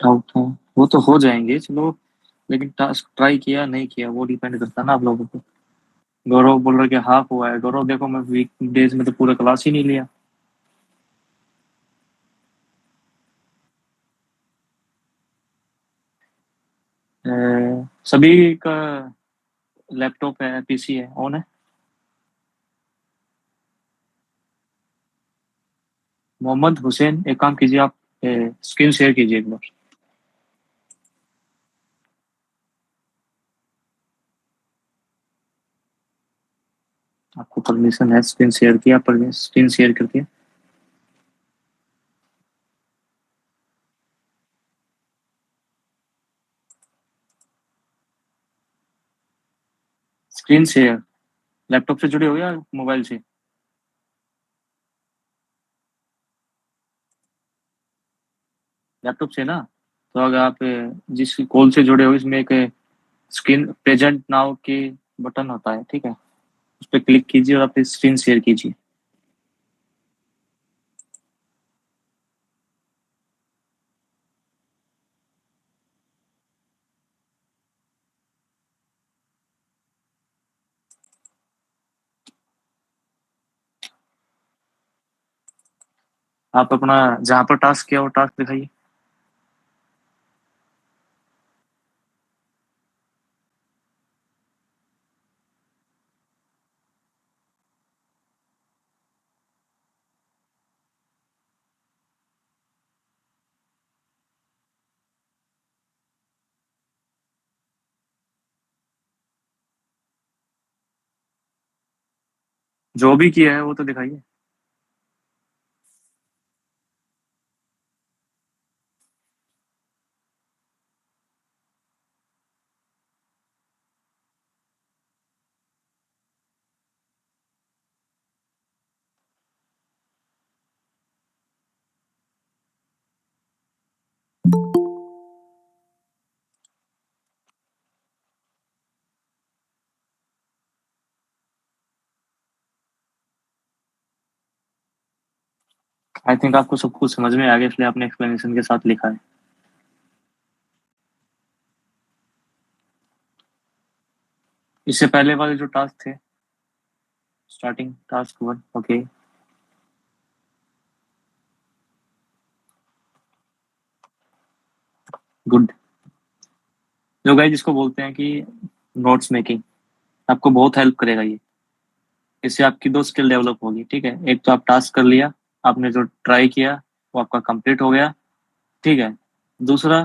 Doubt था। वो तो हो जाएंगे चलो, लेकिन टास्क ट्राई किया नहीं किया वो डिपेंड करता है ना आप लोगों पे। गौरव बोल रहे कि हाफ हुआ है। गौरव देखो मैं वीक डेज में तो पूरा क्लास ही नहीं लिया। अ, सभी का लैपटॉप है, पीसी है, ऑन है। मोहम्मद हुसैन, एक काम कीजिए आप, स्क्रीन शेयर कीजिए एक बार। आपको परमिशन है, स्क्रीन शेयर किया, पर स्क्रीन शेयर कर दिया। स्क्रीन शेयर लैपटॉप से जुड़े हो या मोबाइल से? लैपटॉप से ना। तो अगर आप जिस कॉल से जुड़े हो इसमें एक स्क्रीन प्रेजेंट नाउ की बटन होता है, ठीक है। उस पर क्लिक कीजिए और आप स्क्रीन शेयर कीजिए। आप अपना जहां पर टास्क किया वो टास्क दिखाइए। जो भी किया है वो तो दिखाइए। आई थिंक आपको सब कुछ समझ में आ गया, इसलिए आपने एक्सप्लेनेशन के साथ लिखा है। इससे पहले वाले जो टास्क थे, starting task one, okay. Good. जो गाइस जिसको बोलते हैं कि नोट्स मेकिंग, आपको बहुत हेल्प करेगा ये। इससे आपकी दो स्किल डेवलप होगी, ठीक है। एक तो आप टास्क कर लिया, आपने जो ट्राई किया वो आपका कंप्लीट हो गया, ठीक है। दूसरा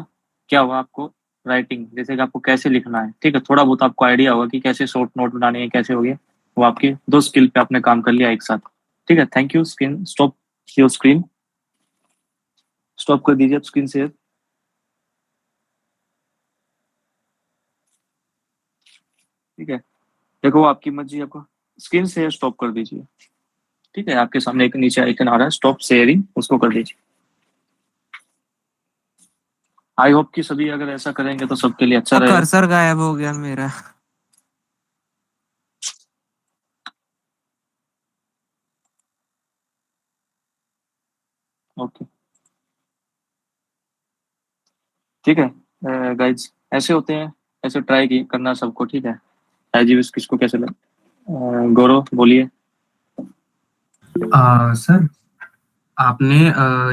क्या हुआ, आपको राइटिंग, जैसे कि आपको कैसे लिखना है, ठीक है, थोड़ा बहुत आपको आइडिया होगा कि कैसे शॉर्ट नोट बनाने हैं, कैसे हो गया। वो आपकी दो स्किल पे आपने काम कर लिया एक साथ, ठीक है। Thank you. Screen stop, your screen stop कर दीजिए आप स्क्रीन शेयर, ठीक है। देखो वो आपकी मर्जी, आपको स्क्रीन शेयर स्टॉप कर दीजिए, ठीक है। आपके सामने एक नीचे आइकन आ रहा है स्टॉप शेयरिंग, उसको कर दीजिए। आई होप कि सभी अगर ऐसा करेंगे तो सबके लिए अच्छा वो रहेगा। कर्सर गायब हो गया मेरा। ओके, ठीक है। गाइज ऐसे होते हैं, ऐसे ट्राई करना सबको, ठीक है। एजीविस किसको कैसे लगे? गौरव बोलिए। सर, आपने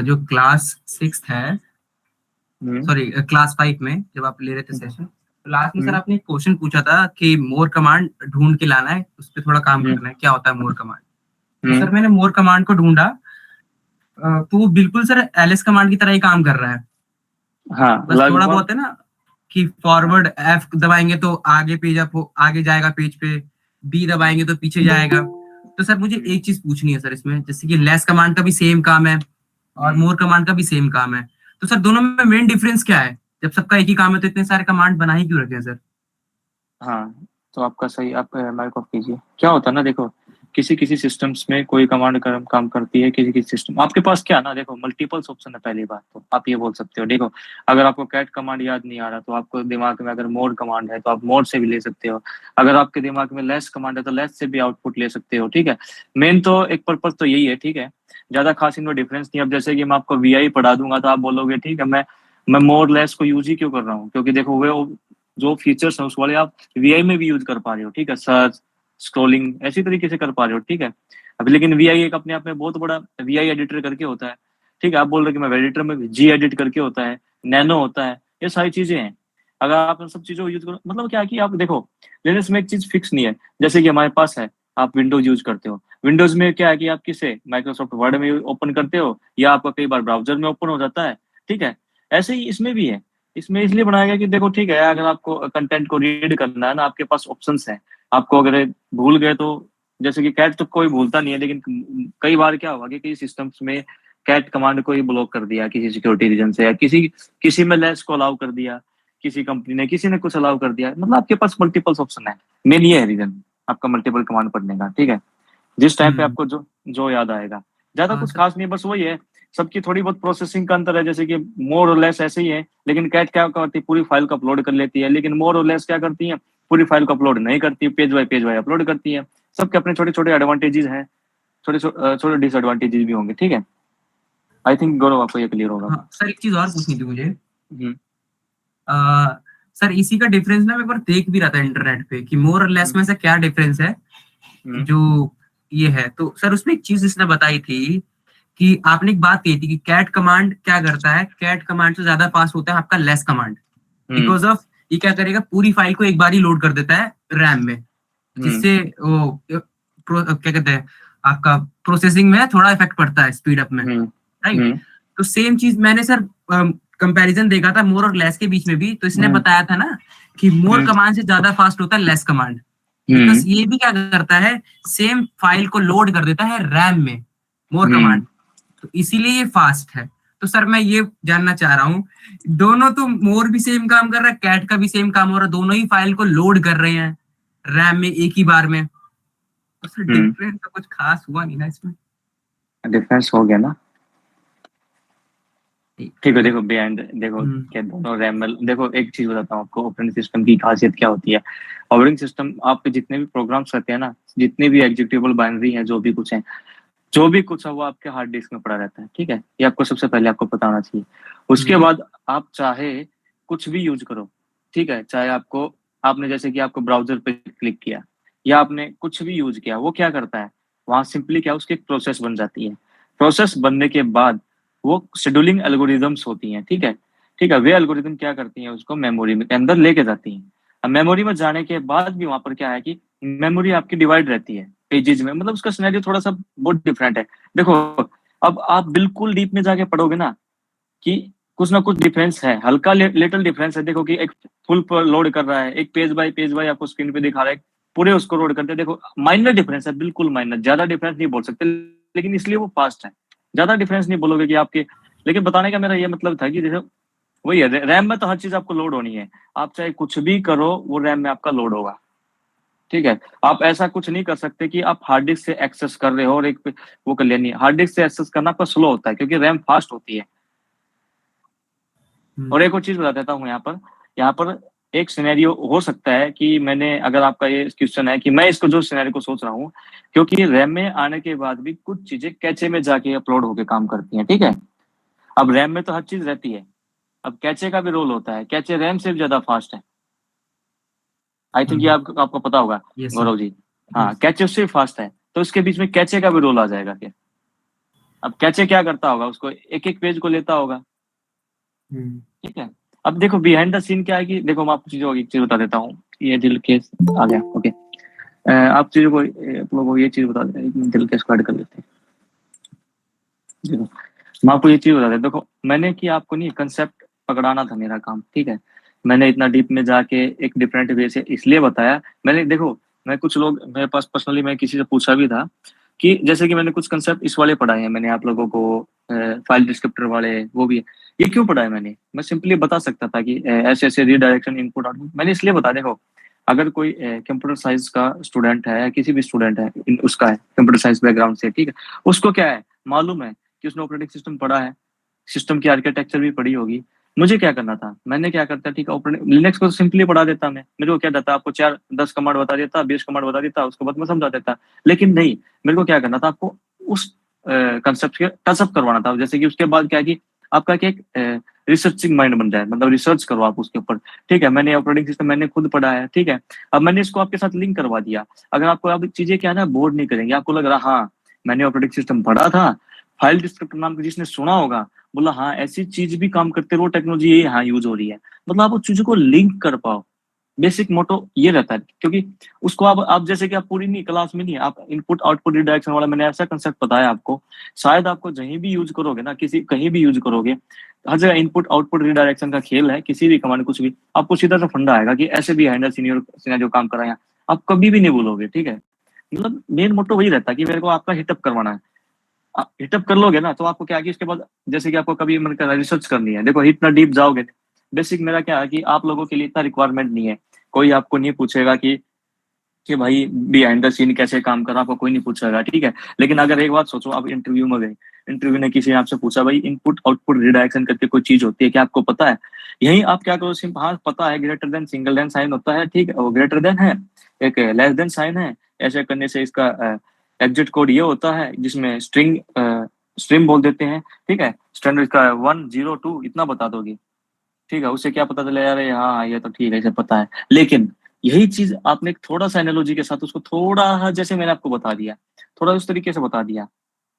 जो क्लास सिक्स है, हम्म। सॉरी क्लास फाइव में जब आप ले रहे थे सेशन, तो लास्ट में सर हम्म। आपने एक क्वेश्चन पूछा था कि मोर कमांड ढूंढ के लाना है, उस पर थोड़ा काम हम्म। करना है, क्या होता है मोर कमांड। तो हम्म। सर मैंने मोर कमांड को ढूंढा। तो वो बिल्कुल सर एलएस कमांड की तरह ही काम कर रहा है। हाँ बस थोड़ा लगभग। बहुत है ना कि फॉरवर्ड एफ दबाएंगे तो आगे पेज अप हो, आगे जाएगा पेज पे। बी दबाएंगे तो पीछे जाएगा। तो सर मुझे एक चीज पूछनी है सर इसमें, जैसे कि लेस कमांड का भी सेम काम है और हम्म। मोर कमांड का भी सेम काम है। तो सर दोनों में मेन डिफरेंस क्या है? जब सबका एक ही काम है तो इतने सारे कमांड बना ही क्यों रखे हैं सर? हाँ, तो आपका सही, आप माइक ऑफ कीजिए। क्या होता है ना, देखो, किसी किसी सिस्टम्स में कोई कमांड काम करती है, किसी किसी सिस्टम आपके पास क्या है ना, देखो मल्टीपल्स ऑप्शन है। पहली बात तो आप ये बोल सकते हो, देखो, अगर आपको कैट कमांड याद नहीं आ रहा तो आपको दिमाग में अगर मोर कमांड है तो आप मोर से भी ले सकते हो। अगर आपके दिमाग में लेस कमांड है तो लेस से भी आउटपुट ले सकते हो, ठीक है। मेन तो एक पर्पज तो यही है, ठीक है। ज्यादा खास इनमें डिफरेंस नहीं है। अब जैसे कि मैं आपको वीआई पढ़ा दूंगा तो आप बोलोगे ठीक है, मैं मैं मोर लेस को यूज ही क्यों कर रहा हूँ, क्योंकि देखो वो जो फीचर्स हैं उस वाले आप वीआई में भी यूज कर पा रहे हो, ठीक है, सर्च स्क्रॉलिंग ऐसी तरीके से कर पा रहे हो, ठीक है। अभी लेकिन वीआई एक अपने आप में बहुत बड़ा वीआई एडिटर करके होता है, ठीक है। आप बोल रहे कि मैं एडिटर में जी एडिट करके होता है, नैनो होता है, ये सारी चीजें हैं। अगर आप इन सब चीजों को यूज करो, मतलब क्या है कि आप देखो लिनक्स में एक चीज फिक्स नहीं है। जैसे कि हमारे पास है, आप विंडोज यूज करते हो, विंडोज में क्या है कि आप किसे माइक्रोसॉफ्ट वर्ड में ओपन करते हो या आपका कई बार ब्राउजर में ओपन हो जाता है, ठीक है। ऐसे ही इसमें भी है। इसमें इसलिए बनाया गया कि देखो ठीक है, अगर आपको कंटेंट को रीड करना है ना, आपके पास ऑप्शंस हैं। आपको अगर भूल गए तो, जैसे कि कैट तो कोई भूलता नहीं है, लेकिन कई बार क्या हुआ कि कई सिस्टम्स में कैट कमांड को ही ब्लॉक कर दिया किसी सिक्योरिटी रीजन से, या किसी किसी में लेस को अलाउ कर दिया, किसी कंपनी ने, किसी ने कुछ अलाउ कर दिया। मतलब आपके पास मल्टीपल ऑप्शन है। मेन ये है रीजन आपका मल्टीपल कमांड पढ़ने का, ठीक है। जिस टाइम पे हम्म। आपको जो जो याद आएगा, ज्यादा कुछ सर। खास नहीं है, बस वही है। सबकी थोड़ी बहुत प्रोसेसिंग का अंतर है, जैसे कि मोर और लेस ऐसे ही है। लेकिन कैट क्या करती है, पूरी फाइल को अपलोड कर लेती है, लेकिन मोर और लेस क्या करती है, पूरी फाइल को अपलोड नहीं करती, पेज बाय अपलोड करती है। सबके अपने छोटे छोटे एडवांटेजेस हैं, छोटे छोटे डिसएडवांटेजेस भी होंगे, ठीक है। आई थिंक गौरव आपको ये क्लियर होगा। हाँ सर, एक चीज और पूछनी थी मुझे। हम्म सर इसी का डिफरेंस ना मैं एक बार देख भी रहा था इंटरनेट पे कि मोर और लेस हम्म में से क्या डिफरेंस है हम्म जो ये है। तो सर उसमें एक चीज इसने बताई थी कि आपने एक बात कही थी कि कैट कमांड क्या करता है, कैट कमांड से ज्यादा फास्ट होता है आपका less command, hmm because of ये क्या करेगा, पूरी फाइल को एक बार ही लोड कर देता है रैम में, हम्म जिससे वो क्या कहते हैं, आपका प्रोसेसिंग में थोड़ा इफेक्ट पड़ता है स्पीड अप में, हम्म राइट। हम्म तो सेम चीज मैंने सर कंपैरिजन देखा था मोर और लेस के बीच में भी, तो इसने हम्म बताया था ना कि मोर हम्म कमांड से ज्यादा फास्ट होता है लेस कमांड, बिकॉज हम्म ये भी क्या करता है, सेम फाइल को लोड कर देता है रैम में, मोर हम्म कमांड, तो इसीलिए ये फास्ट है। तो सर मैं ये जानना चाह रहा हूँ, दोनों तो मोर भी सेम काम कर रहा है, कैट का भी सेम काम हो रहा है, दोनों ही फाइल को लोड कर रहे हैं रैम में एक ही बार में, तो सर डिफरेंस तो कुछ खास हुआ नहीं ना इसमें। डिफरेंस हो गया ना। ठीक है, तो देखो बिहाइंड देखो हम्म क्या दोनों रैम में, देखो एक चीज बताता हूँ आपको, ऑपरेटिंग सिस्टम की खासियत क्या होती है। ऑपरेटिंग सिस्टम आपके जितने भी प्रोग्राम्स रहते हैं ना, जितने भी एग्जीक्यूटेबल बाइनरी हैं, जो भी कुछ है, जो भी कुछ है वो आपके हार्ड डिस्क में पड़ा रहता है, ठीक है। ये आपको सबसे पहले आपको पता होना चाहिए। उसके हम्म बाद आप चाहे कुछ भी यूज करो, ठीक है। चाहे आपको, आपने जैसे कि आपको ब्राउजर पे क्लिक किया या आपने कुछ भी यूज किया, वो क्या करता है, वहां सिंपली क्या उसकी एक प्रोसेस बन जाती है। प्रोसेस बनने के बाद वो शेड्यूलिंग एल्गोरिदम्स होती हैं, ठीक है। ठीक है, वे एल्गोरिदम क्या करती हैं, उसको मेमोरी में के अंदर लेके जाती हैं। अब मेमोरी में जाने के बाद भी वहां पर क्या है कि मेमोरी आपकी डिवाइड रहती है पेजेस में, मतलब उसका सिनेरियो थोड़ा सा बहुत डिफरेंट है। देखो, अब आप बिल्कुल डीप में जाके पढ़ोगे ना कि कुछ ना कुछ डिफरेंस है, हल्का लिटिल डिफरेंस है। देखो कि एक फुल पर लोड कर रहा है, एक पेज बाय आपको स्क्रीन पे दिखा रहा है, पूरे उसको लोड करते हैं। देखो माइनर डिफरेंस है, बिल्कुल माइनर, ज्यादा डिफरेंस नहीं बोल सकते, लेकिन इसलिए वो फास्ट है। ज्यादा डिफरेंस नहीं बोलोगे कि आपके, लेकिन बताने का मेरा ये मतलब था कि जैसे वही है, रैम में तो हर चीज आपको लोड होनी है। आप चाहे कुछ भी करो, वो रैम में आपका लोड होगा, ठीक है। आप ऐसा कुछ नहीं कर सकते कि आप हार्ड डिस्क से एक्सेस कर रहे हो और एक वो कर लिया, नहीं। हार्ड डिस्क से एक्सेस करना आपका स्लो होता है, क्योंकि रैम फास्ट होती है। हम्म और एक और चीज बता देता हूँ यहाँ पर एक सिनेरियो हो सकता है कि मैंने, अगर आपका ये क्वेश्चन है कि मैं इसको जो सिनेरियो को सोच रहा हूँ, क्योंकि रैम में आने के बाद भी कुछ चीजें कैचे में जाके अपलोड होके काम करती हैं, ठीक है। अब रैम में तो हर चीज रहती है, अब कैचे का भी रोल होता है, कैचे रैम से भी ज्यादा फास्ट है। आई थिंक ये हम्म। आपको पता होगा यस सर। गौरव जी। हाँ, यस। कैचे उससे भी फास्ट है, तो इसके बीच में कैचे का भी रोल आ जाएगा फिर। अब कैचे क्या करता होगा, उसको एक एक पेज को लेता होगा, हम्म ठीक है। अब देखो बिहाइंड द सीन क्या है कि देखो, मैं आपको चीजों एक चीज बता देता हूँ। ये दिल केस आ गया, ओके। आप चीजों को आप लोगों को ये चीज बता देते हैं, एक मिनट, दिल केस को ऐड कर लेते हैं। देखो, मैं आपको ये चीज बता देता हूँ। देखो मैंने कि आपको नहीं, कंसेप्ट पकड़ाना था मेरा काम, ठीक है। मैंने इतना डीप में जाके एक डिफरेंट वे से इसलिए बताया। मैंने देखो, मैं कुछ लोग मेरे पास पर्सनली, मैं किसी से पूछा भी था कि जैसे कि मैंने कुछ कंसेप्ट इस वाले पढ़ाए हैं मैंने आप लोगों को, फाइल डिस्क्रिप्टर वाले, वो भी है। ये क्यों पढ़ा है मैंने, मैं सिंपली बता सकता था कि ऐसे ऐसे रीडायरेक्शन इनपुट आउटपुट, मैंने इसलिए बता, देखो अगर कोई कंप्यूटर साइंस का स्टूडेंट है या किसी भी स्टूडेंट है, उसका है कंप्यूटर साइंस बैकग्राउंड से, ठीक है, उसको क्या है मालूम है कि उसने ऑपरेटिंग सिस्टम पढ़ा है, सिस्टम की आर्किटेक्चर भी पढ़ी होगी। मुझे क्या करना था, मैंने क्या करता, ठीक है, ऑपरेटिंग लिनक्स को सिंपली पढ़ा देता मैं, मेरे को क्या देता, आपको 4-10 कमांड बता देता, 20 कमांड बता देता, उसके बाद मैं समझा देता। लेकिन नहीं, मेरे को क्या करना था, आपको उस कंसेप्ट के टचअप करवाना था। जैसे कि उसके बाद क्या है कि आपका क्या रिसर्चिंग माइंड बन जाए, मतलब रिसर्च करो आप उसके ऊपर, ठीक है। मैंने ऑपरेटिंग सिस्टम मैंने खुद पढ़ा है, ठीक है। अब मैंने इसको आपके साथ लिंक करवा दिया। अगर आपको अब चीजें क्या है ना, बोर्ड नहीं करेंगे, आपको लग रहा हाँ मैंने ऑपरेटिंग सिस्टम पढ़ा था, फाइल डिस्क्रिप्टर नाम का जिसने सुना होगा, बोला हाँ ऐसी चीज भी काम करते रहो, टेक्नोलॉजी ये यहाँ यूज हो रही है, मतलब आप उस चीजों को लिंक कर पाओ। बेसिक मोटो ये रहता है, क्योंकि उसको आप जैसे कि आप पूरी नहीं क्लास में नहीं, आप इनपुट आउटपुट रिडायरेक्शन वाला मैंने ऐसा कंसेप्ट बताया आपको, शायद आपको कहीं भी यूज करोगे ना, किसी कहीं भी यूज करोगे, हर जगह इनपुट आउटपुट रिडायरेक्शन का खेल है, किसी भी कमांड कुछ भी आपको सीधा सा फंडा आएगा कि ऐसे भी हैंडल सीनियर जो काम कराया, आप कभी भी नहीं बोलोगे, ठीक है। मतलब मेन मोटो वही रहता है कि मेरे को आपका हिटअप करवाना है। आप हिटअप कर लोगे ना तो आपको क्या है कि इसके बाद जैसे कि आपको कभी मन कर रहा है रिसर्च करनी है, देखो इतना डीप जाओगे, बेसिक मेरा क्या है कि आप लोगों के लिए इतना रिक्वायरमेंट नहीं है, कोई आपको नहीं पूछेगा कि भाई बिहाइंड द सीन कैसे काम कर रहा, आपको कोई नहीं पूछेगा, ठीक है। लेकिन अगर एक बात सोचो, आप इंटरव्यू में गए, इंटरव्यू ने किसी ने आपसे पूछा भाई इनपुट आउटपुट रिडायरेक्शन करके कोई चीज होती है क्या, आपको पता है? यही आप क्या करो, सिंपल हाँ पता है, greater than single than sign होता है, ठीक है, वो ग्रेटर देन है, एक लेस देन साइन है, ऐसे करने से इसका एग्जिट कोड ये होता है जिसमें स्ट्रिंग बोल देते हैं, ठीक है। स्टैंडर्ड का 102 इतना बता दोगे, ठीक है, उसे क्या पता चला यार हाँ ये तो ठीक है, इसे पता है। लेकिन यही चीज आपने एक थोड़ा सा एनालॉजी के साथ उसको थोड़ा जैसे मैंने आपको बता दिया, थोड़ा उस तरीके से बता दिया,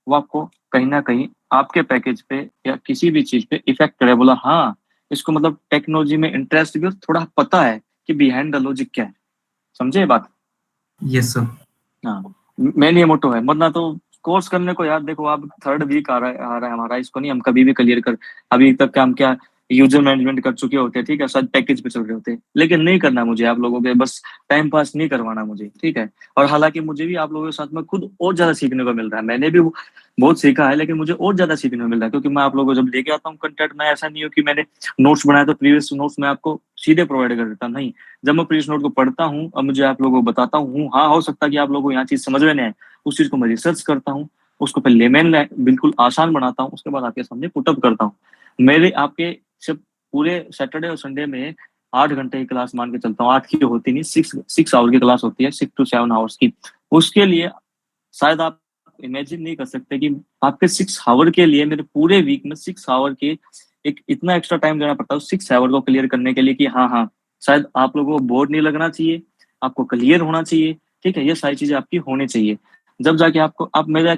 वो आपको कहीं ना कहीं आपके पैकेज पे या किसी भी चीज पे इफेक्ट करे, बोला हाँ इसको मतलब टेक्नोलॉजी में इंटरेस्ट भी और थोड़ा पता है कि बिहाइंड द लॉजिक क्या है, समझे ये बात? Yes sir. हाँ, मेन ये मोटो है, वरना तो कोर्स करने को यार देखो आप थर्ड वीक आ रहा है हमारा, इसको नहीं हम कभी भी क्लियर कर, अभी तक का हम क्या यूजर मैनेजमेंट कर चुके होते हैं, ठीक है, शायद पैकेज पे चल रहे होते हैं, लेकिन नहीं करना मुझे आप लोगों के, बस टाइम पास नहीं करवाना मुझे, ठीक है। और हालांकि मुझे भी आप लोगों के साथ में खुद और ज्यादा सीखने को मिल रहा है, मैंने भी बहुत सीखा है, लेकिन मुझे और ज्यादा सीखने को मिल रहा है, क्योंकि मैं आप लोगों को जब लेके आता हूँ कंटेंट, मैं ऐसा नहीं हो कि मैंने नोट्स बनाया तो प्रीवियस नोट्स में आपको सीधे प्रोवाइड कर देता, नहीं। जब मैं प्रीवियस नोट को पढ़ता हूँ और मुझे आप लोगों को बताता हूँ, हाँ हो सकता है कि आप लोगों को यहाँ चीज समझ में नहीं आए, उस चीज को मैं रिसर्च करता हूँ, उसको पहले लेमन बिल्कुल आसान बनाता हूँ, उसके बाद आपके सामने पुटअप करता हूँ। मेरे आपके सिर्फ पूरे सैटरडे और संडे में 8 घंटे की क्लास मान के चलता हूँ, 8 की होती नहीं, 6 आवर की क्लास होती है, 6 to 7 आवर्स की। उसके लिए शायद आप इमेजिन नहीं कर सकते कि आपके 6 आवर के लिए मेरे पूरे वीक में 6 आवर के एक इतना एक्स्ट्रा टाइम देना पड़ता है 6 आवर को क्लियर करने के लिए, कि हाँ हाँ शायद आप लोगों को बोर्ड नहीं लगना चाहिए, आपको क्लियर होना चाहिए, ठीक है, ये सारी चीजें आपकी होनी चाहिए, जब जाके आपको आप मेरा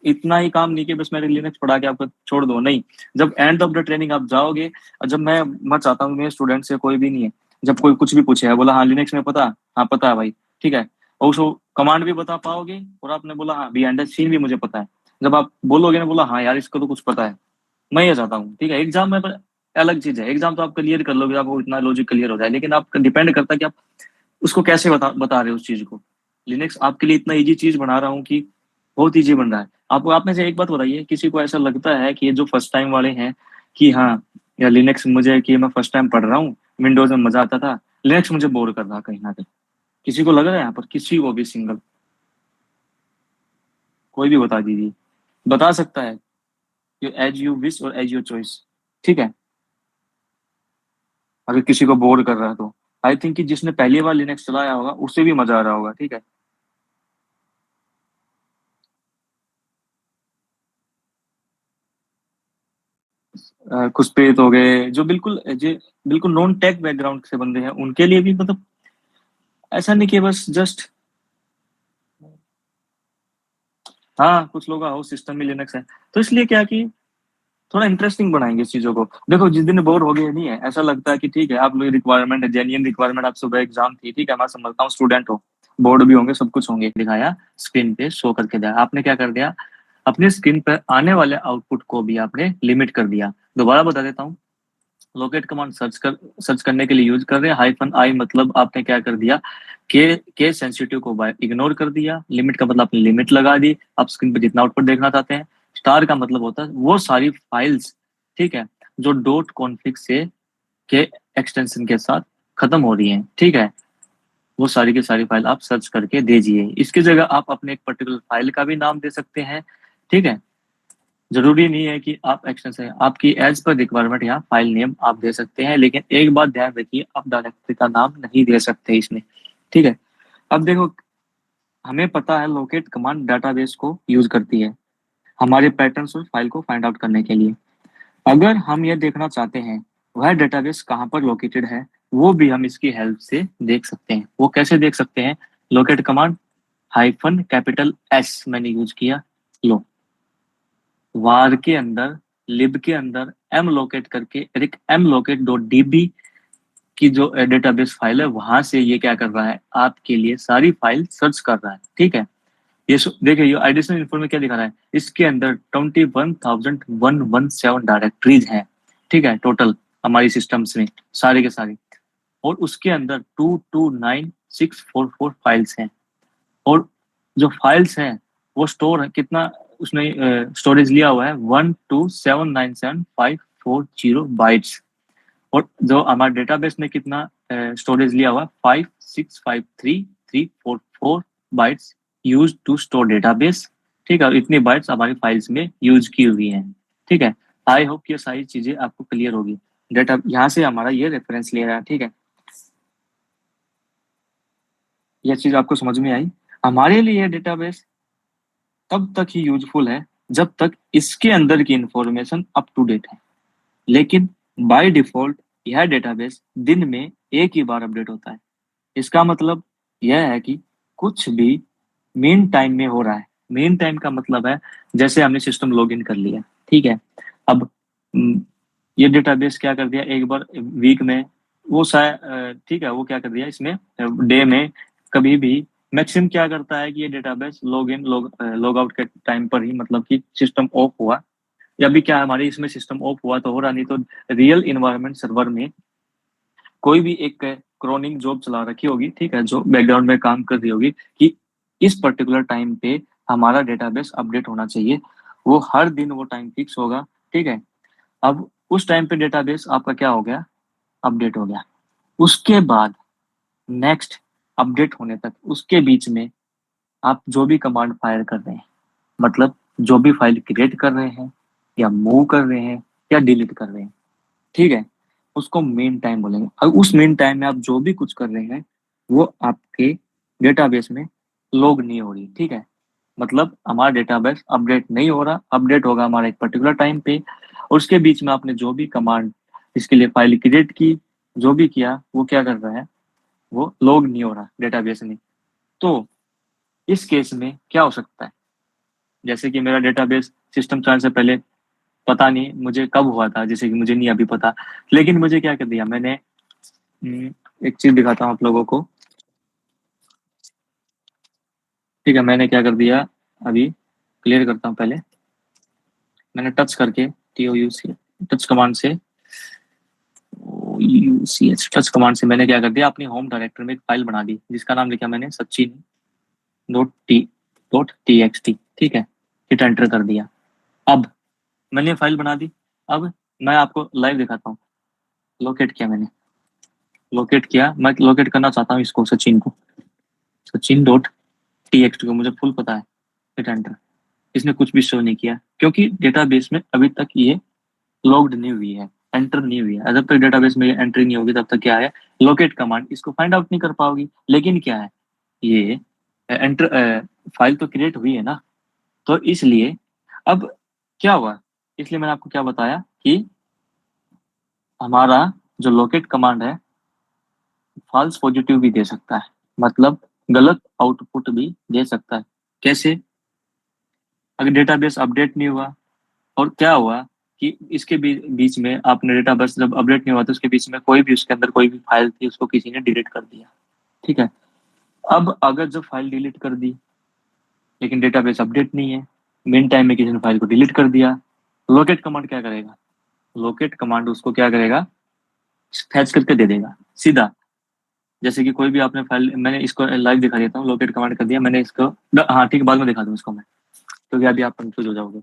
इतना ही काम नहीं कि बस मेरे लिनक्स पढ़ा के आपको छोड़ दो, नहीं। जब एंड ऑफ द ट्रेनिंग आप जाओगे, और जब मैं चाहता हूँ मेरे स्टूडेंट से कोई भी नहीं है, जब कोई कुछ भी पूछे है, बोला हाँ लिनक्स में पता, हाँ पता है भाई, ठीक है, और उसको कमांड भी बता पाओगे, और आपने बोला हाँ बिहाइंड द सीन भी मुझे पता है, जब आप बोलोगे ना, बोला हाँ यार इसको तो कुछ पता है, मैं ये चाहता हूँ, ठीक है। एग्जाम में पर अलग चीज है, एग्जाम तो आप क्लियर कर लोगे, आपको इतना लॉजिक क्लियर हो जाए, लेकिन आप डिपेंड करता है कि आप उसको कैसे बता रहे हो उस चीज को। लिनक्स आपके लिए इतना इजी चीज बना रहा हूँ कि बहुत इजी बन रहा है। आपको आप में से एक बात बताइए, किसी को ऐसा लगता है कि ये जो फर्स्ट टाइम वाले हैं कि हाँ या लिनक्स मुझे कि मैं फर्स्ट टाइम पढ़ रहा हूँ, विंडोज में मजा आता था, लिनक्स मुझे बोर कर रहा कहीं ना कहीं, किसी को लग रहा है यहाँ पर, किसी को भी सिंगल कोई भी बता दीजिए, बता सकता है, एज यू विश और एज योर चॉइस, ठीक है। अगर किसी को बोर कर रहा है तो आई थिंक कि जिसने पहली बार लिनक्स चलाया होगा उसे भी मजा आ रहा होगा, ठीक है। खुशप्रीत हो गए, जो बिल्कुल नॉन टेक बैकग्राउंड से बंदे हैं, उनके लिए भी मतलब ऐसा नहीं कि बस जस्ट, हाँ कुछ लोग हाउस सिस्टम में लिनक्स है, तो इसलिए क्या कि थोड़ा इंटरेस्टिंग बनाएंगे इस चीजों को। देखो जिस दिन बोर हो गए नहीं है, ऐसा लगता है कि ठीक है आप लोग रिक्वायरमेंट है, जेन्युइन रिक्वायरमेंट, आप सुबह एग्जाम थी, ठीक है, मैं समझता हूँ स्टूडेंट हो, बोर्ड भी होंगे, सब कुछ होंगे, दिखाया स्क्रीन पे शो करके दिया, आपने क्या कर दिया, अपने स्क्रीन पर आने वाले आउटपुट को भी आपने लिमिट कर दिया। दोबारा बता देता हूँ, लोकेट कमांड सर्च करने के लिए यूज कर रहे हैं, हाइफन आई मतलब आपने क्या कर दिया, के सेंसिटिव को इग्नोर कर दिया, लिमिट का मतलब आपने लिमिट लगा दी, आप स्क्रीन पे जितना आउटपुट देखना चाहते हैं, स्टार का मतलब होता है वो सारी फाइल्स, ठीक है, जो डॉट कॉन्फिग से के एक्सटेंशन के साथ खत्म हो रही हैं, ठीक है, वो सारी की सारी फाइल आप सर्च करके दीजिए। इसकी जगह आप अपने एक पर्टिकुलर फाइल का भी नाम दे सकते हैं, ठीक है, जरूरी नहीं है कि आप एक्सटेंशन, आपकी एज पर रिक्वायरमेंट यहाँ फाइल नेम आप दे सकते हैं, लेकिन एक बात ध्यान रखिए, आप डायरेक्टरी का नाम नहीं दे सकते इसमें, ठीक है। अब देखो हमें पता है लोकेट कमांड डाटाबेस को यूज करती है हमारे पैटर्न्स और फाइल को फाइंड आउट करने के लिए। अगर हम ये देखना चाहते हैं वह डेटाबेस कहाँ पर लोकेटेड है, वो भी हम इसकी हेल्प से देख सकते हैं। वो कैसे देख सकते हैं? लोकेट कमांड -S मैंने यूज किया। लो, वार के अंदर, लिब के अंदर एम लोकेट करके एक mlocate.db की जो डेटाबेस फाइल है, वहां से ये क्या कर रहा है, आपके लिए सारी फाइल सर्च कर रहा है। ठीक है, ये देखिए, ये एडिशनल इन्फो में क्या दिखा रहा है, इसके अंदर 21,117 डायरेक्टरीज हैं। ठीक है, टोटल हमारी सिस्टम्स में सारे के सारे, और उसके अंदर 229644 फाइल्स हैं। और जो फाइल्स हैं वो स्टोर है कितना, उसने स्टोरेज लिया हुआ है 12797,540 बाइट्स। और जो हमारे डेटाबेस में कितना स्टोरेज लिया हुआ है, 5653344 bytes use to store database. ठीक है, और इतनी बाइट्स हमारी फाइल्स में यूज की हुई हैं। ठीक है, आई होप ये सारी चीजें आपको क्लियर होगी। डेटा यहाँ से हमारा ये रेफरेंस ले रहा है। ठीक है, यह चीज आपको समझ में आई। हमारे लिए डेटाबेस तब तक ही यूजफुल है जब तक इसके अंदर की इंफॉर्मेशन अप टू डेट है। लेकिन बाय डिफॉल्ट यह डेटाबेस दिन में एक ही बार अपडेट होता है। इसका मतलब यह है कि कुछ भी मेन टाइम में हो रहा है। मेन टाइम का मतलब है जैसे हमने सिस्टम लॉगिन कर लिया, ठीक है, अब ये डेटाबेस क्या कर दिया, एक बार वीक में वो शायद, ठीक है, वो क्या कर दिया इसमें डे में कभी भी मैक्सिमम क्या करता है कि ये database log in log out के टाइम पर ही, मतलब कि सिस्टम ऑफ हुआ या भी क्या हमारे इसमें सिस्टम ऑफ हुआ तो हो रहा, नहीं तो रियल इन्वायरमेंट सर्वर में कोई भी एक क्रॉनिंग जॉब चला रखी होगी, ठीक है, जो बैकग्राउंड में काम कर रही होगी कि इस पर्टिकुलर टाइम पे हमारा डेटाबेस अपडेट होना चाहिए। वो हर दिन वो टाइम फिक्स होगा। ठीक है, अब उस टाइम पे डेटाबेस आपका क्या हो गया, अपडेट हो गया। उसके बाद नेक्स्ट अपडेट होने तक उसके बीच में आप जो भी कमांड फायर कर रहे हैं, मतलब जो भी फाइल क्रिएट कर रहे हैं या मूव कर रहे हैं या डिलीट कर रहे हैं, ठीक है, उसको मेन टाइम बोलेंगे। और उस मेन टाइम में आप जो भी कुछ कर रहे हैं वो आपके डेटाबेस में लॉग नहीं हो रही। ठीक है, मतलब हमारा डेटाबेस अपडेट नहीं हो रहा, अपडेट होगा हमारा एक पर्टिकुलर टाइम पे, और उसके बीच में आपने जो भी कमांड इसके लिए फाइल क्रिएट की, जो भी किया, वो क्या कर रहा है, वो लॉग नहीं हो रहा डेटाबेस में। तो इस केस में क्या हो सकता है, जैसे कि मेरा डेटाबेस सिस्टम चलाने से पहले पता नहीं मुझे कब हुआ था, जैसे कि मुझे नहीं अभी पता, लेकिन मुझे क्या कर दिया मैंने, एक चीज दिखाता हूँ आप लोगों को। ठीक है, मैंने क्या कर दिया, अभी क्लियर करता हूँ पहले। मैंने टच करके TOUC टच कमांड से UCH टच कमांड से मैंने क्या कर दिया, अपनी होम डायरेक्टरी में एक फाइल बना दी जिसका नाम लिखा मैंने सचिन .t.txt। ठीक है, हिट एंटर कर दिया। अब मैंने फाइल बना दी। अब मैं आपको लाइव दिखाता हूँ। लोकेट किया मैंने, लोकेट किया, मैं लोकेट करना चाहता हूँ इसको, सचिन को, Sachin.txt को, मुझे फुल पता है। हिट एंटर, इसने कुछ भी शो नहीं किया क्योंकि डेटाबेस में अभी तक ये लॉग्ड नहीं हुई है, एंटर नहीं हुई है। जब तक डेटाबेस में एंट्री नहीं होगी तब तक क्या है, लोकेट कमांड इसको फाइंड आउट नहीं कर पाओगी। लेकिन क्या है, ये एंटर फाइल तो क्रिएट हुई है ना, तो इसलिए अब क्या हुआ, इसलिए मैंने आपको क्या बताया कि हमारा जो लोकेट कमांड है फॉल्स पॉजिटिव भी दे सकता है, मतलब गलत आउटपुट भी दे सकता है। कैसे, अगर डेटाबेस अपडेट नहीं हुआ और क्या हुआ कि इसके बीच में आपने डेटाबेस जब अपडेट नहीं हुआ तो उसके बीच में कोई भी उसके अंदर कोई भी फाइल थी उसको किसी ने डिलीट कर दिया। ठीक है, अब अगर जब फाइल डिलीट कर दी लेकिन डेटाबेस अपडेट नहीं है, मेन टाइम में किसी ने फाइल को डिलीट कर दिया, लोकेट कमांड क्या करेगा, लोकेट कमांड उसको क्या करेगा, फैच करके दे देगा सीधा। जैसे कि कोई भी आपने फाइल, मैंने इसको लाइव दिखा देता हूँ, लोकेट कमांड कर दिया मैंने इसको, हाँ ठीक है, बाद में दिखा दूँ इसको मैं, क्योंकि अभी आप कंफ्यूज हो जाओगे।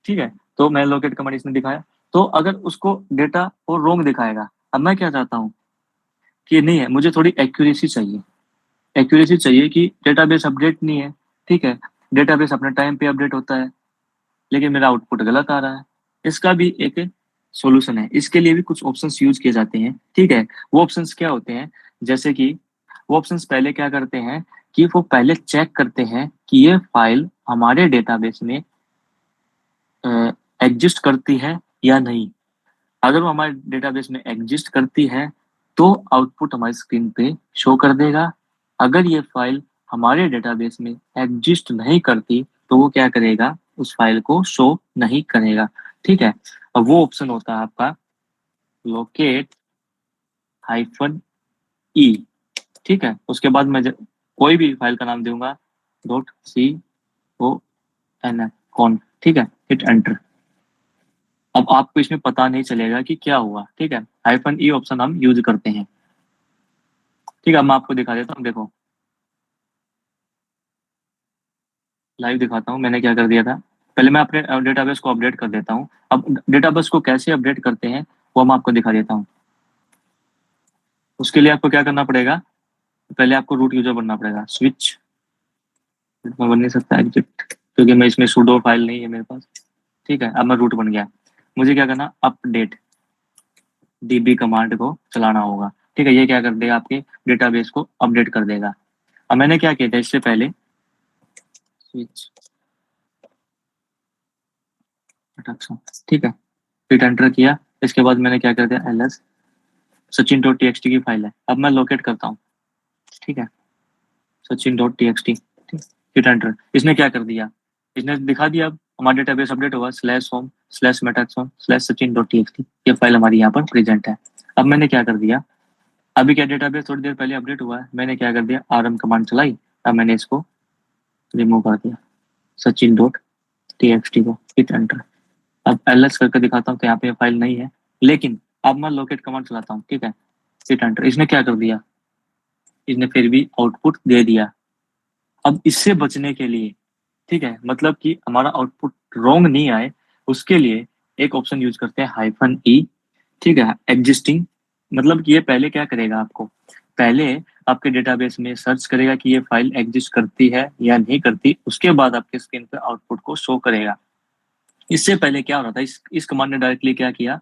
ठीक है, तो मैं लोकेट कमांड इसने दिखाया, तो अगर उसको डेटा और रोंग दिखाएगा। अब मैं क्या चाहता हूँ कि नहीं है, मुझे थोड़ी एक्यूरेसी चाहिए, एक्यूरेसी चाहिए कि डेटाबेस अपडेट नहीं है। ठीक है, डेटाबेस अपने टाइम पे अपडेट होता है लेकिन मेरा आउटपुट गलत आ रहा है। इसका भी एक सॉल्यूशन है, इसके लिए भी कुछ ऑप्शंस यूज किए जाते हैं। ठीक है, वो ऑप्शंस क्या होते हैं, जैसे कि वो ऑप्शंस पहले क्या करते हैं कि वो पहले चेक करते हैं कि ये फाइल हमारे डेटाबेस में एग्जिस्ट करती है या नहीं। अगर वो हमारे डेटाबेस में एग्जिस्ट करती है तो आउटपुट हमारी स्क्रीन पे शो कर देगा। अगर ये फाइल हमारे डेटाबेस में एग्जिस्ट नहीं करती तो वो क्या करेगा, उस फाइल को शो नहीं करेगा। ठीक है, अब वो ऑप्शन होता है आपका लोकेट हाइफन ई। ठीक है, उसके बाद मैं कोई भी फाइल का नाम दूंगा .con, कौन। ठीक है, हिट एंटर। अब आपको इसमें पता नहीं चलेगा कि क्या हुआ। ठीक है, हाइफन ई ऑप्शन हम यूज करते हैं। ठीक है, अब मैं आपको दिखा देता हूँ, देखो लाइव दिखाता हूँ मैंने क्या कर दिया था। पहले मैं अपने डेटाबेस को अपडेट कर देता हूँ। अब डेटाबेस को कैसे अपडेट करते हैं वो मैं आपको दिखा देता हूँ। उसके लिए आपको क्या करना पड़ेगा, पहले आपको रूट यूजर बनना पड़ेगा। स्विच में बन नहीं सकता एग्जिट, क्योंकि मैं इसमें सुडो फाइल नहीं है मेरे पास। ठीक है, अब मैं रूट बन गया। मुझे क्या करना, अपडेट डीबी कमांड को चलाना होगा। ठीक है, ये क्या कर देगा, आपके डेटाबेस को अपडेट कर देगा। अब मैंने क्या किया था इससे पहले, स्विच, ठीक है, फिर एंटर किया। इसके बाद मैंने क्या कर दिया, एलएस सचिन डॉट टीएक्सटी की फाइल है। अब मैं लोकेट करता हूँ। ठीक है, Sachin dot TXT, hit enter. इसने क्या कर दिया, इसने दिखा दिया अब हमारा डेटाबेस अपडेट होगा /home/metaxon/sachin.txt। ये फाइल हमारी यहाँ पर प्रेजेंट है। अब मैंने क्या कर दिया, अभी क्या डेटाबेस थोड़ी देर पहले अपडेट हुआ है, मैंने क्या कर दिया, rm कमांड चलाई। अब मैंने इसको रिमूव कर दिया, sachin.txt को, हिट एंटर। अब ls करके दिखाता हूँ तो यहाँ पे फाइल नहीं है, लेकिन अब मैं लोकेट कमांड चलाता हूँ। ठीक है, हिट एंटर। इसने क्या कर दिया, इसने फिर भी आउटपुट दे दिया। अब इससे बचने के लिए, ठीक है, मतलब कि हमारा आउटपुट रॉन्ग नहीं आए, उसके लिए एक ऑप्शन यूज करते हैं हाइफन ई। ठीक है, एग्जिस्टिंग, मतलब कि ये पहले क्या करेगा, आपको पहले आपके डेटाबेस में सर्च करेगा कि ये फाइल एग्जिस्ट करती है या नहीं करती, उसके बाद आपके स्क्रीन पे आउटपुट को शो करेगा। इससे पहले क्या हो रहा था, इस कमांड ने डायरेक्टली क्या किया,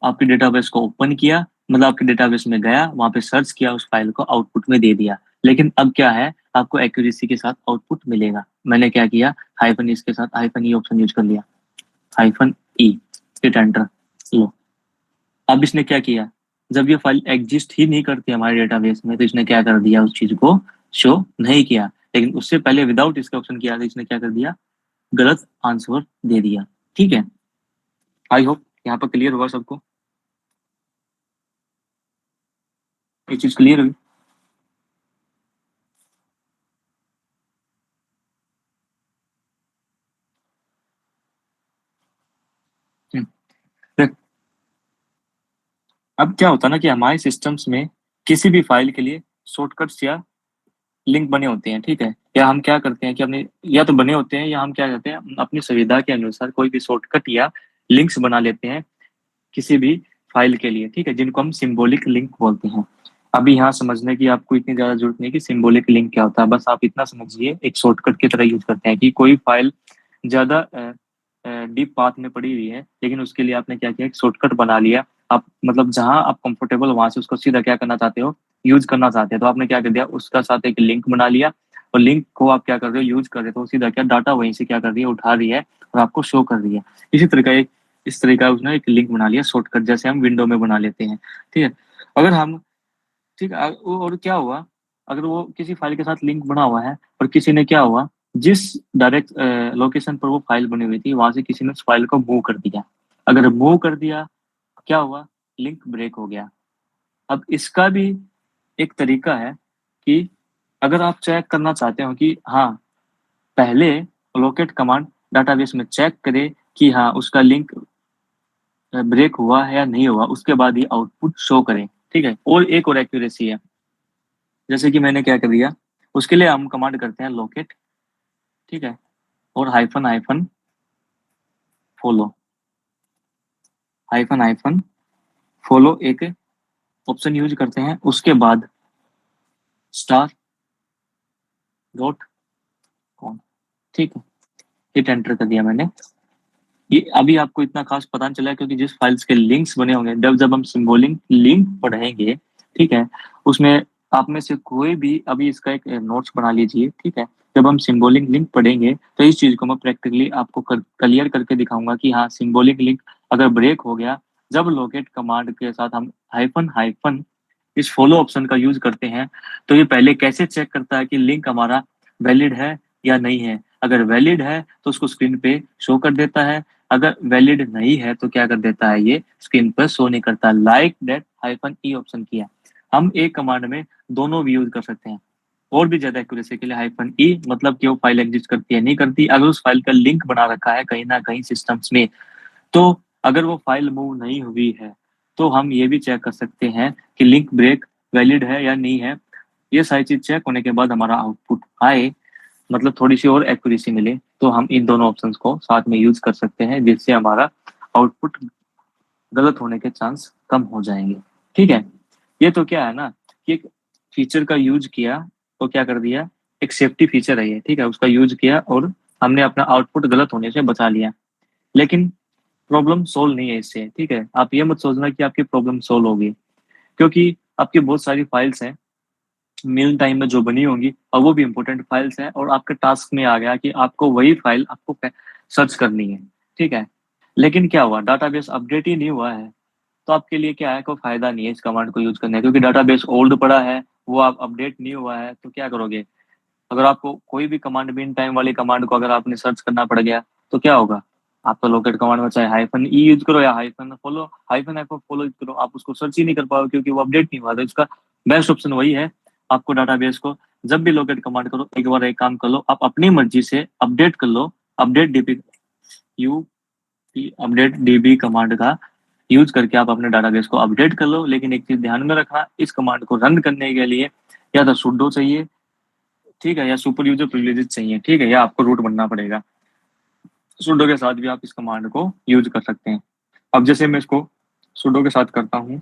आपके डेटाबेस को ओपन किया, मतलब आपके डेटाबेस में गया, वहां पे सर्च किया, उस फाइल को आउटपुट में दे दिया। लेकिन अब क्या है, आपको एक्यूरेसी के साथ आउटपुट मिलेगा। मैंने क्या किया, हाइफन इसके साथ हाइफन ई ऑप्शन यूज कर लिया, हाइफन ई, हिट एंटर। लो, अब इसने क्या किया, जब ये फाइल एग्जिस्ट ही नहीं करती हमारे डेटाबेस में तो इसने क्या कर दिया, उस चीज को शो नहीं किया। लेकिन उससे पहले विदाउट इसका ऑप्शन किया था, इसने क्या कर दिया, गलत आंसर दे दिया। ठीक है, आई होप यहाँ पर क्लियर हुआ सबको, ये चीज क्लियर हुई। हम्म, देख, अब क्या होता है ना कि हमारे सिस्टम्स में किसी भी फाइल के लिए शॉर्टकट्स या लिंक बने होते हैं। ठीक है, या हम क्या करते हैं कि अपने, या तो बने होते हैं या हम क्या करते हैं, अपनी सुविधा के अनुसार कोई भी शॉर्टकट या लिंक्स बना लेते हैं किसी भी फाइल के लिए। ठीक है, जिनको हम सिंबॉलिक लिंक बोलते हैं। अभी यहाँ समझने की आपको इतनी ज्यादा जरूरत नहीं कि सिंबॉलिक लिंक क्या होता है, बस आप इतना समझिए एक शॉर्टकट की तरह यूज करते हैं कि कोई फाइल ज्यादा डीप पाथ में पड़ी हुई है, लेकिन उसके लिए आपने क्या किया, एक शॉर्टकट बना लिया। आप मतलब जहां आप कंफर्टेबल वहां से उसको सीधा क्या करना चाहते हो, यूज करना चाहते हैं, तो आपने क्या कर दिया, उसका साथ एक लिंक बना लिया। और लिंक को आप क्या कर रहे हो, यूज कर रहे हो, तो सीधा क्या डाटा वहीं से क्या कर रही है, उठा रही है और आपको शो कर रही है। इसी तरह का एक, इस तरह का उसने एक लिंक बना लिया शॉर्टकट, जैसे हम विंडो में बना लेते हैं। ठीक है, अगर हम, ठीक है, और क्या हुआ, अगर वो किसी फाइल के साथ लिंक बना हुआ है और किसी ने क्या हुआ, जिस डायरेक्ट लोकेशन पर वो फाइल बनी हुई थी वहां से किसी ने उस फाइल को मूव कर दिया। अगर मूव कर दिया, क्या हुआ, लिंक ब्रेक हो गया। अब इसका भी एक तरीका है कि अगर आप चेक करना चाहते हो कि हाँ, पहले लोकेट कमांड डाटाबेस में चेक करे कि हाँ उसका लिंक ब्रेक हुआ है या नहीं हुआ, उसके बाद ही आउटपुट शो करें। ठीक है, और एक और एक्यूरेसी है, जैसे कि मैंने क्या कर दिया, उसके लिए हम कमांड करते हैं लोकेट, ठीक है, और hyphen hyphen follow, hyphen hyphen follow एक ऑप्शन यूज करते हैं। उसके बाद स्टार डॉट कॉम, ठीक है, हिट एंटर कर दिया मैंने। ये अभी आपको इतना खास पता नहीं चला क्योंकि जिस फाइल्स के लिंक्स बने होंगे, जब जब हम सिंबॉलिक लिंक पढ़ेंगे, ठीक है, उसमें आप में से कोई भी अभी इसका एक नोट्स बना लीजिए। ठीक है, जब हम सिंबॉलिक लिंक पढ़ेंगे तो इस चीज को मैं प्रैक्टिकली आपको क्लियर करके दिखाऊंगा कि हाँ सिंबॉलिक लिंक अगर ब्रेक हो गया, जब लोकेट कमांड के साथ हम हाइफन हाइफन इस फॉलो ऑप्शन का यूज करते हैं, तो ये पहले कैसे चेक करता है कि लिंक हमारा वैलिड है या नहीं है। अगर वैलिड है तो उसको स्क्रीन पे शो कर देता है, अगर वैलिड नहीं है तो क्या कर देता है, ये स्क्रीन पर शो नहीं करता। Like that hyphen E option किया। हम एक कमांड में दोनों भी यूज कर सकते हैं। और भी ज्यादा एक्यूरेसी के लिए हाइफन ई मतलब कि वो फाइल एग्जिस्ट करती है नहीं करती, अगर उस फाइल का लिंक बना रखा है कहीं ना कहीं सिस्टम्स में, तो अगर वो फाइल मूव नहीं हुई है तो हम ये भी चेक कर सकते हैं कि लिंक ब्रेक वैलिड है या नहीं है। ये सारी चीज चेक होने के बाद हमारा आउटपुट आए, मतलब थोड़ी सी और एक्यूरेसी मिले, तो हम इन दोनों ऑप्शंस को साथ में यूज कर सकते हैं, जिससे हमारा आउटपुट गलत होने के चांस कम हो जाएंगे। ठीक है, ये तो क्या है ना कि एक फीचर का यूज किया तो क्या कर दिया, एक सेफ्टी फीचर है ये, ठीक है, उसका यूज किया और हमने अपना आउटपुट गलत होने से बचा लिया। लेकिन प्रॉब्लम सोल्व नहीं है इससे, ठीक है। आप ये मत सोचना कि आपकी प्रॉब्लम सोल्व होगी, क्योंकि आपकी बहुत सारी फाइल्स हैं मिल टाइम में जो बनी होंगी, और वो भी इंपॉर्टेंट फाइल्स हैं, और आपके टास्क में आ गया कि आपको वही फाइल आपको सर्च करनी है, ठीक है। लेकिन क्या हुआ, डाटाबेस अपडेट ही नहीं हुआ है, तो आपके लिए क्या है, कोई फायदा नहीं है इस कमांड को यूज करने का, क्योंकि डाटाबेस ओल्ड पड़ा है, वो आप अपडेट नहीं हुआ है, तो क्या करोगे। अगर आपको कोई भी कमांड मिन टाइम वाली कमांड को अगर आपने सर्च करना पड़ गया तो क्या होगा, आप तो लोकेट कमांड में चाहे हाइफन ई यूज करो या हाइफन एफ फॉलो यूज करो, आप उसको सर्च ही नहीं कर पाओगे क्योंकि वो अपडेट नहीं हुआ। तो इसका बेस्ट ऑप्शन वही है, आपको डाटाबेस को जब भी लोकेट कमांड करो, एक बार एक काम कर लो, आप अपनी मर्जी से अपडेट कर लो। Update DB you update DB command का यूज करके आप अपने डाटाबेस को अपडेट कर लो। लेकिन एक चीज ध्यान में रखना, इस कमांड को रन करने के लिए या तो सुडो चाहिए, ठीक है, या सुपर यूजर प्रिविलेजेस चाहिए, ठीक है, या आपको रूट बनना पड़ेगा। सुडो के साथ भी आप इस कमांड को यूज कर सकते हैं। अब जैसे मैं इसको सुडो के साथ करता हूँ,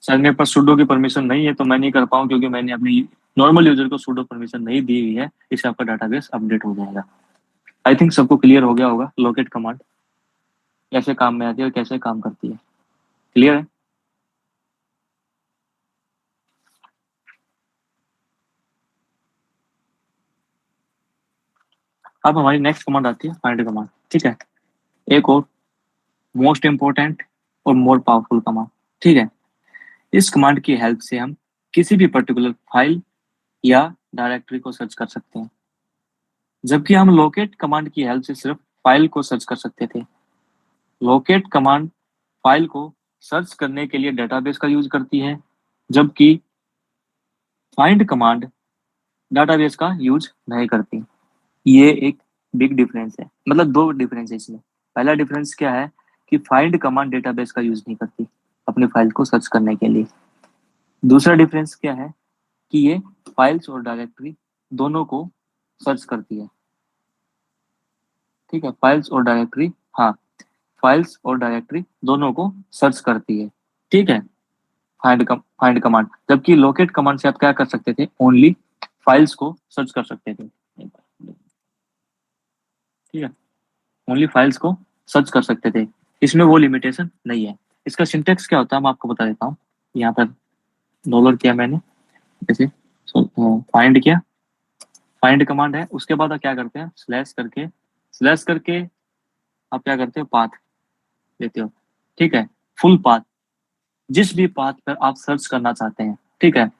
शायद मेरे पास सुडो की परमिशन नहीं है तो मैं नहीं कर पाऊँ, क्योंकि मैंने अपनी नॉर्मल यूजर को सुडो परमिशन नहीं दी हुई है, इससे आपका डाटाबेस अपडेट हो जाएगा। आई थिंक सबको क्लियर हो गया होगा लोकेट कमांड कैसे काम में आती है और कैसे काम करती है। क्लियर है। अब हमारी नेक्स्ट कमांड आती है फाइंड कमांड, ठीक है, एक और मोस्ट इंपॉर्टेंट और मोर पावरफुल कमांड, ठीक है। इस कमांड की हेल्प से हम किसी भी पर्टिकुलर फाइल या डायरेक्टरी को सर्च कर सकते हैं, जबकि हम लोकेट कमांड की हेल्प से सिर्फ फाइल को सर्च कर सकते थे। लोकेट कमांड फाइल को सर्च करने के लिए डेटाबेस का यूज करती है, जबकि फाइंड कमांड डेटाबेस का यूज नहीं करती। ये एक बिग डिफरेंस है, मतलब दो डिफरेंस है इसमें। पहला डिफरेंस क्या है कि फाइंड कमांड डेटाबेस का यूज नहीं करती अपनी फाइल को सर्च करने के लिए। दूसरा डिफरेंस क्या है कि ये फाइल्स और डायरेक्टरी दोनों को सर्च करती है, ठीक है, फाइल्स और डायरेक्टरी, हाँ, फाइल्स और डायरेक्टरी दोनों को सर्च करती है, ठीक है, फाइंड कमांड। जबकि लोकेट कमांड से आप क्या कर सकते थे, ओनली फाइल्स को सर्च कर सकते थे, ठीक है, ओनली फाइल्स को सर्च कर सकते थे। इसमें वो लिमिटेशन नहीं है। इसका सिंटेक्स क्या होता है मैं आपको बता देता हूँ। यहाँ पर डॉलर किया मैंने, जैसे फाइंड किया, फाइंड कमांड है, उसके बाद आप क्या करते हैं, स्लैश करके आप क्या करते हो, पाथ देते हो, ठीक है, फुल पाथ, जिस भी पाथ पर आप सर्च करना चाहते हैं, ठीक है,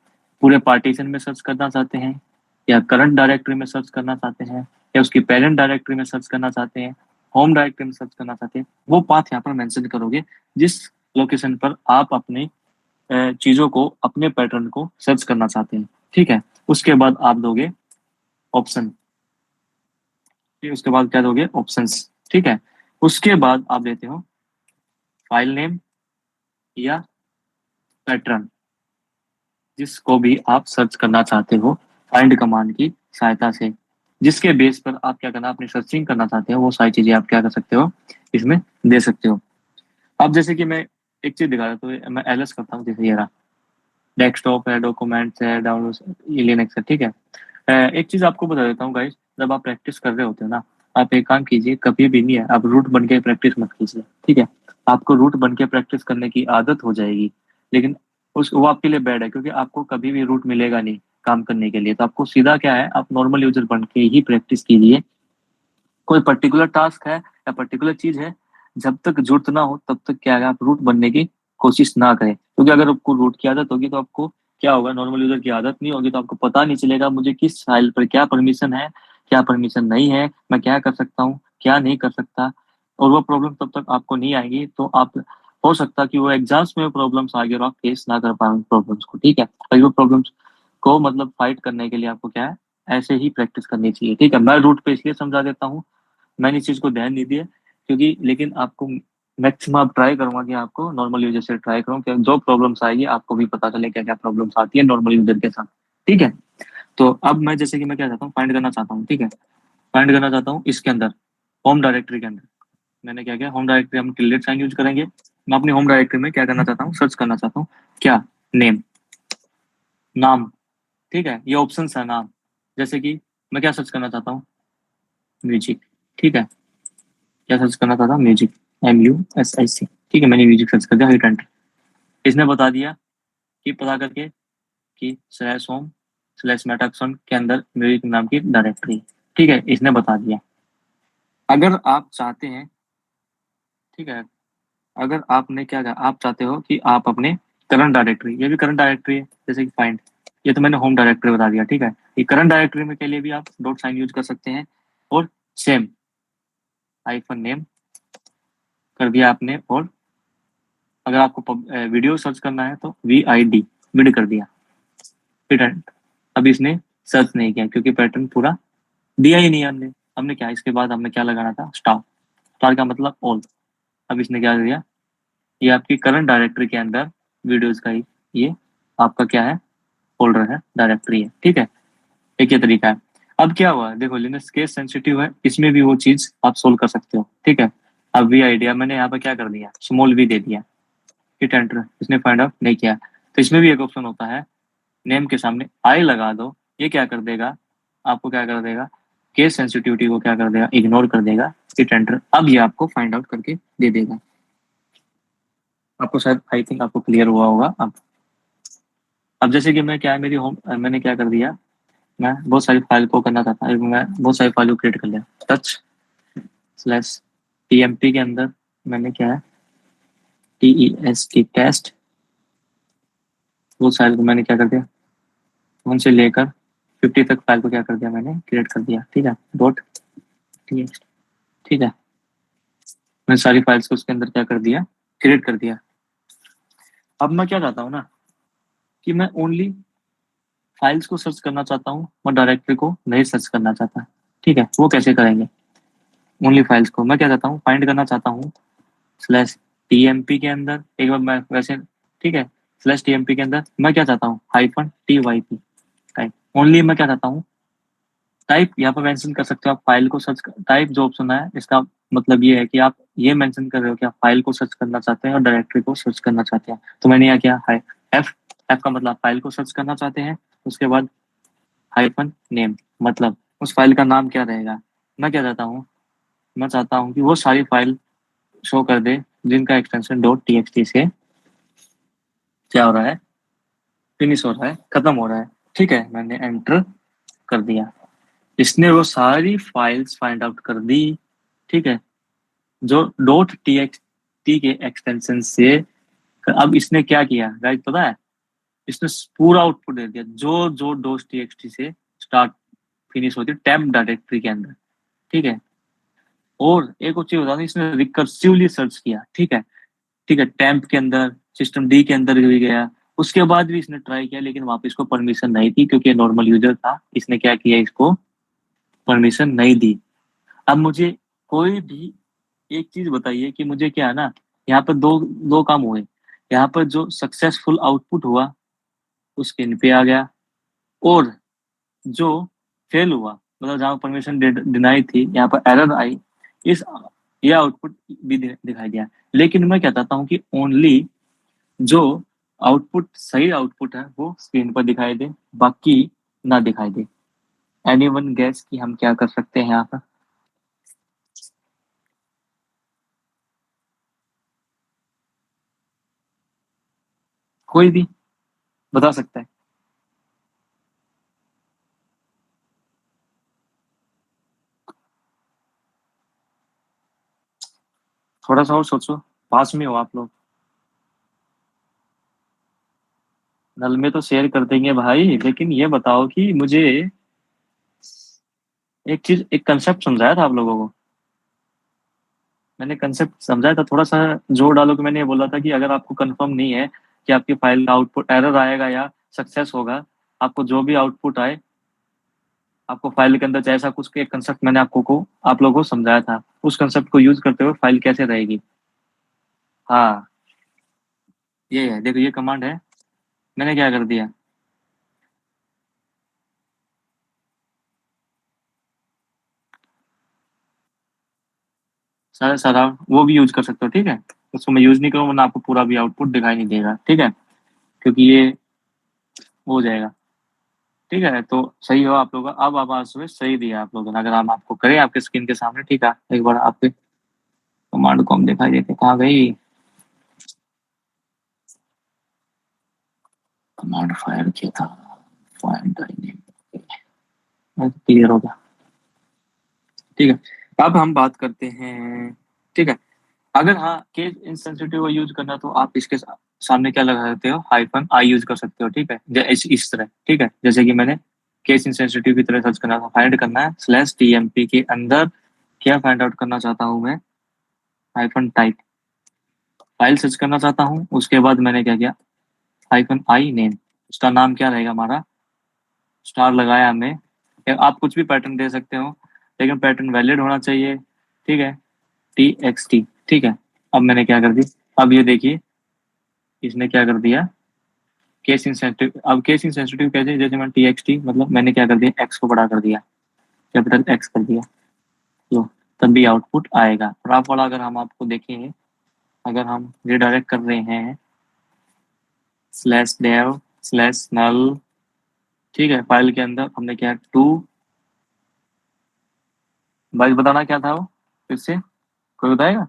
पूरे पार्टीशन में सर्च करना चाहते हैं, या करंट डायरेक्टरी में सर्च करना चाहते हैं, या उसकी पेरेंट डायरेक्टरी में सर्च करना चाहते हैं, होम डायरेक्टरी में सर्च करना चाहते हैं, वो पाथ यहाँ पर मेंशन करोगे जिस लोकेशन पर आप अपने चीजों को, अपने पैटर्न को सर्च करना चाहते हैं, ठीक है। उसके बाद आप दोगे ऑप्शन, फिर उसके बाद क्या दोगे, ऑप्शंस, ठीक है। उसके बाद आप देते हो फाइल नेम या पैटर्न, जिसको भी आप सर्च करना चाहते हो फाइंड कमांड की सहायता से, जिसके बेस पर आप क्या करना, अपनी सर्चिंग करना चाहते हो, वो सारी चीजें आप क्या कर सकते हो, इसमें दे सकते हो। अब जैसे कि मैं एक चीज दिखा रहा तो मैं एलएस करता हूँ, जैसे ये रहा, डेस्कटॉप है, डॉक्यूमेंट्स है, डाउनलोड, लिनक्स है, ठीक है। एक चीज आपको बता देता हूँ गाइस, जब आप प्रैक्टिस कर रहे होते हो ना, आप एक काम कीजिए, कभी भी नहीं है आप रूट बन के प्रैक्टिस मत कीजिए, ठीक है। आपको रूट बन के प्रैक्टिस करने की आदत हो जाएगी, लेकिन उस वो आपके लिए बैड है, क्योंकि आपको कभी भी रूट मिलेगा नहीं काम करने के लिए। तो आपको सीधा क्या है, आप नॉर्मल यूजर बन के ही प्रैक्टिस कीजिए। कोई पर्टिकुलर टास्क है या पर्टिकुलर चीज है जब तक जरूरत ना हो तब तक क्या है, आप रूट बनने की कोशिश ना करें, क्योंकि अगर आपको रूट की आदत होगी तो आपको क्या होगा, नॉर्मल यूजर की आदत नहीं होगी तो आपको पता नहीं चलेगा मुझे किस फाइल पर क्या परमिशन है, क्या परमिशन नहीं है, मैं क्या कर सकता हूँ, क्या नहीं कर सकता। और वो प्रॉब्लम तब तक आपको नहीं आएगी, तो आप हो सकता है कि वो एग्जाम्स में प्रॉब्लम्स आ गए और आप फेस ना कर पाए प्रॉब्लम्स को, ठीक है। और वो प्रॉब्लम्स को मतलब फाइट करने के लिए आपको क्या है, ऐसे ही प्रैक्टिस करनी चाहिए, ठीक है। मैं रूट पे इसलिए समझा देता हूँ, मैंने इस चीज को ध्यान नहीं दिया, क्योंकि लेकिन आपको मैक्सिमम आप ट्राई करूंगा कि आपको नॉर्मल यूजर से ट्राई करूँ कि जो प्रॉब्लम्स आएगी आपको भी पता चले क्या क्या प्रॉब्लम्स आती है नॉर्मल यूजर के साथ, ठीक है। तो अब मैं जैसे कि मैं क्या चाहता हूँ, फाइंड करना चाहता हूँ, ठीक है। फाइंड करना चाहता हूँ इसके अंदर, होम डायरेक्टरी के अंदर। मैंने क्या किया, होम डायरेक्टरी हम टिल्डेट साइन यूज करेंगे। मैं अपनी होम डायरेक्टरी में क्या करना चाहता हूँ, सर्च करना चाहता हूँ क्या, नेम, नाम, ठीक है। ये ऑप्शन है नाम, जैसे कि मैं क्या सर्च करना चाहता हूँ, म्यूजिक, ठीक है। क्या सर्च करना चाहता हूँ, म्यूजिक, MUSIC, ठीक है। मैंने म्यूजिक सर्च कर दिया, हिट एंटर। इसने बता दिया कि पता करके कि स्लैश होम स्लैश मेटाक्सन के अंदर म्यूजिक नाम की डायरेक्टरी, ठीक है, इसने बता दिया। अगर आप चाहते हैं, ठीक है, अगर आपने क्या कहा, आप चाहते हो कि आप अपने करंट डायरेक्टरी, ये भी करंट डायरेक्टरी है जैसे कि फाइंड, ये तो मैंने होम डायरेक्टरी बता दिया, ठीक है। ये करंट डायरेक्टरी में के लिए भी आप डॉट साइन यूज कर सकते हैं, और सेम हाइफन नेम कर दिया आपने, और अगर आपको वीडियो सर्च करना है तो VID विड कर दिया, फिर अब इसने सर्च नहीं किया क्योंकि पैटर्न पूरा दिया ही नहीं हमने। हमने क्या, इसके बाद हमने क्या लगाना था, स्टार, स्टार का मतलब ऑल। अब इसने क्या दिया, ये आपकी करंट डायरेक्टरी के अंदर वीडियोस का ही ये आपका क्या है, फोल्डर है, डायरेक्टरी है, ठीक है। एक ये तरीका है। अब क्या हुआ, देखो लिनक्स केस सेंसिटिव है, इसमें भी वो चीज आप सोल्व कर सकते हो, ठीक है। अब वी आइडिया मैंने यहाँ पे क्या कर दिया, स्मॉल v दे दिया, हिट एंटर, इसने फाइंड आउट नहीं किया। तो इसमें भी एक ऑप्शन होता है, नेम के सामने आई लगा दो, ये क्या कर देगा, आपको क्या कर देगा, केस सेंसिटिविटी को क्या कर देगा, इग्नोर कर देगा, हिट एंटर। अब ये आपको फाइंड आउट करके दे देगा। आपको शायद आई थिंक आपको क्लियर हुआ होगा। अब जैसे कि मैं क्या है, मेरी होम, मैंने क्या कर दिया, मैं बहुत सारी फाइल को करना चाहता हूँ, मैं बहुत सारी फाइल को क्रिएट कर लिया, टच स्लैश TMP के अंदर मैंने क्या है, TEST टेस्ट, वो फाइल को मैंने क्या कर दिया, उनसे लेकर 50 तक फाइल को क्या कर दिया, मैंने क्रिएट कर दिया, ठीक है, डॉट TXT, ठीक है। मैं सारी फाइल्स को उसके अंदर क्या कर दिया, क्रिएट कर दिया। अब मैं क्या चाहता हूँ ना, कि मैं ओनली फाइल्स को सर्च करना चाहता हूँ, मैं डायरेक्टरी को नहीं सर्च करना चाहता, ठीक है। वो कैसे करेंगे, ओनली फाइल्स को मैं क्या चाहता हूँ, फाइंड करना चाहता हूँ स्लैश TMP के अंदर, एक बार मैं वैसे, ठीक है, स्लैश TMP के अंदर मैं क्या चाहता हूँ, -TYP टाइप, ओनली मैं क्या चाहता हूँ, टाइप यहाँ पर मेंशन कर सकते हो आप, फाइल को सर्च, टाइप जो ऑप्शन है इसका मतलब ये है कि आप ये मेंशन कर रहे हो कि आप फाइल को सर्च करना चाहते हैं और डायरेक्टरी को सर्च करना चाहते हैं। तो मैंने यहाँ किया है एफ, एफ का मतलब फाइल को सर्च करना चाहते हैं, उसके बाद हाइफन नेम, मतलब उस फाइल का नाम क्या रहेगा। मैं क्या चाहता हूँ, मैं चाहता हूँ कि वो सारी फाइल शो कर दे जिनका एक्सटेंशन .txt से क्या हो रहा है, फिनिश हो रहा है, खत्म हो रहा है, ठीक है। मैंने एंटर कर दिया, इसने वो सारी फाइल्स फाइंड आउट कर दी, ठीक है, जो .txt के एक्सटेंशन से। अब इसने क्या किया गाइस पता है, इसने पूरा आउटपुट दे दिया जो जो .txt से स्टार्ट फिनिश होती है टैब डायरेक्टरी के अंदर, ठीक है। और एक और चीज बता दूं, इसने रिकर्सिवली सर्च किया, ठीक है, ठीक है, टैम्प के अंदर, सिस्टम डी के अंदर भी गया, उसके बाद भी इसने ट्राई किया, लेकिन वहां पे इसको परमिशन नहीं थी क्योंकि नॉर्मल यूजर था, इसने क्या किया, इसको परमिशन नहीं दी। अब मुझे कोई भी एक चीज बताइए कि मुझे क्या है ना, यहाँ पर दो दो काम हुए, यहाँ पर जो सक्सेसफुल आउटपुट हुआ वो स्क्रीन पे आ गया, और जो फेल हुआ मतलब जहाँ परमिशन डिनाई थी, यहाँ पर एरर आई, इस ये आउटपुट भी दिखाई दिया। लेकिन मैं क्या चाहता हूँ कि ओनली जो आउटपुट सही आउटपुट है वो स्क्रीन पर दिखाई दे, बाकी ना दिखाई दे। एनीवन गैस कि हम क्या कर सकते हैं यहाँ पर, कोई भी बता सकता है। थोड़ा सा और सोचो, पास में हो आप लोग। नल में तो शेयर कर देंगे भाई, लेकिन ये बताओ कि मुझे एक चीज, एक कंसेप्ट समझाया था आप लोगों को। मैंने कंसेप्ट समझाया था, थोड़ा सा जोर डालो। कि मैंने ये बोला था कि अगर आपको कंफर्म नहीं है कि आपकी फाइल का आउटपुट एरर आएगा या सक्सेस होगा, आपको जो भी आउटपुट आए, आपको फाइल के अंदर जैसा कुछ एक कंसेप्ट मैंने आप लोगों को समझाया था, उस कंसेप्ट को यूज करते हुए फाइल कैसे रहेगी। हाँ, ये है, देखो ये कमांड है। मैंने क्या कर दिया, सारा सारा वो भी यूज कर सकते हो, ठीक है। उसको मैं यूज नहीं करूँ वरना आपको पूरा भी आउटपुट दिखाई नहीं देगा, ठीक है, क्योंकि ये हो जाएगा। ठीक है, तो सही हो आप लोगों का। अब आवाज में सही दिया आप लोगों ने। अगर हम आपको करें आपके स्क्रीन के सामने, ठीक है, एक बार आपके कमांड को हम दिखाई देते, कहाँ गई कमांड, फायर किया था, फाइंड क्लियर हो गया। ठीक है, अब हम बात करते हैं। ठीक है, अगर हाँ केस इंसेंसिटिव यूज करना, तो आप इसके सामने क्या लगा सकते हो, हाइफन आई यूज कर सकते हो, ठीक है, इस तरह। ठीक है, जैसे कि मैंने केस इंसेंसिटिव की तरह सर्च करना था, फाइंड करना है स्लैश टीएमपी के अंदर, क्या फाइंड आउट करना चाहता हूँ मैं, हाइफन टाइप, फाइल सर्च करना चाहता हूँ। उसके बाद मैंने क्या किया, हाइफन आई नेम, उसका नाम क्या रहेगा हमारा, स्टार लगाया हमने। या आप कुछ भी पैटर्न दे सकते हो, लेकिन पैटर्न वैलिड होना चाहिए, ठीक है, टी एक्स टी। ठीक है, अब मैंने क्या कर दी, अब ये देखिए इसने क्या कर दिया, केस इंसेंसिटिव। अब केस इंसेंसिटिव कैसे, जैसे मैंने टी एक्स टी, मतलब मैंने क्या कर दिया, एक्स को बड़ा कर दिया, कैपिटल एक्स कर दिया, तो तब भी आउटपुट आएगा। और आप वाला अगर हम आपको देखेंगे, अगर हम रिडायरेक्ट कर रहे हैं स्लैश डेव स्लैश नल, ठीक है, फाइल के अंदर हमने क्या टू, भाई बताना क्या था वो फिर से, कोई बताएगा,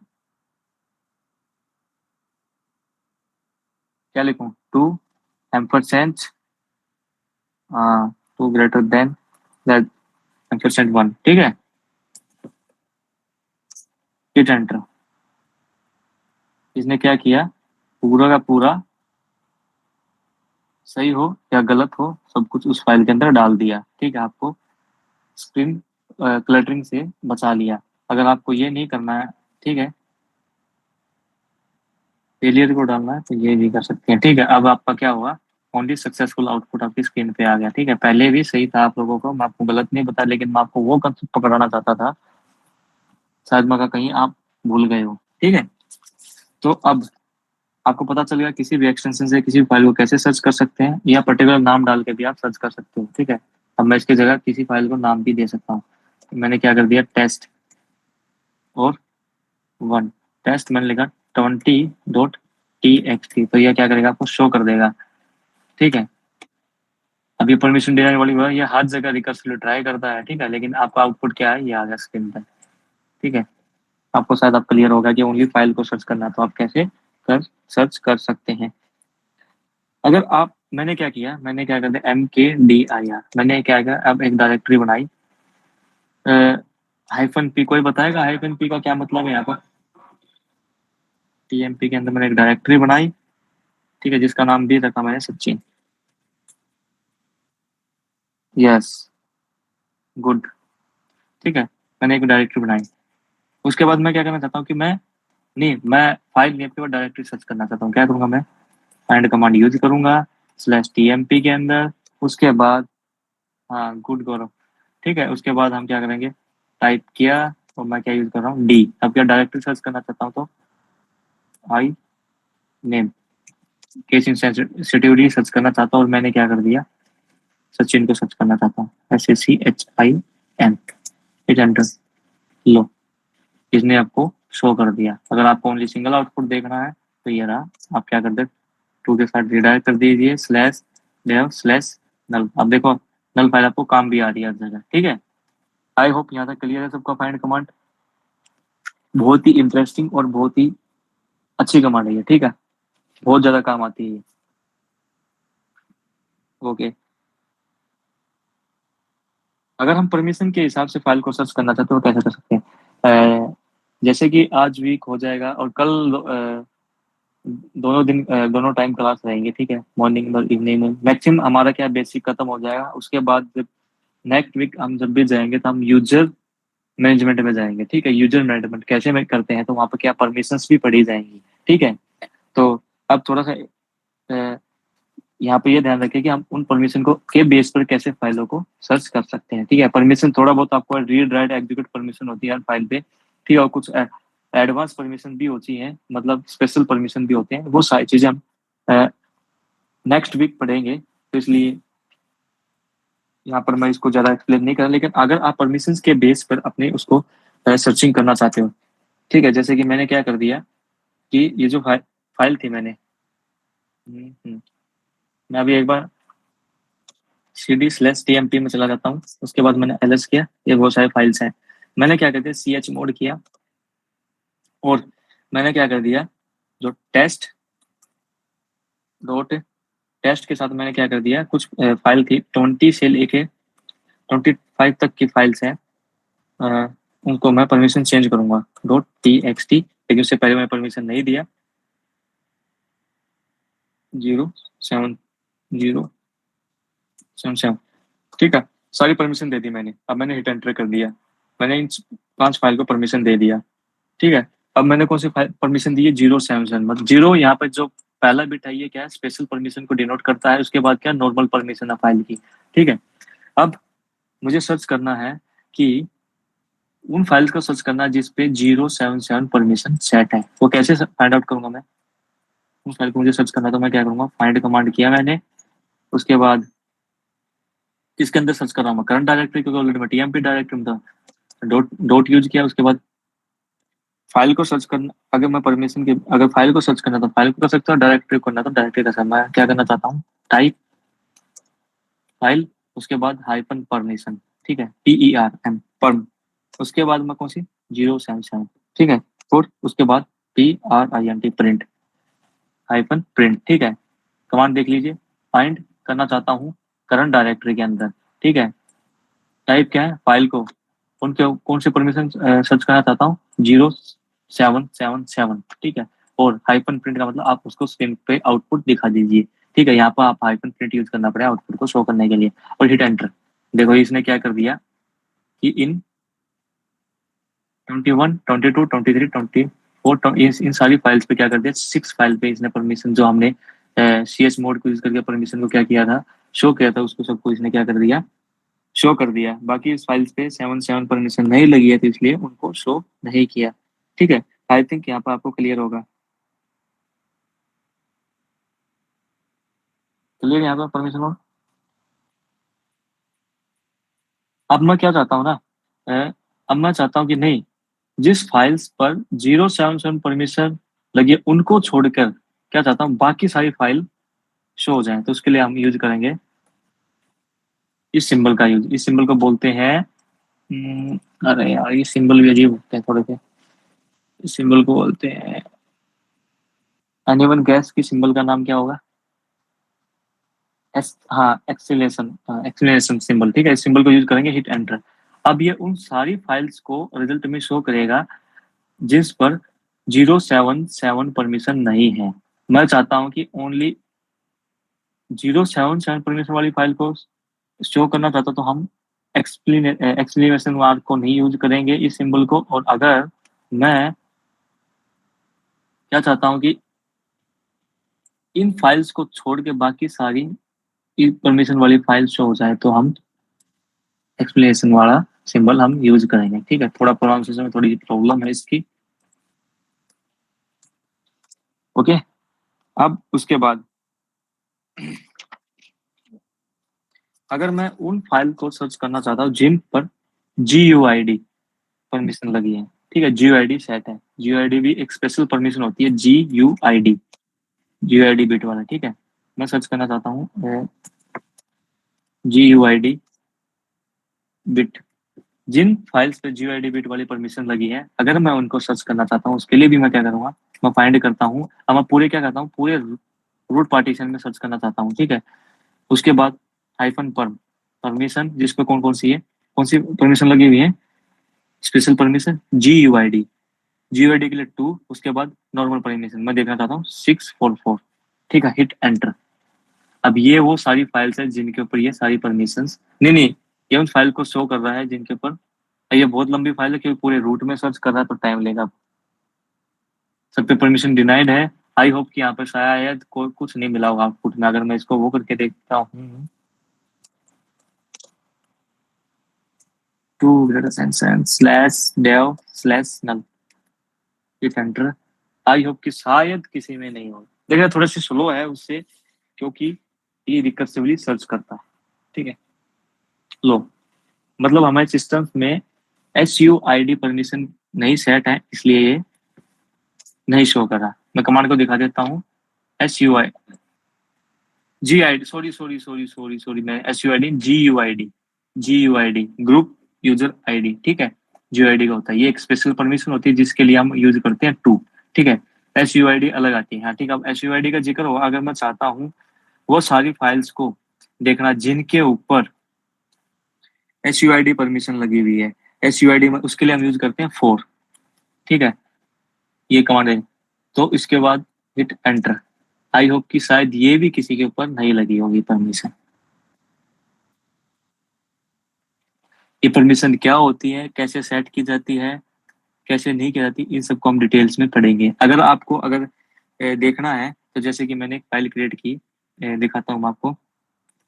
क्या लिखूं, टू एम्परसेंट, हाँ, two greater than that ampersand one, ठीक है, हिट एंटर। इसने क्या किया, पूरा का पूरा सही हो या गलत हो, सब कुछ उस फाइल के अंदर डाल दिया। ठीक है, आपको स्क्रीन क्लटरिंग से बचा लिया। अगर आपको ये नहीं करना है, ठीक है, फेलियर को डालना है, तो ये भी कर सकते हैं। ठीक है, अब आपका क्या हुआ, ओनली सक्सेसफुल आउटपुट आपकी स्क्रीन पे आ गया। ठीक है, पहले भी सही था आप लोगों को, मैं आपको गलत नहीं बता, लेकिन मैं आपको वो कंसेप्ट पकड़ाना चाहता था, शायद मगर कहीं आप भूल गए हो। ठीक है, तो अब आपको पता चल गया किसी भी एक्सटेंशन से किसी भी फाइल को कैसे सर्च कर सकते हैं, या पर्टिकुलर नाम डाल के भी आप सर्च कर सकते हो। ठीक है, अब मैं इसकी जगह किसी फाइल को नाम भी दे सकता हूँ। तो मैंने क्या कर दिया, टेस्ट और वन, टेस्ट मैंने लिखा 20.txt, तो यह क्या करेगा, आपको शो कर देगा। ठीक है, अब ये परमिशन देने वाली हुआ, ये हर जगह रिकर्सिवली ट्राई करता है। ठीक है, लेकिन आपका आउटपुट क्या है, ये आ गया स्क्रीन पर। ठीक है, आपको शायद अब क्लियर होगा कि ओनली फाइल को सर्च करना, तो आप कैसे कर सर्च कर सकते हैं। अगर आप, मैंने क्या किया, मैंने क्या कर दिया, MKDIR, मैंने क्या किया, अब एक डायरेक्टरी बनाई, हाइफन पी, कोई बताएगा हाइफन पी का क्या मतलब है यहाँ पर। टीएमपी के अंदर मैंने एक डायरेक्टरी बनाई, ठीक है, जिसका नाम भी रखा मैंने सचिन। Yes, good. ठीक है, मैंने एक डायरेक्टरी बनाई। उसके बाद मैं क्या करना चाहता हूँ कि मैं फाइल नेम के बाद डायरेक्टरी सर्च करना चाहता हूँ। क्या करूंगा मैं, फाइंड कमांड यूज करूंगा स्लैश टीएमपी के अंदर। उसके बाद, हाँ गुड गौरव, ठीक है, उसके बाद हम क्या करेंगे, टाइप किया, और मैं क्या यूज कर रहा हूँ, डी। अब क्या डायरेक्टरी सर्च करना चाहता हूँ, तो I name, case insensitivity search करना चाहता हूँ, और मैंने क्या कर दिया, सचिन को सर्च करना चाहता हूँ, SACHIN, हिट एंटर। लो, इसने आपको शो कर दिया। अगर आपको ओनली सिंगल आउटपुट देखना है, तो ये रहा। आप क्या कर दे, टू के साथ रिडायरेक्ट कर दीजिए स्लैश डेव स्लैश नल। अब देखो, नल फाइल आपको काम भी आ रही है हर जगह। ठीक है, आई होप यहाँ तक क्लियर है सबका। फाइंड कमांड बहुत ही इंटरेस्टिंग और बहुत ही अच्छी कमांड है ये। ठीक है, बहुत ज्यादा काम आती है। ओके, अगर हम परमिशन के हिसाब से फाइल को सर्च करना चाहते हो, कैसे कर सकते हैं, जैसे कि आज वीक हो जाएगा और कल दोनों टाइम क्लास रहेंगे, ठीक है, मॉर्निंग और इवनिंग में मैक्सिमम हमारा क्या बेसिक खत्म हो जाएगा। उसके बाद जब नेक्स्ट वीक हम जब भी जाएंगे तो हम यूजर मैनेजमेंट में जाएंगे, ठीक है। यूजर मैनेजमेंट कैसे में करते हैं, तो वहाँ पर क्या परमिशंस भी पढ़ी जाएंगी, ठीक है। तो अब थोड़ा सा यहाँ पे ये ध्यान रखें कि हम उन परमिशन को के बेस पर कैसे फाइलों को सर्च कर सकते हैं, ठीक है। परमिशन थोड़ा बहुत आपको रीड राइट एग्जीक्यूट परमिशन होती है हर फाइल पे, ठीक है। और कुछ एडवांस परमिशन भी होती है, मतलब स्पेशल परमिशन भी होते हैं। वो सारी चीजें हम नेक्स्ट वीक पढ़ेंगे, तो इसलिए यहाँ पर मैं इसको ज्यादा एक्सप्लेन नहीं कर रहा। लेकिन अगर आप परमिशन के बेस पर अपने उसको सर्चिंग करना चाहते हो, ठीक है, जैसे कि मैंने क्या कर दिया कि ये जो फाइल थी मैंने मैं अभी एक बार cd/tmp में चला जाता हूँ। उसके बाद मैंने ls किया, ये बहुत सारे फाइल्स हैं। मैंने क्या कर दिया chmod किया, और मैंने क्या कर दिया जो टेस्ट के साथ मैंने क्या कर दिया, कुछ फाइल थी 20 से लेके 25 तक की फाइल्स हैं, उनको मैं परमिशन चेंज करूंगा .txt, लेकिन उससे पहले मैं परमिशन नहीं दिया 07077, ठीक है। सारी परमिशन दे दी मैंने। अब मैंने हिट एंटर कर दिया, मैंने इन 5 फाइल को परमिशन दे दिया, ठीक है। अब मैंने कौन सी फाइल परमिशन दी है, 077, मतलब जीरो यहाँ पर जो पहला बिट है ये क्या है, स्पेशल परमिशन को डिनोट करता है। उसके बाद क्या, नॉर्मल परमिशन है फाइल की, ठीक है। अब मुझे सर्च करना है कि उन फाइल्स को सर्च करना है जिसपे 077 परमिशन सेट है। वो कैसे फाइंड आउट करूंगा मैं, उस फाइल को मुझे सर्च करना है, तो मैं क्या करूंगा, फाइंड कमांड किया मैंने। उसके बाद किसके अंदर सर्च कर रहा हूँ, करंट डायरेक्टरी, क्योंकि ऑलरेडी मैं टीएमपी डायरेक्टरी में था। डॉट यूज किया। उसके बाद फाइल को सर्च करना, अगर मैं परमिशन के अगर फाइल को सर्च करना तो फाइल को कर सकता हूँ, डायरेक्टरी को करना तो डायरेक्टरी कर सकता हूँ। मैं क्या करना चाहता हूँ, टाइप फाइल, उसके बाद हाइफन परमिशन, ठीक है, PERM परम। उसके बाद मैं कौन सी 077, ठीक है, और उसके बाद PRINT प्रिंट हाइफन प्रिंट, ठीक है। कमांड देख लीजिए, फाइंड करना चाहता हूँ करंट डायरेक्टरी के अंदर, ठीक है। टाइप क्या है, फाइल को कौन से परमिशन सर्च करना चाहता हूँ, 0777, ठीक है। और हाइपन प्रिंट का मतलब आप उसको स्क्रीन पे आउटपुट दिखा दीजिए, ठीक है। यहाँ पर आप हाइपन प्रिंट यूज करना पड़ेगा आउटपुट को शो करने के लिए, और हिट एंटर। देखो इसने क्या कर दिया कि इन 21 22 23 24 इन सारी फाइल्स पे क्या कर दिया, 6 फाइल पे इसने परमिशन जो हमने CS मोड को यूज करके परमिशन को क्या किया था, शो किया था, उसको सबको इसने क्या कर दिया, शो कर दिया। बाकी इस फाइल्स पे 7 परमिशन नहीं लगी है, तो इसलिए उनको शो नहीं किया, ठीक है। आई थिंक यहाँ पर आपको क्लियर होगा, क्लियर यहाँ पर परमिशन हो। अब मैं क्या चाहता हूँ ना, अब मैं चाहता हूँ कि नहीं, जिस फाइल्स पर 077 परमिशन लगी है उनको छोड़कर क्या चाहता हूँ, बाकी सारी फाइल शो हो जाए। तो उसके लिए हम यूज करेंगे इस सिंबल का यूज। इस सिंबल को बोलते हैं अरे यार ये सिंबल भी अजीब होते हैं थोड़े से। इस सिंबल को बोलते हैं, एनीवन गैस की सिंबल का नाम क्या होगा, हाँ एक्सलेशन सिंबल, ठीक है। इस सिंबल को यूज करेंगे, हिट एंटर। अब ये उन सारी फाइल्स को रिजल्ट में शो करेगा जिस पर 077 परमिशन नहीं है। मैं चाहता हूं कि ओनली 077 परमिशन वाली फाइल को शो करना चाहता, तो हम एक्सप्लेनेशन मार्क को नहीं यूज करेंगे इस सिंबल को। और अगर मैं क्या चाहता हूं कि इन फाइल्स को छोड़ के बाकी सारी परमिशन वाली फाइल शो हो जाए, तो हम एक्सप्लेनेशन वाला सिंबल हम यूज करेंगे, ठीक है। थोड़ा प्रोनाउंसिएशन में थोड़ी प्रॉब्लम है इसकी, ओके। अब उसके बाद अगर मैं उन फाइल को सर्च करना चाहता हूँ जिन पर GUID परमिशन लगी है, ठीक है, GUID सेट है। GUID भी एक स्पेशल परमिशन होती है, GUID बिट वाला, ठीक है। मैं सर्च करना चाहता हूँ GUID बिट, जिन फाइल्स पे GUID बिट वाली परमिशन लगी है, अगर मैं उनको सर्च करना चाहता हूँ, उसके लिए भी मैं क्या करूंगा, मैं फाइंड करता हूँ। अब मैं पूरे क्या करता हूँ, पूरे रूट पार्टीशन में सर्च करना चाहता हूँ, ठीक है। उसके बाद हाइफन परमिशन, जिसपे कौन कौन सी परमिशन लगी हुई है, स्पेशल परमिशन GUID, GUID के लिए 2, उसके बाद नॉर्मल परमिशन मैं देखना चाहता हूँ 644, ठीक है, हिट एंटर। अब ये वो सारी फाइल्स है जिनके ऊपर ये सारी परमिशंस, नहीं, ये उन फाइल को शो कर रहा है जिनके ऊपर, ये बहुत लंबी फाइल है क्योंकि पूरे रूट में सर्च कर रहा है तो टाइम लेगा। सब पे परमिशन डिनाइड है। आई होप कि यहाँ पर शायद कोई कुछ नहीं मिला होगा आउटपुट में। अगर मैं इसको वो करके देखता हूँ, two greater slash dev slash null, hit enter. I hope कि शायद किसी में नहीं हो। देखिए थोड़ा सी स्लो है उससे, क्योंकि ये रिकर्सिवली सर्च करता है, ठीक है। लो, मतलब हमारे सिस्टम में SUID परमिशन नहीं सेट है, इसलिए ये नहीं शो कर रहा। मैं कमांड को दिखा देता हूँ। SUI GID, सॉरी, मैं SUID GUID group user ID, ठीक है। GUID का होता है, ये एक स्पेशल परमिशन होती है जिसके लिए हम यूज करते हैं 2, ठीक है। SUID अलग आती है, हाँ ठीक है। अब SUID का जिक्र हो, अगर मैं चाहता हूँ वो सारी फाइल्स को देखना जिनके ऊपर SUID परमिशन लगी हुई है, SUID में उसके लिए हम यूज करते हैं 4, ठीक है। ये कमांड है, तो इसके बाद हिट एंटर। आई होप कि शायद ये भी किसी के ऊपर नहीं लगी होगी परमिशन। ये परमिशन क्या होती है, कैसे सेट की जाती है, कैसे नहीं की जाती, इन सबको हम डिटेल्स में पढ़ेंगे। अगर आपको अगर देखना है तो जैसे कि मैंने एक फाइल क्रिएट की, दिखाता हूँ मैं आपको।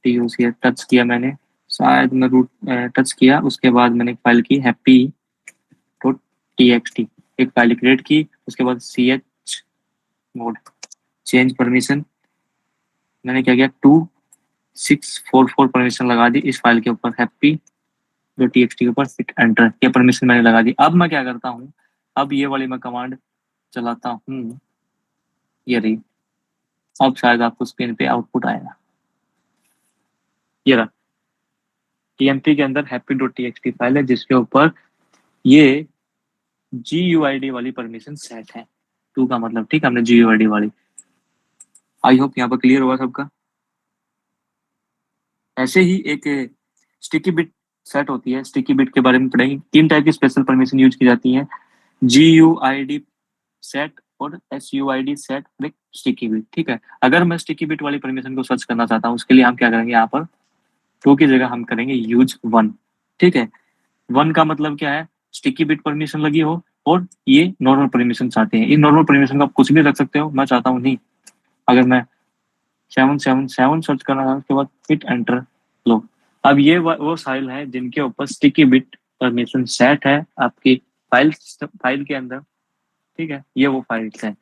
TOC टच किया मैंने, शायद मैं रूट टच किया, उसके बाद मैंने एक फाइल की happy.txt, एक फाइल क्रिएट की। उसके बाद ch मोड चेंज परमिशन, मैंने क्या किया 2644 परमिशन लगा दी इस फाइल के ऊपर, happy.txt के ऊपर, हिट एंटर। ये परमिशन मैंने लगा दी। अब मैं क्या करता हूँ, अब ये वाली मैं कमांड चलाता हूँ, ये रही। अब शायद आपको स्क्रीन पे आउटपुट आएगा, ये रहा। TMP के अंदर happy.txt फाइल है जिसके ऊपर ये GUID वाली परमिशन सेट है, 2 का मतलब, ठीक है। हमने GUID वाली, आई होप यहाँ पर क्लियर हुआ सबका। ऐसे ही एक स्टिकी बिट सेट होती है, स्टिकी बिट के बारे में पढ़ेंगे। 3 टाइप की स्पेशल परमिशन यूज की जाती है, GUID सेट और SUID सेट और एक स्टिकी बिट, ठीक है। अगर मैं स्टिकी बिट वाली परमिशन को सर्च करना चाहता हूँ, उसके लिए हम क्या करेंगे, यहाँ पर 2 की जगह हम करेंगे यूज 1, ठीक है। 1 का मतलब क्या है, स्टिकी बिट परमिशन लगी हो और ये नॉर्मल परमिशन चाहते हैं। इन नॉर्मल परमिशन को आप कुछ भी रख सकते हो, मैं चाहता हूँ नहीं। अगर मैं 777 सर्च करना था, उसके बाद हिट एंटर। लो, अब ये वो फाइल है जिनके ऊपर स्टिकी बिट परमिशन सेट है आपकी फाइल के अंदर, ठीक है। ये वो फाइल्स है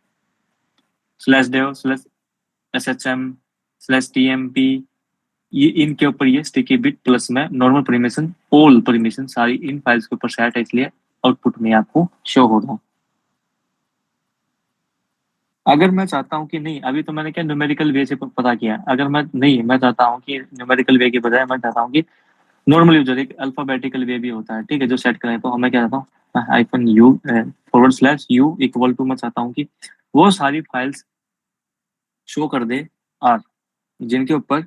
/dev /shm /tmp, ये इनके ऊपर ये स्टिकी बिट प्लस में नॉर्मल परमिशन, ऑल परमिशन सारी इन फाइल्स के ऊपर सेट है, इसलिए आउटपुट में आपको शो होगा। अगर मैं चाहता हूँ कि नहीं, अभी तो मैंने क्या न्यूमेरिकल वे से पता किया, अगर मैं नहीं, मैं चाहता हूँ कि न्यूमेरिकल वे के बजाय मैं चाहता हूँ कि नॉर्मल यूजर, एक अल्फाबेटिकल वे भी होता है, ठीक है, जो सेट करें, तो मैं क्या चाहता हूँ, -u इक्वल टू, मैं चाहता हूँ कि वो सारी फाइल्स शो कर दे आर जिनके ऊपर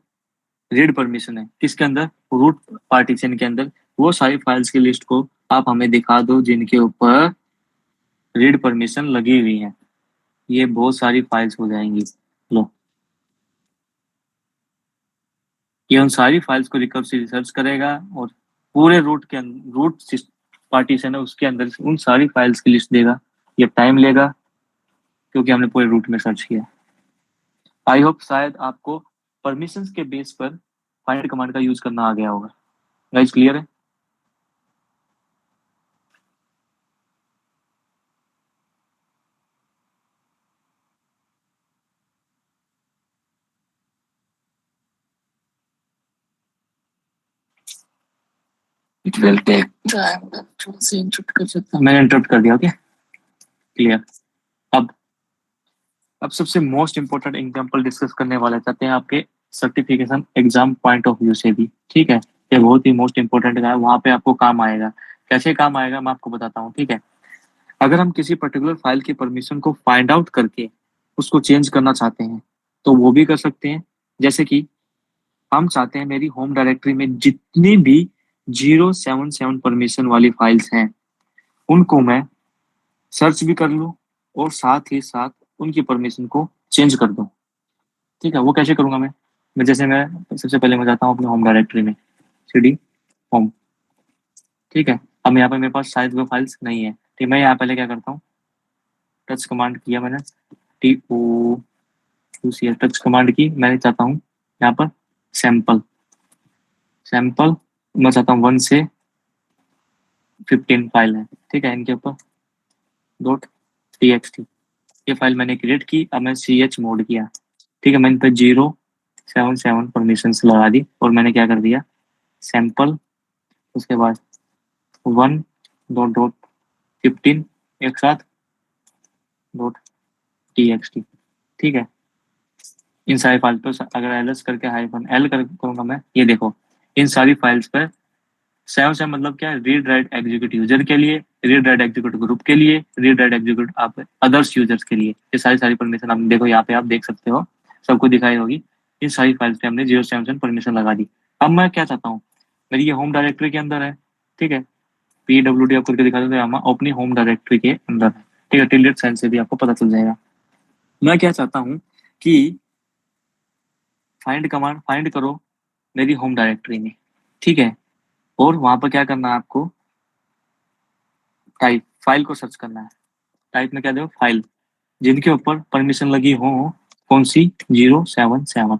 रीड परमिशन है, किसके अंदर, रूट पार्टीशन के अंदर। वो सारी फाइल्स की लिस्ट को आप हमें दिखा दो जिनके ऊपर रीड परमिशन लगी हुई है। ये बहुत सारी फाइल्स हो जाएंगी। लो, ये उन सारी फाइल्स को रिकव से रिसर्च करेगा और पूरे रूट पार्टीशन है उसके अंदर उन सारी फाइल्स की लिस्ट देगा। ये टाइम लेगा क्योंकि हमने पूरे रूट में सर्च किया। आई होप शायद आपको परमिशंस के बेस पर फाइंड कमांड का यूज करना आ गया होगा। गाइस क्लियर है? इट विल टेक टाइम से इंटरप्ट कर सकता हूं। मैंने इंटरप्ट कर दिया, ओके क्लियर। अब सबसे मोस्ट इंपोर्टेंट एग्जांपल डिस्कस करने वाले चाहते हैं आपके certification exam point of view से भी, ठीक है। ये बहुत ही मोस्ट इंपोर्टेंट है, वहां पे आपको काम आएगा। कैसे काम आएगा मैं आपको बताता हूँ, ठीक है। अगर हम किसी पर्टिकुलर फाइल की परमिशन को फाइंड आउट करके उसको चेंज करना चाहते हैं तो वो भी कर सकते हैं। जैसे कि हम चाहते हैं मेरी होम डायरेक्टरी में जितनी भी 077 परमिशन वाली फाइल्स हैं उनको मैं सर्च भी कर लूँ और साथ ही साथ उनकी परमिशन को चेंज कर दूँ। ठीक है, वो कैसे करूँगा मैं जैसे मैं सबसे पहले मैं जाता हूँ अपने होम डायरेक्टरी में, cd होम। ठीक है, अब यहाँ पे मेरे पास शायद वो फाइल्स नहीं है। ठीक, मैं यहाँ पहले क्या करता हूँ, टच कमांड किया मैंने, टच कमांड की, मैंने चाहता हूँ यहाँ पर सैंपल सैंपल, मैं चाहता हूँ 1 से 15 फाइल है। ठीक है, इनके ऊपर डॉट txt ये फाइल मैंने क्रिएट की। अब मैं ch मोड किया। ठीक है, मैंने पे 077 परमिशन लगा दी और मैंने क्या कर दिया, सैंपल, उसके बाद 1 डॉट डॉट 15 एक साथ डॉट txt। ठीक है, इन सारी फाइल पर अगर एलएस करके हाइफन एल करूंगा मैं, ये देखो इन सारी फाइल्स पर 7 मतलब क्या है, रीड राइट एग्जीक्यूट यूजर के लिए, रीड राइट एग्जीक्यूट ग्रुप के लिए, रीड राइट एग्जीक्यूट आप अदर्स यूजर्स के लिए, ये सारी परमिशन आप देखो यहाँ पे, आप देख सकते हो सबको दिखाई होगी। इन सारी फाइल्स पे हमने 077 परमिशन लगा दी। अब मैं क्या चाहता हूँ, मेरी ये होम डायरेक्टरी के अंदर है। ठीक है, pwd आप करके दिखा दो, हम अपनी होम डायरेक्टरी के अंदर है। ठीक है, टिल्डेड साइन से भी आपको पता चल जाएगा। मैं क्या चाहता हूँ कि फाइंड कमांड फाइंड करो मेरी होम डायरेक्टरी में। ठीक है, और वहां पर क्या करना है आपको, टाइप फाइल को सर्च करना है। टाइप में क्या दो, फाइल जिनके ऊपर परमिशन लगी हो, कौन सी, 077।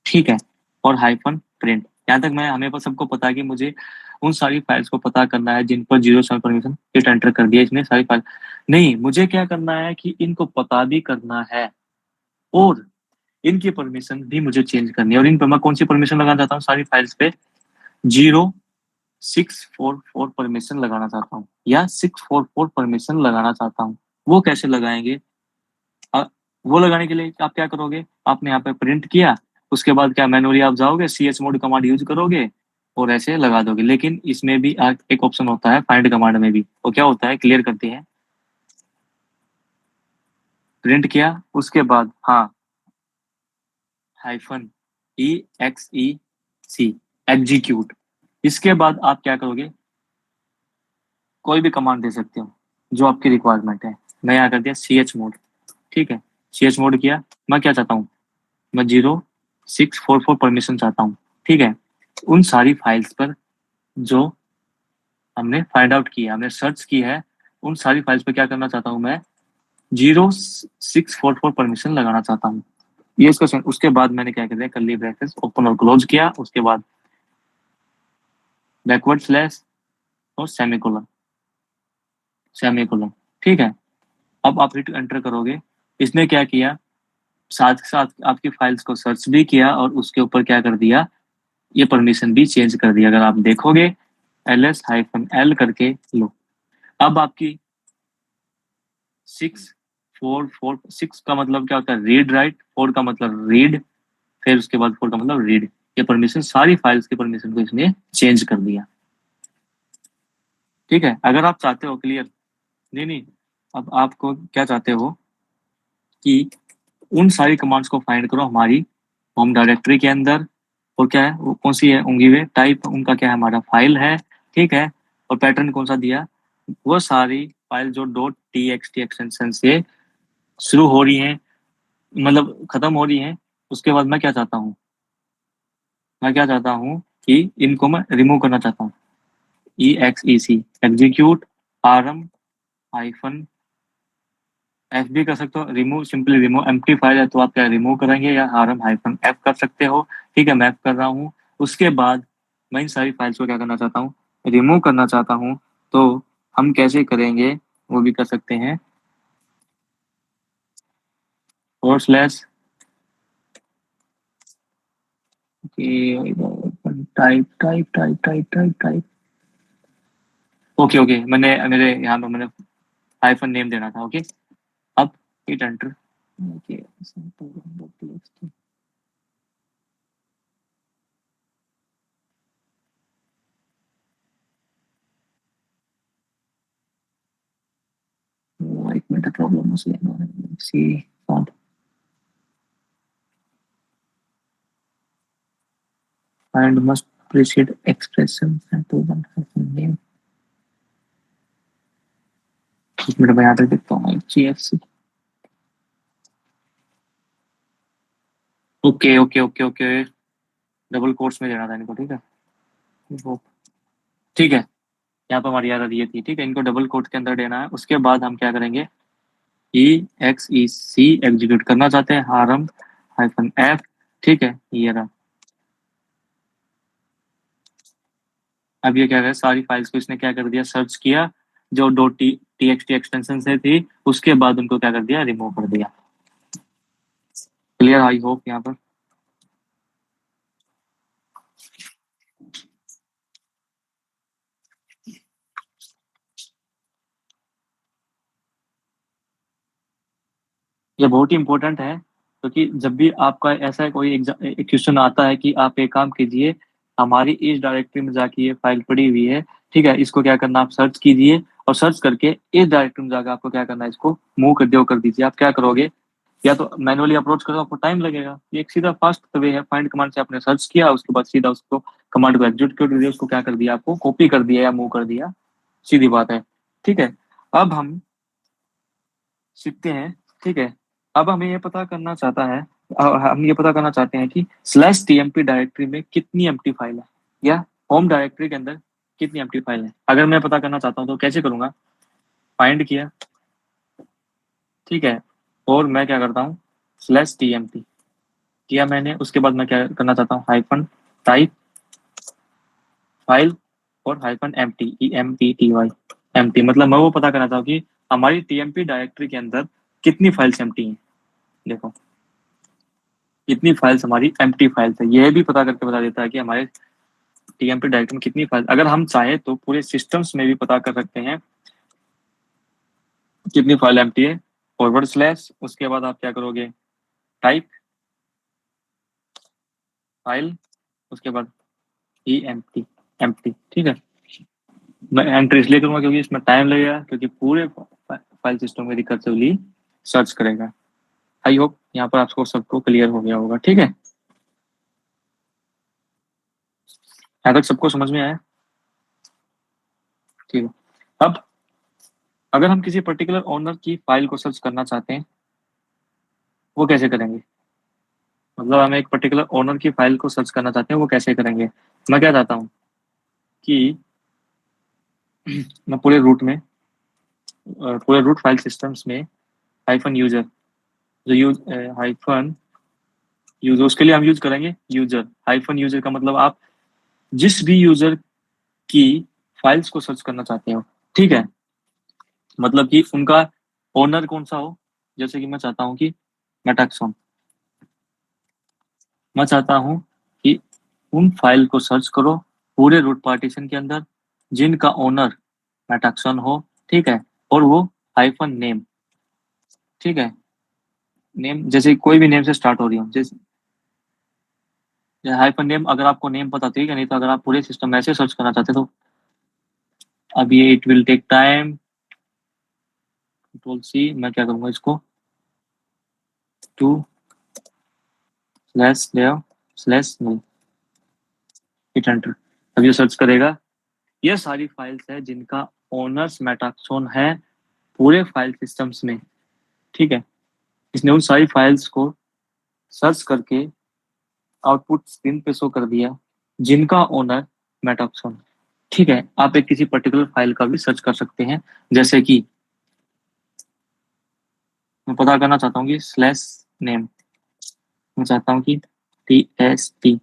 ठीक है, और हाइफन प्रिंट। यहाँ तक मैं हमें पर सबको पता है कि मुझे उन सारी फाइल्स को पता करना है जिन पर 077 परमिशन हिट एंटर कर दिया इसने सारी फाइल। नहीं, मुझे क्या करना है कि इनको पता भी करना है और इनकी परमिशन भी मुझे चेंज करनी है। और इन पर मैं कौन सी परमिशन लगाना चाहता हूँ, सारी फाइल्स पे 0644 परमिशन लगाना चाहता हूँ या 644 परमिशन लगाना चाहता हूँ। वो कैसे लगाएंगे, वो लगाने के लिए आप क्या करोगे, आपने यहाँ पे प्रिंट किया, उसके बाद क्या मैनुअली आप जाओगे ch मोड कमांड यूज करोगे और ऐसे लगा दोगे। लेकिन इसमें भी एक ऑप्शन होता है फाइंड कमांड में भी, वो क्या होता है, क्लियर करते हैं। प्रिंट किया उसके बाद हाँ, हाइफन EXEC एग्जीक्यूट। इसके बाद आप क्या करोगे, कोई भी कमांड दे सकते हो जो आपकी रिक्वायरमेंट है। मैं यहाँ कर दिया ch मोड। ठीक है, ch मोड किया। मैं क्या चाहता हूँ, मैं 0644 परमिशन चाहता हूँ। ठीक है, उन सारी फाइल्स पर जो हमने फाइंड आउट किया, हमने सर्च की है, उन सारी फाइल्स पर क्या करना चाहता हूँ मैं, 0644 परमिशन लगाना चाहता हूँ। ये इसका उसके बाद मैंने क्या कर दिया, कर्ली ब्रैकेट्स ओपन और क्लोज किया, उसके बाद बैकवर्ड स्लैश और सेमीकोलन सेमीकोलन। ठीक है, अब आप हिट एंटर करोगे। इसने क्या किया, साथ साथ आपकी फाइल्स को सर्च भी किया और उसके ऊपर क्या कर दिया, ये परमिशन भी चेंज कर दिया। अगर आप देखोगे ls-l करके लो, अब आपकी 6 का मतलब क्या होता है, रीड राइट, 4 का मतलब रीड, फिर उसके बाद 4 का मतलब रीड। ये परमिशन सारी फाइल्स की परमिशन को इसने चेंज कर दिया। ठीक है, अगर आप चाहते हो क्लियर, नहीं नहीं, अब आपको क्या चाहते हो कि उन सारी कमांड्स को फाइंड करो हमारी होम डायरेक्टरी के अंदर, और क्या है वो कौन सी है, होंगी वे टाइप उनका क्या है, हमारा फाइल है। ठीक है, और पैटर्न कौन सा दिया, वो सारी फाइल जो डॉट txt एक्सटेंशन से शुरू हो रही है, मतलब खत्म हो रही है। उसके बाद मैं क्या चाहता हूँ कि इनको मैं रिमूव करना चाहता हूँ, EXEC execute rm hyphen F भी कर सकते हो, remove simply remove empty file है तो आप क्या रिमूव करेंगे या rm हाइफन एफ कर सकते हो। ठीक है, मैं एफ कर रहा हूँ। उसके बाद मैं इन सारी फाइल्स को क्या करना चाहता हूँ, रिमूव करना चाहता हूँ। तो हम कैसे करेंगे, वो भी कर सकते हैं, और slash type type type type type type. Okay okay, मैंने मेरे यहाँ पर मैंने हाइफन नेम देना था। ओके, अब हिट एंटर। ओके, एक मिनट प्रॉब्लम सी font and must precede expression and to one hyphen name. एक मिनट में यहाँ तक देखता हूँ HCFC। Okay okay okay okay, double quotes में देना था इनको, ठीक है। वो ठीक है, यहाँ पर हमारी यार ये थी, ठीक है, इनको डबल कोट के अंदर देना है। उसके बाद हम क्या करेंगे, EXEC एग्जीक्यूट करना चाहते हैं, हारम -F, ठीक है, ये रहा। अब ये क्या है, सारी फाइल्स को इसने क्या कर दिया, सर्च किया, जो .txt एक्सटेंशन से थी, उसके बाद उनको क्या कर दिया, रिमूव कर दिया। क्लियर, आई होप यहाँ पर। ये बहुत ही इंपॉर्टेंट है, क्योंकि जब भी आपका ऐसा कोई क्वेश्चन आता है कि आप एक काम कीजिए, हमारी इस डायरेक्टरी में जाके ये फाइल पड़ी हुई है, ठीक है, इसको क्या करना, आप सर्च कीजिए, और सर्च करके इस डायरेक्टरी में जाकर आपको क्या करना है, इसको मूव कर दिया, कर दीजिए। आप क्या करोगे, या तो मैनुअली अप्रोच करो, आपको टाइम लगेगा। ये एक सीधा फास्ट वे है, फाइंड कमांड से आपने सर्च किया, उसके बाद सीधा उसको कमांड को एग्जीक्यूट कर दिया, उसको क्या कर दिया, आपको कॉपी कर दिया या मूव कर दिया, सीधी बात है, ठीक है। अब हम सीखते हैं, ठीक है। अब हमें ये पता करना चाहता है, हम ये पता करना चाहते हैं कि /tmp डायरेक्टरी में कितनी एम्प्टी फाइल है, या होम डायरेक्टरी के अंदर कितनी एम्प्टी फाइल है। अगर मैं पता करना चाहता हूँ तो कैसे करूंगा, फाइंड किया, ठीक है, और मैं क्या करता हूँ, /tmp किया मैंने। उसके बाद मैं क्या करना चाहता हूँ, -type फाइल और -empty, empty मतलब मैं वो पता करना चाहता हूँ कि हमारी टीएमपी डायरेक्टरी के अंदर कितनी फाइल्स एम्प्टी हैं। देखो, कितनी फाइल्स हमारी एम्प्टी फाइल्स है, यह भी पता करके बता देता है कि हमारे टीएमपी डायरेक्टरी में कितनी फाइल। अगर हम चाहे तो पूरे सिस्टम्स में भी पता कर सकते हैं कितनी फाइल एम्प्टी है, /, उसके बाद आप क्या करोगे, टाइप फाइल, उसके बाद empty, एम्प्टी, ठीक है। मैं एंट्री इसलिए करूंगा क्योंकि इसमें टाइम लगेगा, क्योंकि पूरे फाइल सिस्टम में रिकर्सिवली सर्च करेगा। आई होप यहाँ पर आपको सबको क्लियर हो गया होगा, ठीक है। यहाँ तक सबको समझ में आया, ठीक है। अब अगर हम किसी पर्टिकुलर ओनर की फाइल को सर्च करना चाहते हैं, वो कैसे करेंगे, मतलब हमें एक पर्टिकुलर ओनर की फाइल को सर्च करना चाहते हैं, वो कैसे करेंगे। मैं क्या चाहता हूँ कि मैं पूरे रूट फाइल सिस्टम्स में -यूजर, जो यूजर, उसके लिए हम यूज करेंगे यूजर। -यूजर का मतलब आप जिस भी यूजर की फाइल्स को सर्च करना चाहते हो, ठीक है, मतलब कि उनका ओनर कौन सा हो। जैसे कि मैं चाहता हूँ कि मेटाक्सॉन, मैं चाहता हूँ कि उन फाइल को सर्च करो पूरे रूट पार्टीशन के अंदर जिनका ओनर मेटाक्सॉन हो, ठीक है, और वो -नेम, ठीक है, नेम जैसे कोई भी नेम से स्टार्ट हो रही हो, जैसे -नेम, अगर आपको नेम पता, ठीक है, नहीं तो अगर आप पूरे सिस्टम में ऐसे सर्च करना चाहते हो तो अब ये it will take time, control-C, मैं क्या करूंगा, इसको /dev/null, हिट एंटर। अब ये सर्च करेगा, ये सारी फाइल्स है जिनका ओनर्स मेटाक्सोन है पूरे फाइल सिस्टम्स में, ठीक है। इसने उन सारी फाइल्स को सर्च करके आउटपुट स्क्रीन पे शो कर दिया जिनका ओनर मेटाक्सोन, ठीक है। आप एक किसी पर्टिकुलर फाइल का भी सर्च कर सकते हैं, जैसे कि मैं पता करना चाहता हूँ कि /name, मैं चाहता हूँ कि TST,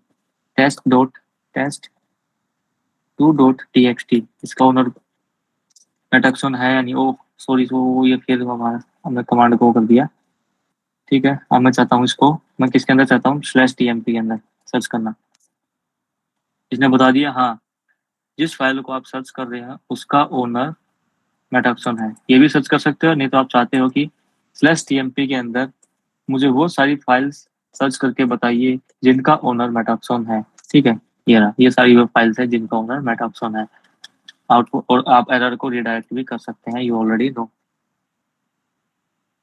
test.test2.txt, इसका ओनर मेटाक्सोन है या नहीं। ओ सॉरी, वो ये फिर हमारा हमने कमांड को कर दिया, ठीक है। अब मैं चाहता हूँ इसको, मैं किसके अंदर चाहता हूँ, /tmp के अंदर सर्च करना। इसने बता दिया, हाँ, जिस फाइल को आप सर्च कर रहे हैं उसका ओनर मेटाक्सोन है। ये भी सर्च कर सकते हो, नहीं तो आप चाहते हो कि /tmp के अंदर मुझे वो सारी फाइल्स सर्च करके बताइए जिनका ओनर मेटाक्सोन है, ठीक है। ये रहा, ये सारी वो फाइल्स है जिनका ओनर मेटाक्सोन है। आउटपुट, और आप एरर को रिडायरेक्ट भी कर सकते हैं, यू ऑलरेडी नो।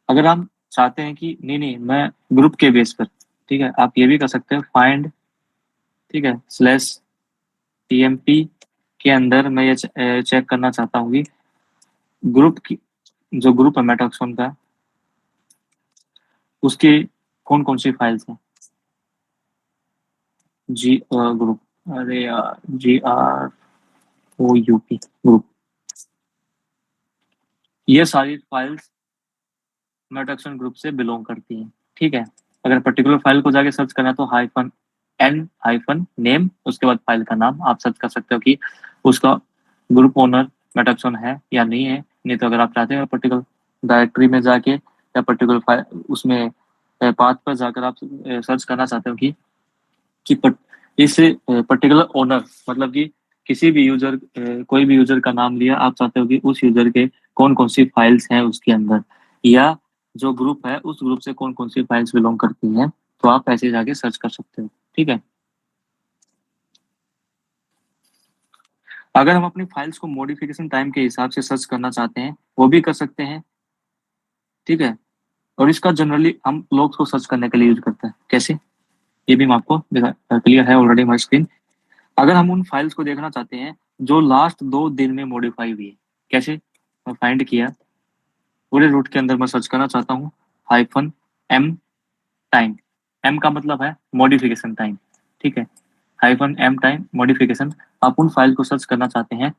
अगर हम चाहते हैं कि नहीं नहीं मैं ग्रुप के बेस पर, ठीक है, आप ये भी कर सकते हैं, फाइंड, ठीक है, /tmp के अंदर मैं ये चेक करना चाहता हूँ कि ग्रुप की जो ग्रुप है मेटाक्सॉन का, उसकी कौन कौन सी फाइल्स हैं? जी ग्रुप, अरे यार, GROUP ग्रुप, ये सारी फाइल्स मेटाक्सन ग्रुप से बिलोंग करती हैं। ठीक है, अगर पर्टिकुलर फाइल को जाके सर्च करना है तो -n उसके बाद फाइल का नाम आप सर्च कर सकते हो कि उसका ग्रुप ओनर मेटाक्सन है या नहीं है। नहीं तो अगर आप चाहते हो पर्टिकुलर डायरेक्टरी में जाके या पर्टिकुलर फाइल उसमें पाथ पर जाकर आप सर्च करना चाहते हो कि इस पर्टिकुलर ओनर, मतलब कि किसी भी यूजर, कोई भी यूजर का नाम लिया, आप चाहते हो कि उस यूजर के कौन कौन सी फाइल्स हैं उसके अंदर, या जो ग्रुप है उस ग्रुप से कौन कौन सी फाइल्स बिलोंग करती हैं, तो आप ऐसे जाके सर्च कर सकते हो। ठीक है, अगर हम अपनी फाइल्स को मॉडिफिकेशन टाइम के हिसाब से सर्च करना चाहते हैं, वो भी कर सकते हैं। ठीक है, और इसका जनरली हम लोग को सर्च करने के लिए यूज करते हैं। कैसे, ये भी मैं आपको क्लियर है ऑलरेडी हमारी स्क्रीन। अगर हम उन फाइल्स को देखना चाहते हैं जो लास्ट 2 दिन में मॉडिफाई हुई है, कैसे, मैं फाइंड किया, पूरे रूट के अंदर मैं सर्च करना चाहता हूँ -m टाइम। m का मतलब है मॉडिफिकेशन टाइम। ठीक है, -m टाइम मॉडिफिकेशन, आप उन फाइल को सर्च करना चाहते हैं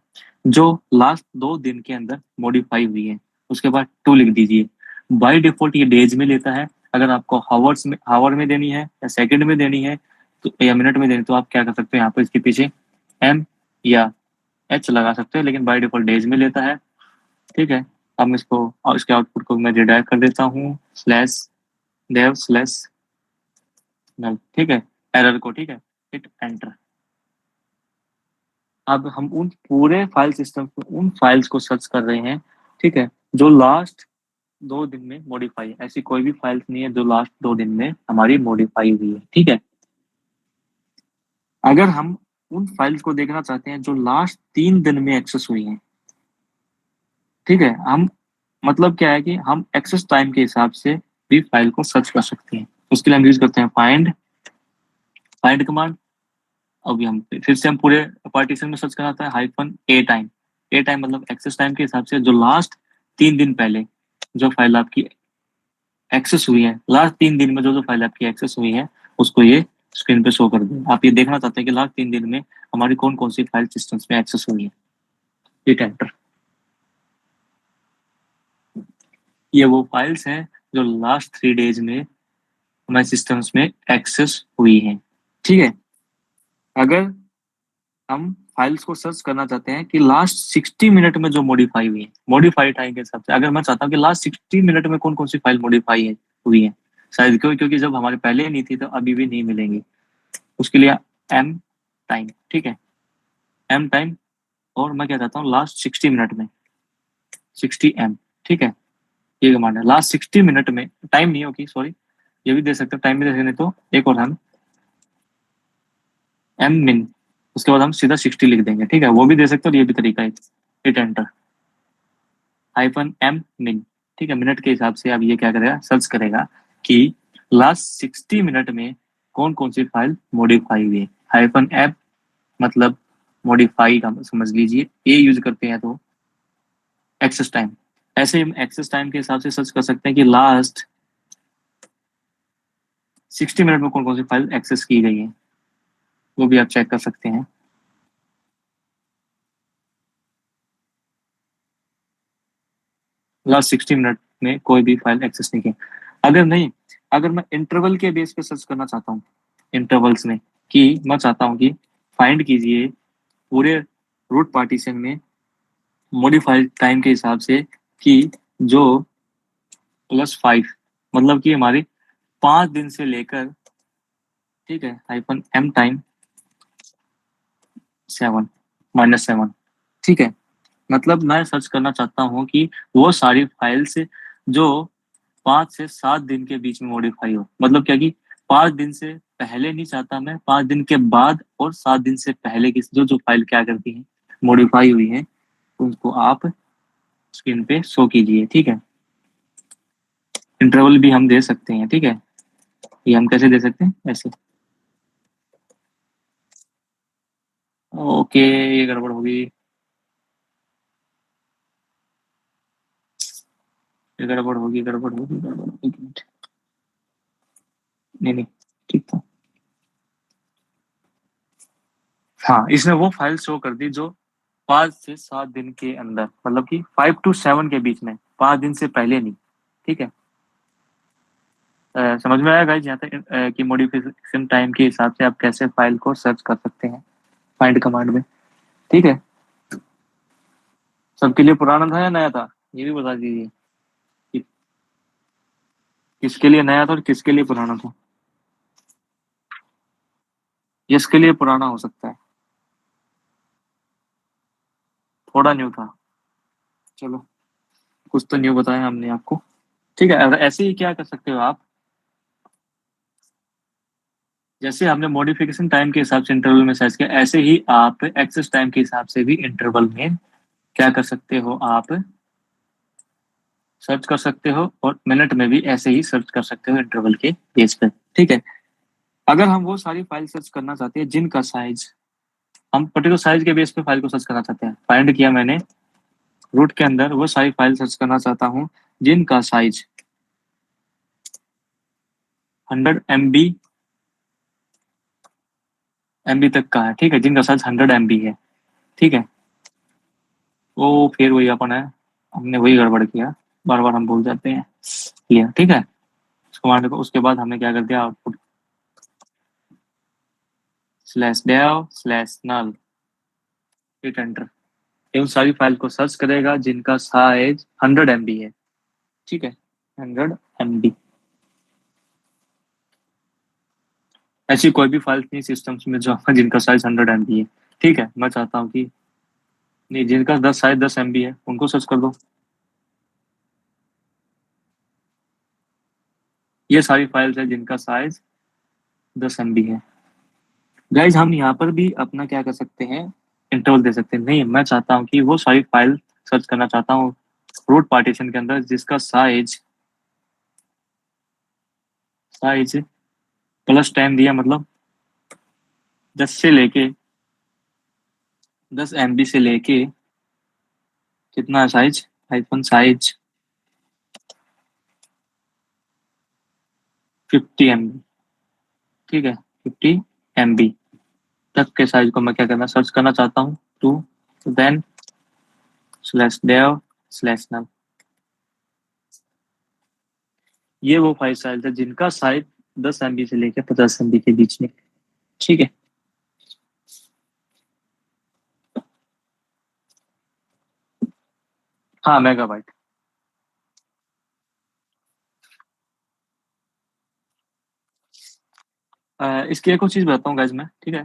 जो लास्ट 2 दिन के अंदर मॉडिफाई हुई है। उसके बाद टू लिख दीजिए। बाय डिफॉल्ट ये डेज में लेता है। अगर आपको हावर में देनी है या सेकंड में देनी है तो या मिनट में देनी है, तो आप क्या कर सकते हो, यहाँ पर इसके पीछे m या h लगा सकते हो, लेकिन बाय डिफॉल्ट डेज में लेता है। ठीक है, अब मैं इसको और इसके आउटपुट को मैं रिडायरेक्ट कर देता हूँ /dev/null। ठीक है, एरर को, ठीक है, हिट एंटर। अब हम उन पूरे फाइल सिस्टम को, उन फाइल्स को सर्च कर रहे हैं, ठीक है, जो लास्ट 2 दिन में मॉडिफाई है। ऐसी कोई भी फाइल्स नहीं है जो लास्ट 2 दिन में हमारी मॉडिफाई हुई है। ठीक है, अगर हम उन फाइल्स को देखना चाहते हैं जो लास्ट 3 दिन में एक्सेस हुई हैं, ठीक है, हम मतलब क्या है कि हम एक्सेस टाइम के हिसाब से भी फाइल को सर्च कर सकते हैं। उसके लिए हम यूज करते हैं फाइंड कमांड। अभी हम फिर से हम पूरे पार्टीशन में सर्च करना था -a टाइम। ए टाइम मतलब एक्सेस टाइम के हिसाब से जो लास्ट 3 दिन पहले जो फाइल आपकी एक्सेस हुई है, लास्ट 3 दिन में जो जो फाइल आपकी एक्सेस हुई है, उसको ये स्क्रीन पे शो कर दे। आप ये देखना चाहते हैं कि लास्ट 3 दिन में हमारी कौन कौन सी फाइल सिस्टम्स में एक्सेस हुई है, हिट एंटर। ये वो फाइल्स हैं जो लास्ट 3 डेज में हमारे सिस्टम्स में एक्सेस हुई हैं। ठीक है, अगर हम फाइल्स को सर्च करना चाहते हैं कि लास्ट 60 मिनट में जो मॉडिफाई हुई है, मॉडिफाई टाइम के हिसाब से, अगर मैं चाहता हूँ कि लास्ट 60 मिनट में कौन कौन सी फाइल मॉडिफाई है हुई है, शायद क्योंकि जब हमारे पहले नहीं थी तो अभी भी नहीं मिलेंगी। उसके लिए एम टाइम। ठीक है, एम टाइम, और मैं क्या चाहता हूँ लास्ट 60 मिनट में 60m। ठीक है, ये कमांड है लास्ट 60 मिनट में, टाइम नहीं होगी, सॉरी, ये भी दे सकते हैं, टाइम भी दे सकते, नहीं तो एक और हम एम मिन, उसके बाद हम सीधा 60 लिख देंगे। ठीक है, वो भी दे सकते हैं और ये भी तरीका है, हिट एंटर -m min। ठीक है, मिनट के हिसाब से अब ये क्या करेगा, सर्च करेगा कि लास्ट 60 मिनट में कौन कौन सी फाइल मॉडिफाई हुई है। -f मतलब मॉडिफाई का समझ लीजिए, ये यूज करते हैं तो एक्सेस टाइम। ऐसे हम एक्सेस टाइम के हिसाब से सर्च कर सकते हैं कि लास्ट 60 मिनट में कौन कौन सी फाइल एक्सेस की गई है, वो भी आप चेक कर सकते हैं। लास्ट 60 मिनट में कोई भी फाइल एक्सेस नहीं की। अगर नहीं, अगर मैं इंटरवल के बेस पे सर्च करना चाहता हूँ, इंटरवल्स में, कि मैं चाहता हूँ कि फाइंड कीजिए पूरे रूट पार्टीशन में मॉडिफाइड टाइम के हिसाब से कि जो +5, मतलब कि हमारे 5 दिन से लेकर, ठीक है, -m टाइम 7 ठीक है, मतलब मैं सर्च करना चाहता हूँ कि वो सारी फाइल्स जो 5 से 7 दिन के बीच में मॉडिफाई हो। मतलब क्या कि 5 दिन से पहले नहीं चाहता मैं, 5 दिन के बाद और 7 दिन से पहले की जो जो फाइल क्या करती है, मॉडिफाई हुई है, उनको आप स्क्रीन पे शो कीजिए। ठीक है, इंटरवल भी हम दे सकते हैं। ठीक है, ये हम कैसे दे सकते हैं, ऐसे। ओके, ये गड़बड़ होगी। गड़बड़ होगी, गड़बड़ होगी, गड़बड़ होगी, एक मिनट। नहीं नहीं, ठीक था। हाँ, इसने वो फाइल शो कर दी जो 5 से 7 दिन के अंदर, मतलब कि 5 to 7 के बीच में, 5 दिन से पहले नहीं। ठीक है। समझ में आया गाइस यहाँ तक कि मॉडिफिकेशन टाइम के हिसाब से आप कैसे फाइल को सर्च कर सकते हैं फाइंड कमांड में। ठीक है। सबके लिए पुराना था या नया था, ये भी बता दीजिए कि किसके लिए नया था और किसके लिए पुराना था। जिसके लिए पुराना हो सकता है, थोड़ा न्यू था। चलो, कुछ तो न्यू बताया हमने आपको। ठीक है। अगर ऐसे ही क्या कर सकते हो आप, जैसे हमने मॉडिफिकेशन टाइम के हिसाब से इंटरवल में सर्च किया, ऐसे ही आप एक्सेस टाइम के हिसाब से भी इंटरवल में क्या कर सकते हो, आप सर्च कर सकते हो, और मिनट में भी ऐसे ही सर्च कर सकते हो इंटरवल के बेस पर। ठीक है। अगर हम वो सारी फाइल सर्च करना चाहते हैं जिनका साइज, हम पर्टिकुलर साइज के बेस पे फाइल को सर्च करना चाहते हैं, फाइंड किया मैंने रूट के अंदर, वो सारी फाइल सर्च करना चाहता हूँ जिनका साइज 100 MB तक का है। ठीक है, जिनका साइज 100 MB है। ठीक है। वो फिर वही अपन है, हमने वही गड़बड़ किया, बार बार हम भूल जाते हैं। क्लियर। ठीक है। उस कमांड को, उसके बाद हमने क्या कर दिया, आउटपुट /dev/null, हिट एंटर। ये उन सारी फाइल को सर्च करेगा जिनका साइज 100 MB है। ठीक है, 100 MB। ऐसी कोई भी फाइल नहीं सिस्टम्स में जो जिनका साइज 100 MB है। ठीक है। मैं चाहता हूँ कि नहीं, जिनका साइज 10 MB है उनको सर्च कर दो। ये सारी फाइल्स है जिनका साइज 10 MB है। गाइज हम यहाँ पर भी अपना क्या कर सकते हैं, इंटरवल दे सकते हैं। नहीं, मैं चाहता हूँ कि वो सारी फाइल सर्च करना चाहता हूँ रूट पार्टीशन के अंदर जिसका साइज साइज +10 दिया, मतलब 10 MB से लेके कितना साइज, हाइफन साइज 50 MB। ठीक है, 50 MB तक के साइज को मैं क्या करना, सर्च करना चाहता हूँ। Two then /dev/null। ये वो फाइल साइज है जिनका साइज 10 MB से लेकर 50 MB के बीच में। ठीक है। हाँ, मेगाबाइट। इसकी एक और चीज बताता हूँ गाइज मैं। ठीक है,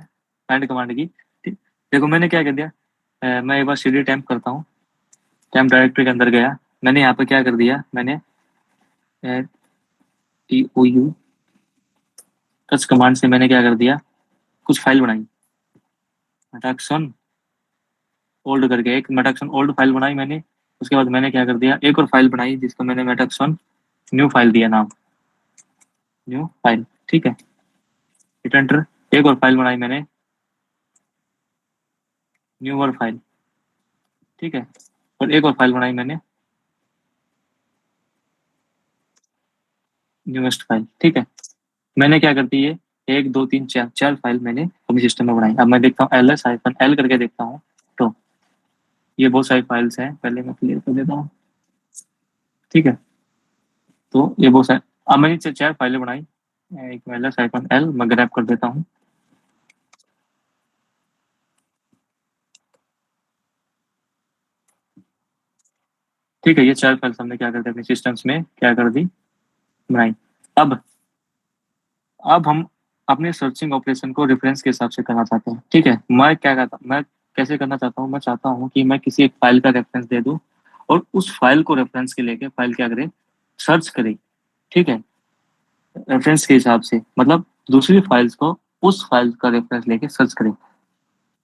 फाइंड कमांड की। ठीक, देखो मैंने क्या कर दिया, मैं एक बार cd टेम्प करता हूँ। टेम्प डायरेक्टरी के अंदर गया, मैंने यहाँ पे क्या कर दिया, मैंने TOU टच कमांड से मैंने क्या कर दिया, कुछ फाइल बनाई, मेटाक्सन ओल्ड करके एक मेटाक्सन ओल्ड फाइल बनाई मैंने। उसके बाद मैंने क्या कर दिया, एक और फाइल बनाई जिसको मैंने मेटाक्सन न्यू फाइल दिया नाम, न्यू फाइल। ठीक है, हिट एंटर। एक और फाइल बनाई मैंने, न्यूअर फाइल। ठीक है, और एक और फाइल बनाई मैंने, न्यूएस्ट फाइल। ठीक है, मैंने क्या कर दी, ये 1 2 3 4 फाइल मैंने अपने सिस्टम में बनाई। अब मैं देखता हूँ ls-l करके देखता हूँ, तो ये बहुत सारी फाइल्स हैं, पहले मैं क्लियर कर देता हूँ। ठीक है, तो ये बहुत सारे, अब मैंने 4 फाइलें बनाई। एक मैं ls-l मैं ग्रैब कर देता हूँ। ठीक है, ये 4 फाइल्स हमने क्या कर दी, अपने सिस्टम्स में क्या कर दी, बनाई। अब हम अपने सर्चिंग ऑपरेशन को रेफरेंस के हिसाब से करना चाहते हैं। ठीक है, मैं कैसे करना चाहता हूँ, मैं चाहता हूँ कि मैं किसी एक फाइल का रेफरेंस दे दूँ और उस फाइल को रेफरेंस के लेके फाइल क्या करे, सर्च करे। ठीक है, रेफरेंस के हिसाब से, मतलब दूसरी फाइल्स को उस फाइल का रेफरेंस लेके सर्च करे।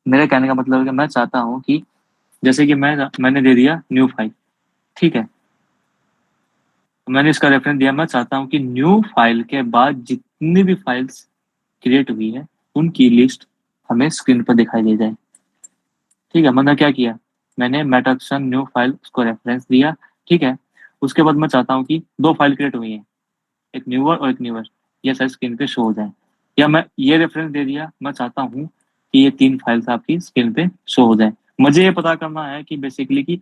मेरे कहने का मतलब है कि मैं चाहता हूँ कि जैसे कि मैंने दे दिया न्यू फाइल। ठीक है, मैंने इसका रेफरेंस दिया, मैं चाहता हूँ कि न्यू फाइल के बाद जितनी भी फाइल्स क्रिएट हुई है उनकी लिस्ट हमें स्क्रीन पर दिखाई दे जाए। ठीक है, मैंने क्या किया, मैंने मेटाक्सन न्यू फाइल उसको रेफरेंस दिया। ठीक है, उसके बाद मैं चाहता हूँ कि दो फाइल क्रिएट हुई है, एक न्यूअर और एक न्यूअर, ये सारी स्क्रीन पे शो हो जाए। या मैं ये रेफरेंस दे दिया, मैं चाहता हूँ कि ये तीन फाइल्स आपकी स्क्रीन पे शो हो जाए। मुझे ये पता करना है कि बेसिकली कि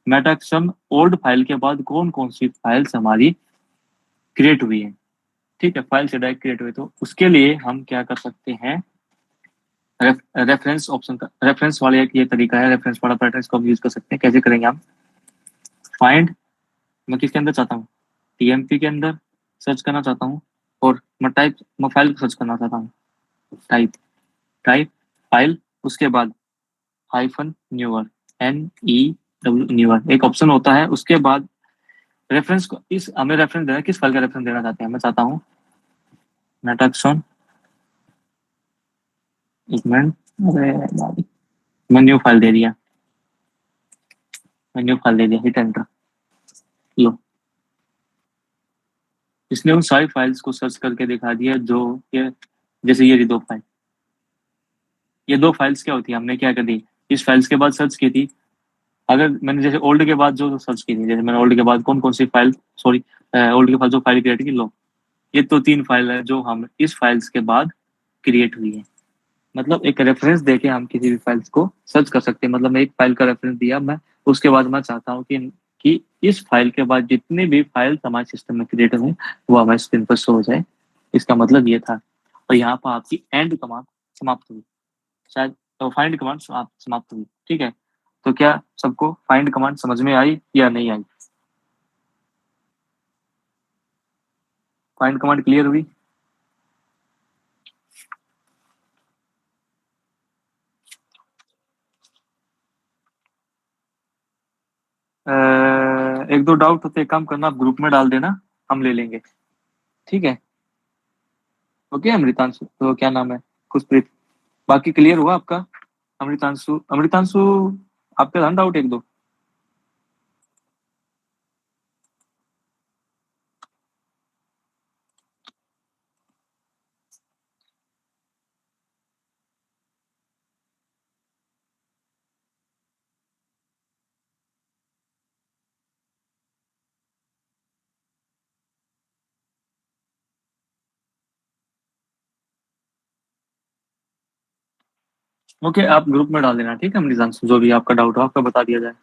मेटाक्सम ओल्ड फाइल के बाद कौन कौन सी फाइल्स हमारी क्रिएट हुई है। ठीक है, फाइल से डायरेक्ट क्रिएट हुई, तो उसके लिए हम क्या कर सकते हैं, रेफरेंस ऑप्शन का, रेफरेंस वाले एक ये तरीका है, रेफरेंस वाला पैटर्न, इसको हम यूज कर सकते हैं। कैसे करेंगे हम, फाइंड, मैं किसके अंदर चाहता हूँ, टीएमपी के अंदर सर्च करना चाहता हूँ, और मैं फाइल सर्च करना चाहता हूँ, टाइप टाइप फाइल, उसके बाद हाइफन न्यूअर, NEW न्यूअर एक ऑप्शन होता है। उसके बाद रेफरेंस को, इस हमें रेफरेंस देना है, किस फाइल का रेफरेंस देना चाहते हैं, मैं चाहता हूँ मेटाक्सॉन, एक मिनट, अरे मैं न्यू फाइल दे दिया, मैं न्यू फाइल दे दिया, हिट एंटर, लो, इसने उन सारी फाइल्स को सर्च करके दिखा दिया जो ये, जैसे ये दो फाइल, ये दो फाइल्स क्या होती है, हमने क्या कर दी, इस फाइल्स के बाद सर्च की थी। अगर मैंने जैसे ओल्ड के बाद जो सर्च की थी, जैसे मैंने ओल्ड के बाद कौन कौन सी फाइल, सॉरी, ओल्ड के बाद जो फाइल क्रिएट की, लो, ये तो तीन फाइल है जो हम इस फाइल्स के बाद क्रिएट हुई है। मतलब एक रेफरेंस देके हम किसी भी फाइल्स को सर्च कर सकते हैं। मतलब मैं एक फाइल का रेफरेंस दिया, मैं उसके बाद मैं चाहता हूँ कि इस फाइल के बाद जितनी भी फाइल्स हमारे सिस्टम में क्रिएट हुई वो हमारे स्क्रीन पर शो हो जाए। इसका मतलब ये था। और यहाँ पर आपकी एंड कमांड समाप्त हुई, शायद तो फाइंड कमांड समाप्त हुई। ठीक है, तो क्या सबको फाइंड कमांड समझ में आई या नहीं आई? फाइंड कमांड क्लियर हुई? एक दो डाउट होते, एक काम करना, आप ग्रुप में डाल देना, हम ले लेंगे। ठीक है, ओके अमृतांशु, तो क्या नाम है, खुशप्रीत, बाकी क्लियर हुआ आपका? अमृतांशु, अमृतांशु, आपका था डाउट एक दो? ओके, आप ग्रुप में डाल देना, ठीक है अमृतांशु, जो भी आपका डाउट हो आपका बता दिया जाए।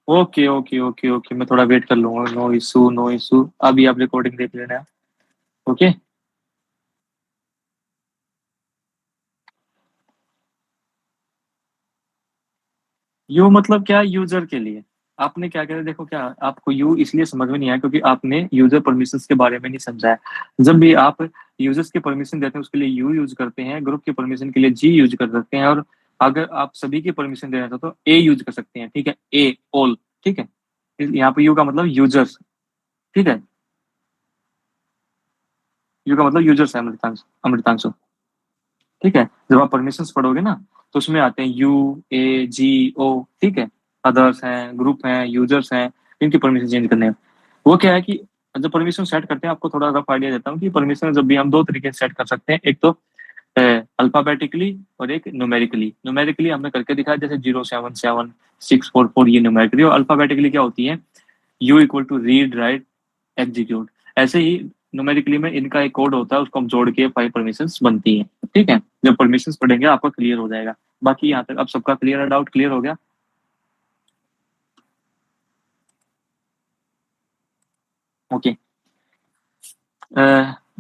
ओके ओके ओके ओके, मैं थोड़ा वेट कर लूंगा, नो इशू नो इशू, अभी आप रिकॉर्डिंग देख लेना। ओके, यू मतलब क्या, यूजर के लिए। आपने क्या कहा, देखो क्या, आपको यू इसलिए समझ में नहीं आया क्योंकि आपने यूजर परमिशंस के बारे में नहीं समझा है। जब भी आप यूजर्स के परमिशन देते हैं उसके लिए यू यूज करते हैं, ग्रुप के परमिशन के लिए जी यूज कर सकते हैं, और अगर आप सभी की परमिशन देना चाहते हो तो ए यूज कर सकते हैं। ठीक है, ए ऑल, ठीक है, यहाँ पे यू का मतलब यूजर्स। ठीक है, यू का मतलब यूजर्स है अमृतांश, अमृतांशु। ठीक है, जब आप परमिशंस पढ़ोगे ना तो उसमें आते हैं UAGO। ठीक है, अदर्स हैं, ग्रुप हैं, यूजर्स हैं, इनकी परमिशन चेंज करने हैं। वो क्या है कि जब परमिशन सेट करते हैं, आपको थोड़ा रफ आइडिया देता हूँ कि परमिशन जब भी हम दो तरीके से सेट कर सकते हैं, एक तो अल्फाबेटिकली और एक न्यूमेरिकली। न्यूमेरिकली हमने करके दिखाया, जैसे 077 644, ये न्यूमेरिकली, और अल्फाबेटिकली क्या होती है, U = रीड राइट एग्जीक्यूट। ऐसे ही न्यूमेरिकली में इनका एक कोड होता है, उसको हम जोड़ के 5 परमिशंस बनती हैं। ठीक है, जब परमिशंस पढ़ेंगे आपका क्लियर हो जाएगा। बाकी यहाँ तक अब सबका क्लियर है, डाउट क्लियर हो गया? ओके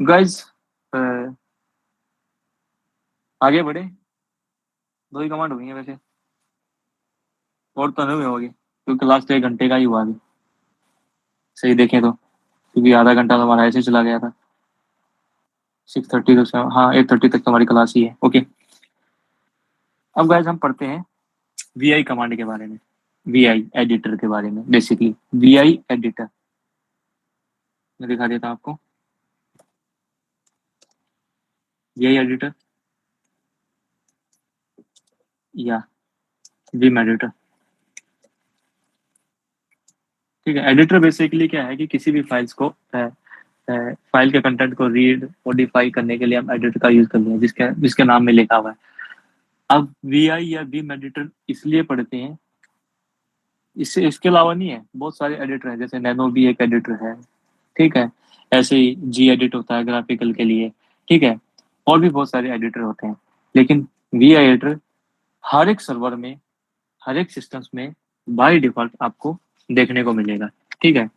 गाइज, आगे बढ़े। दो ही कमांड हुई है वैसे, और तो नहीं हुई होगी क्योंकि लास्ट 1 घंटे का ही हुआ अभी, सही देखें तो, क्योंकि आधा घंटा तो हमारा ऐसे चला गया था। 6:30 तो हाँ 8:30 तक तो हमारी क्लास ही है। ओके, अब गाइज हम पढ़ते हैं VI कमांड के बारे में, VI एडिटर के बारे में। बेसिकली VI एडिटर मैं दिखा देता हूँ आपको, VI एडिटर या विम एडिटर। ठीक है। एडिटर बेसिकली क्या है कि किसी भी फाइल्स को फाइल के कंटेंट को रीड मॉडिफाई करने के लिए हम एडिटर का यूज करते हैं, जिसके जिसके नाम में लिखा हुआ है। अब वीआई या बीम एडिटर इसलिए पढ़ते हैं, इससे इसके अलावा नहीं है, बहुत सारे एडिटर हैं, जैसे नैनो भी एक एडिटर है, ठीक है। ऐसे ही जी एडिट होता है ग्राफिकल के लिए, ठीक है। और भी बहुत सारे एडिटर होते हैं, लेकिन वीआई एडिटर हर एक सर्वर में, हर एक सिस्टम्स में बाय डिफॉल्ट आपको देखने को मिलेगा, ठीक है।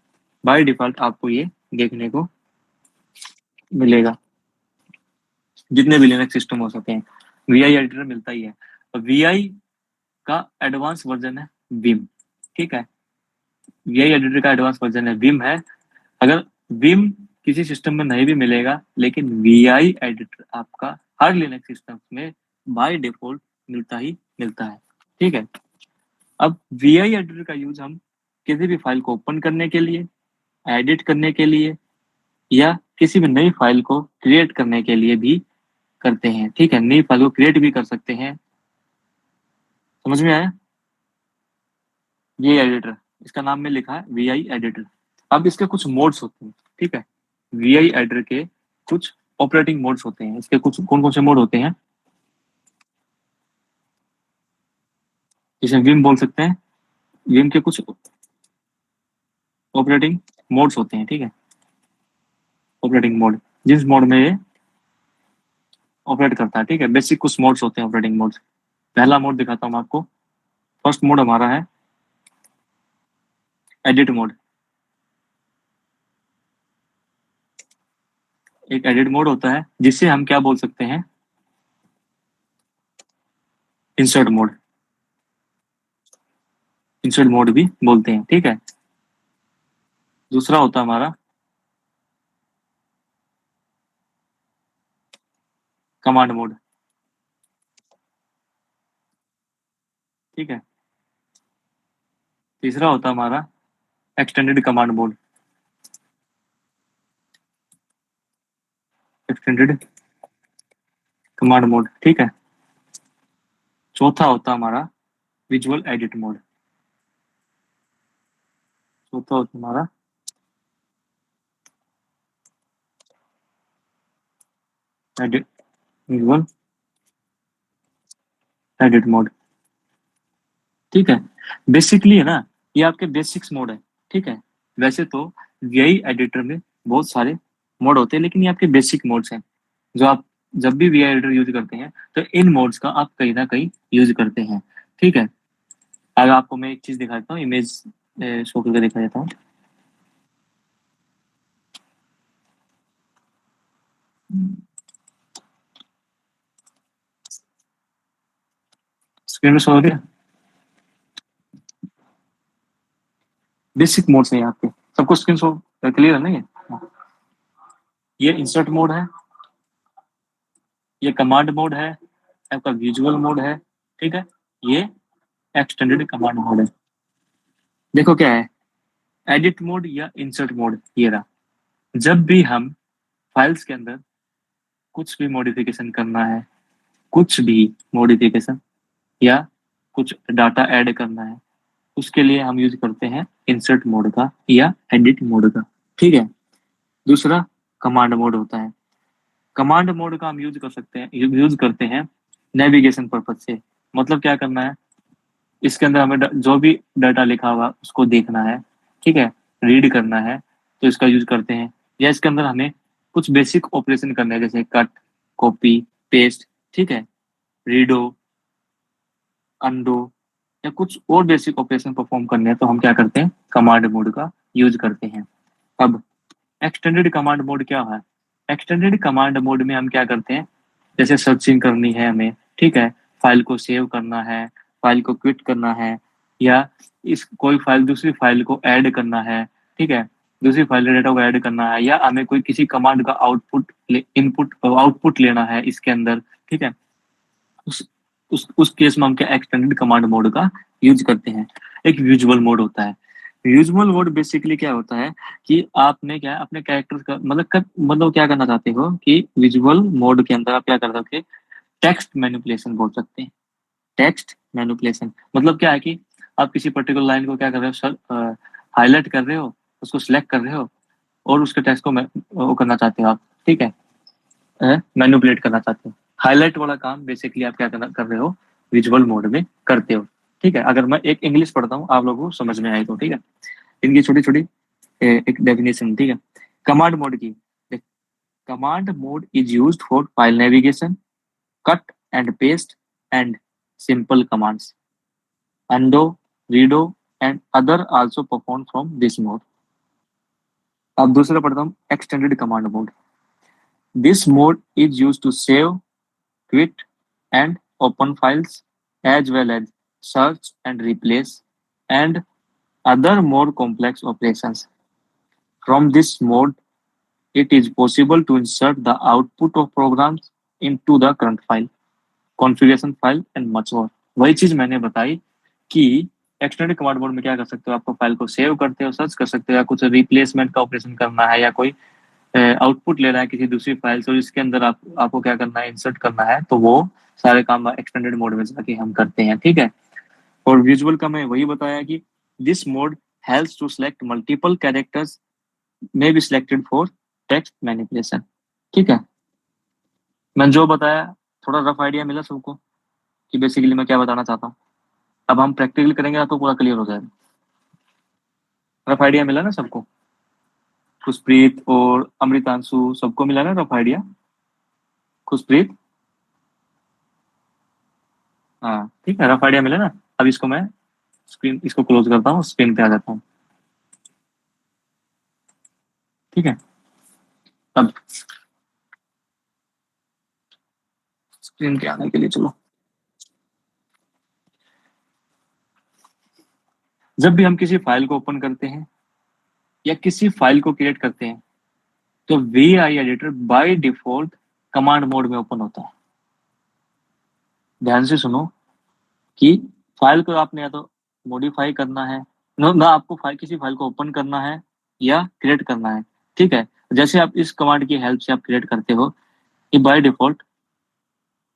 बाय डिफॉल्ट आपको ये देखने को मिलेगा, जितने भी लिनक्स सिस्टम हो सकते हैं वीआई एडिटर मिलता ही है। और वीआई का एडवांस वर्जन है विम, ठीक है। वीआई एडिटर का एडवांस वर्जन है विम है। अगर विम किसी सिस्टम में नहीं भी मिलेगा, लेकिन वीआई एडिटर आपका हर लिनक्स सिस्टम में बाय डिफॉल्ट मिलता ही मिलता है, ठीक है। अब वीआई एडिटर का यूज हम किसी भी फाइल को ओपन करने के लिए, एडिट करने के लिए, या किसी भी नई फाइल को क्रिएट करने के लिए भी करते हैं, ठीक है। नई फाइल को क्रिएट भी कर सकते हैं। समझ में आया? ये एडिटर, इसका नाम में लिखा है वीआई एडिटर। अब इसके कुछ मोड्स होते हैं, ठीक है। वीआई एडिटर के कुछ ऑपरेटिंग मोड्स होते हैं। इसके कुछ कौन कौन से मोड होते हैं, जिसे विम बोल सकते हैं। विम के कुछ ऑपरेटिंग मोड्स होते हैं, ठीक है। ऑपरेटिंग मोड, जिस मोड में ये ऑपरेट करता है, ठीक है। बेसिक कुछ मोड्स होते हैं ऑपरेटिंग मोड्स। पहला मोड दिखाता हूँ आपको। फर्स्ट मोड हमारा है एडिट मोड। एक एडिट मोड होता है जिससे हम क्या बोल सकते हैं, इंसर्ट मोड। इंसर्ट मोड भी बोलते हैं, ठीक है। दूसरा होता है हमारा कमांड मोड, ठीक है। तीसरा होता है हमारा extended command mode. Extended command mode, ठीक है। चौथा होता है हमारा विजुअल एडिट मोड। चौथा होता है हमारा एडिट, विजुअल एडिट मोड, ठीक है। बेसिकली है ना, ये आपके बेसिक्स मोड है, ठीक है। वैसे तो वीआई एडिटर में बहुत सारे मोड होते हैं, लेकिन ये आपके बेसिक मोड्स हैं, जो आप जब भी वीआई एडिटर यूज करते हैं तो इन मोड्स का आप कहीं ना कहीं यूज करते हैं, ठीक है। अगर आपको मैं एक चीज दिखाता हूँ, इमेज शो करके दिखा देता हूँ। स्क्रीन में शो हो रही है। बेसिक मोड्स हैं यहाँ पे, सबको स्क्रीन शो क्लियर है नहीं है? ये इंसर्ट मोड है, ये कमांड मोड है, आपका विजुअल मोड है, ठीक है। ये एक्सटेंडेड कमांड मोड है। देखो क्या है, एडिट मोड या इंसर्ट मोड ये रहा। जब भी हम फाइल्स के अंदर कुछ भी मॉडिफिकेशन करना है, कुछ भी मॉडिफिकेशन या कुछ डाटा ऐड करना है, उसके लिए हम यूज करते हैं इंसर्ट मोड का या एडिट मोड का, ठीक है। दूसरा कमांड मोड होता है। कमांड मोड का हम यूज कर सकते हैं, यूज करते हैं नेविगेशन पर्पज से। मतलब क्या करना है, इसके अंदर हमें जो भी डाटा लिखा हुआ उसको देखना है, ठीक है, रीड करना है, तो इसका यूज करते हैं। या इसके अंदर हमें कुछ बेसिक ऑपरेशन करना है, जैसे कट, कॉपी, पेस्ट, ठीक है, रीडो, अंडो, या कुछ और बेसिक ऑपरेशन परफॉर्म करने हैं, तो हम क्या करते हैं, कमांड मोड का यूज करते हैं। अब एक्सटेंडेड कमांड मोड क्या है? एक्सटेंडेड कमांड मोड में हम क्या करते हैं, जैसे सर्चिंग करनी है हमें, ठीक है, फाइल को सेव करना है, फाइल को क्विट करना है, या इस कोई फाइल दूसरी फाइल को ऐड करना है, ठीक है, दूसरी फाइल डेटा को ऐड करना है, या हमें कोई किसी कमांड का आउटपुट इनपुट आउटपुट लेना है इसके अंदर, ठीक है। उस उस केस में हम क्या एक्सटेंडेड कमांड मोड का यूज करते हैं। एक विजुअल मोड होता है। विजुअल मोड बेसिकली क्या होता है कि आपने क्या अपने कैरेक्टर का मतलब क्या करना चाहते हो कि विजुअल मोड के अंदर आप क्या कर सकते हैं, टेक्स्ट मैनिपुलेशन बोल सकते हैं। टेक्स्ट मैनिपुलेशन मतलब क्या है कि आप किसी पर्टिकुलर लाइन को क्या कर रहे हो सर, हाईलाइट कर रहे हो, उसको सिलेक्ट कर रहे हो और उसके टेक्स्ट को वो करना चाहते हो आप, ठीक है, मैनिपुलेट करना चाहते हो। हाईलाइट वाला काम बेसिकली आप क्या कर रहे हो, विजुअल मोड में करते हो, ठीक है। अगर मैं एक इंग्लिश पढ़ता हूँ, आप लोगों को समझ में आए तो, ठीक है। इनकी छोटी छोटी एक डेफिनेशन, ठीक है। कमांड मोड की, command mode is used for file navigation, cut and paste and simple commands, undo, redo and other also performed from this mode. अब दूसरा पढ़ता हूँ, extended command mode. This mode is used to save, quit and open files as well as search and replace and other more complex operations. From this mode, it is possible to insert the output of programs into the current file, configuration file and much more. वही चीज मैंने बताई कि extended command mode में क्या कर सकते हो, आपको फाइल को सेव करते हो, सर्च कर सकते हो, या कुछ रिप्लेसमेंट का ऑपरेशन करना है, या कोई आउटपुट ले रहा है किसी दूसरी फाइल से और इसके अंदर आपको क्या करना है, इंसर्ट करना है, तो वो सारे काम एक्सटेंडेड मोड में जाके हम करते हैं, ठीक है। और विजुअल का मैं वही बताया कि this mode helps to select multiple characters may be selected for text manipulation, ठीक है। मैंने जो बताया थोड़ा रफ आइडिया मिला सबको कि बेसिकली मैं क्या बताना चाहता हूँ। अब हम प्रैक्टिकल करेंगे ना तो पूरा क्लियर हो जाएगा। रफ आइडिया मिला ना सबको, खुशप्रीत और अमृतांशु सबको मिला ना रफ आइडिया? खुशप्रीत, हाँ ठीक है, रफ आइडिया मिला ना। अब इसको मैं स्क्रीन इसको क्लोज करता हूँ, स्क्रीन पे आ जाता हूँ, ठीक है। अब स्क्रीन पे आने के लिए चलो, जब भी हम किसी फाइल को ओपन करते हैं या किसी फाइल को क्रिएट करते हैं तो VI editor by default command mode में ओपन होता है। ध्यान से सुनो कि फाइल को आपने या तो मॉडिफाई करना है ना, आपको किसी फाइल को ओपन करना है या क्रिएट करना है, ठीक है। जैसे आप इस कमांड की हेल्प से आप क्रिएट करते हो, ये बाय डिफॉल्ट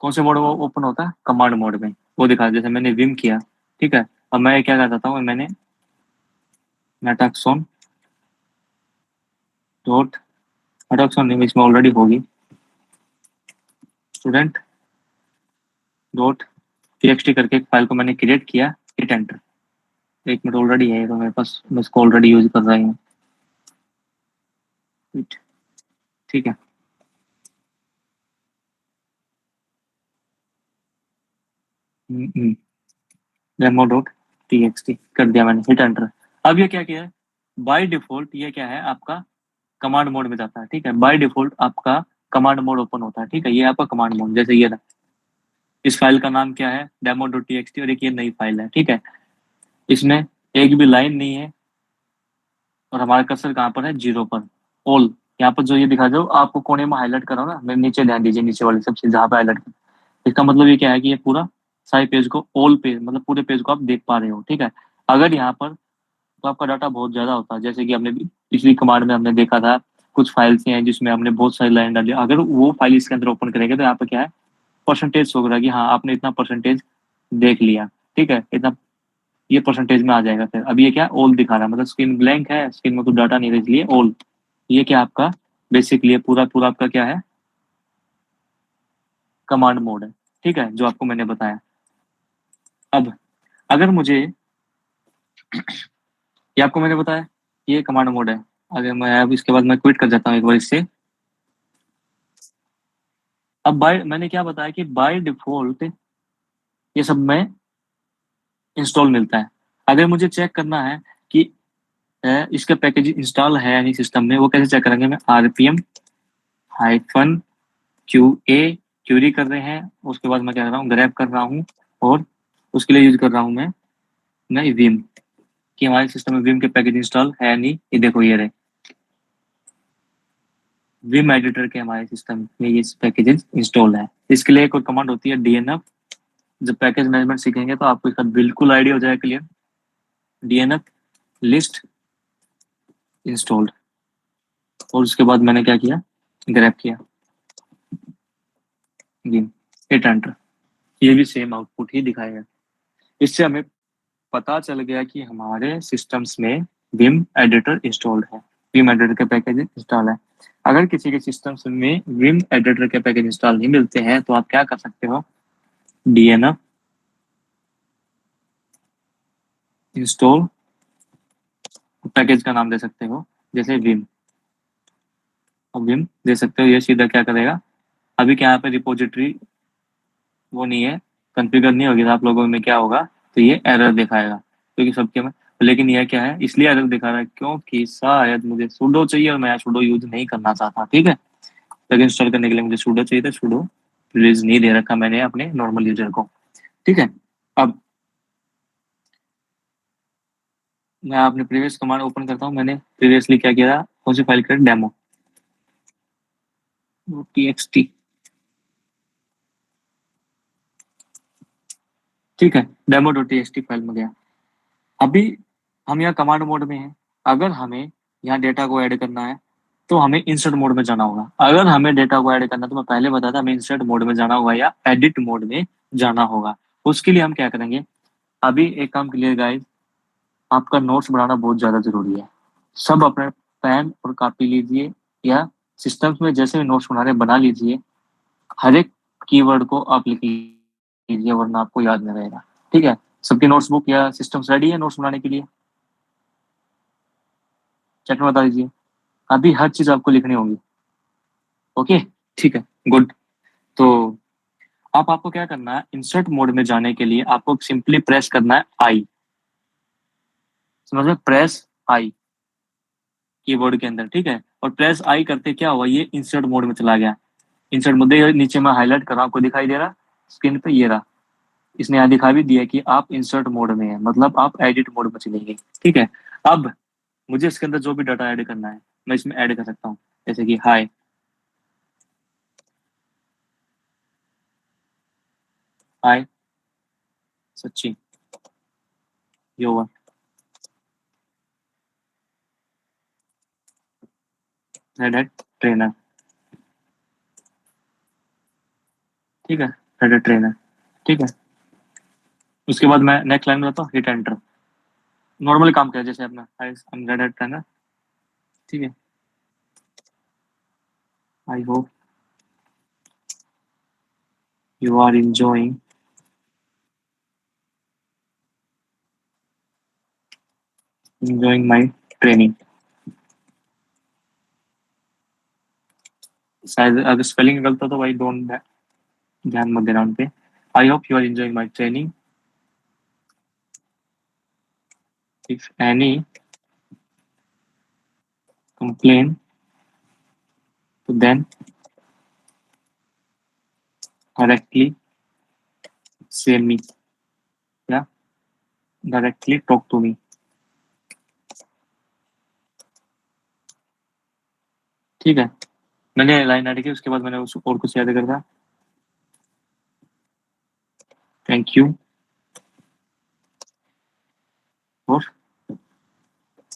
कौन से मोड में ओपन होता है, कमांड मोड में। वो दिखा, जैसे मैंने विम किया, ठीक है। अब मैं क्या करता हूँ, मैंने मेटाक्सोन डॉट, मेटाक्सोन इमेज में ऑलरेडी होगी, स्टूडेंट डॉट टीएक्सटी करके एक फाइल को मैंने क्रिएट किया, हिट एंटर। एक मिनट ऑलरेडी है तो मेरे पास, मैं इसको ऑलरेडी यूज कर रही हूँ, ठीक है। डेमो डॉट टीएक्सटी कर दिया मैंने, हिट एंटर। अब ये क्या किया है, बाय डिफॉल्ट ये क्या है आपका कमांड मोड में जाता है, ठीक है। बाय डिफॉल्ट आपका कमांड मोड ओपन होता है, ठीक है। ये आपका कमांड मोड, जैसे ये ना, इस फाइल का नाम क्या है, डेमो डॉट टीएक्सटी, और एक ये नई फाइल है, ठीक है। इसमें एक भी लाइन नहीं है और हमारा कर्सर कहाँ पर है, जीरो पर, ऑल। यहाँ पर जो ये दिखा दो आपको कोने में हाईलाइट कर रहा हूँ ना, मैं नीचे ध्यान दीजिए, नीचे वाले सबसे जहाँ पे हाईलाइट कर, इसका मतलब ये क्या है कि ये पूरा सारे पेज को, ऑल पेज मतलब पूरे पेज को आप देख पा रहे हो, ठीक है। अगर यहाँ पर तो आपका डाटा बहुत ज्यादा होता है, जैसे कि हमने पिछली कमांड में हमने देखा था, कुछ फाइल्स हैं जिसमें हमने बहुत सारी लाइन डाली, अगर वो फाइल इसके अंदर ओपन करेंगे तो यहाँ पे क्या है, परसेंटेज शो करेगा कि हाँ आपने इतना परसेंटेज देख लिया, ठीक है, इतना, ये परसेंटेज में आ जाएगा। फिर अब ये क्या, ऑल दिखा रहा है, मतलब स्क्रीन ब्लैंक है, स्क्रीन में कुछ डाटा नहीं है, इसलिए ऑल। ये क्या आपका बेसिकली पूरा पूरा आपका क्या है, कमांड मोड है, ठीक है, जो आपको मैंने बताया। अब अगर मुझे, ये आपको मैंने बताया ये कमांड मोड है, अगर मैं अब इसके बाद मैं क्विट कर जाता हूँ एक बार इससे। अब बाय, मैंने क्या बताया कि बाय डिफॉल्ट ये सब में इंस्टॉल मिलता है। अगर मुझे चेक करना है कि इसका पैकेज इंस्टॉल है यानी सिस्टम में, वो कैसे चेक करेंगे, मैं RPM हाइफन QA क्यूरी कर रहे हैं, उसके बाद मैं क्या कर रहा हूँ, ग्रैब कर रहा हूँ, और उसके लिए यूज कर रहा हूँ मैं विम, कि हमारे सिस्टम में विम के पैकेज इंस्टॉल है नहीं, ये देखो ये रहे विम एडिटर के हमारे सिस्टम में ये पैकेजेस इंस्टॉल है। इसके लिए एक और कमांड होती है DNF। जब पैकेज मैनेजमेंट सीखेंगे तो आपको इसका बिल्कुल आइडिया हो जाएगा क्लियर। DNF लिस्ट इंस्टॉल्ड, और उसके बाद मैंने क्या किया, ग्रैब किया विम, हिट एंटर, ये भी सेम आउटपुट ही दिखाएगा। इससे हमें पता चल गया कि हमारे सिस्टम्स में विम एडिटर इंस्टॉल्ड है, विम एडिटर के पैकेज इंस्टॉल है। अगर किसी के सिस्टम में विम एडिटर के पैकेज इंस्टॉल नहीं मिलते हैं तो आप क्या कर सकते हो, डीएनएफ इंस्टॉल पैकेज का नाम दे सकते हो, जैसे विम, और विम दे सकते हो। ये सीधा क्या करेगा, अभी क्या यहाँ पे रिपोजिटरी वो नहीं है, कॉन्फ़िगर नहीं होगी तो आप लोगों में क्या होगा, तो ये एरर दिखाएगा क्योंकि सबके में। लेकिन यह क्या है, इसलिए एरर दिखा रहा है क्योंकि शायद मुझे सुडो चाहिए और मैं सुडो यूज नहीं करना चाहता। ठीक है, प्लग इंस्टॉल करने के लिए मुझे सुडो चाहिए था, सुडो रिलीज नहीं दे रखा मैंने अपने नॉर्मल यूजर को। ठीक है, अब मैं अपने प्रीवियस कमांड ओपन करता हूँ। मैंने प्रीवियसली क्या किया था, कौन सी फाइल क्रिएट, डेमो txt। ठीक है, डेमो डॉट टीएक्सटी फाइल में गया। अभी हम यहाँ कमांड मोड में हैं। अगर हमें यहाँ डेटा को ऐड करना है तो हमें इंसर्ट मोड में जाना होगा। अगर हमें डेटा को ऐड करना है तो मैं पहले बताया था, हमें इंसर्ट मोड में जाना होगा या एडिट मोड में जाना होगा। उसके लिए हम क्या करेंगे, अभी एक काम क्लियर गाइस, आपका नोट्स बनाना बहुत ज्यादा जरूरी है। सब अपने पेन और कॉपी लीजिए या सिस्टम्स में जैसे भी नोट्स बना रहे बना लीजिए। हर एक कीवर्ड को आप लिख लीजिए वरना आपको याद नहीं रहेगा। ठीक है, सबकी नोट्स बुक या सिस्टम्स रेडी है नोट्स बनाने के लिए, चैट में बता दीजिए। अभी हर चीज आपको लिखनी होगी। ओके, ठीक है, गुड। तो अब आपको क्या करना है, इंसर्ट मोड में जाने के लिए आपको सिंपली प्रेस करना है आई, समझ में, प्रेस आई कीबोर्ड के अंदर। ठीक है, और प्रेस आई करते क्या हुआ, ये इंसर्ट मोड में चला गया। इंसर्ट मोड नीचे में हाईलाइट कर रहा हूं, आपको दिखाई दे रहा स्क्रीन पे, ये रहा। इसने यहाँ दिखा भी दिया कि आप इंसर्ट मोड में है, मतलब आप एडिट मोड में चलेंगे। ठीक है, अब मुझे इसके अंदर जो भी डाटा ऐड करना है मैं इसमें ऐड कर सकता हूँ, जैसे कि हाय हाय सच्ची योवा रेड हेड ट्रेनर। ठीक है, रेड हेड ट्रेनर। ठीक है, उसके बाद मैं नेक्स्ट लाइन में जाता हूँ, हिट एंटर। नॉर्मली काम किया जैसे अपना हाय रेड हेड ट्रेनर। ठीक है, I hope you are enjoying my training। शायद अगर स्पेलिंग गलत हो तो भाई डोंट, ध्यान मत देना उन पे। I hope you are enjoying my training, if any complain तो देन डायरेक्टली से मी या डायरेक्टली टॉक टू मी। ठीक है, मैंने लाइन ऐड की, उसके बाद मैंने उस और कुछ याद करता, थैंक यू, और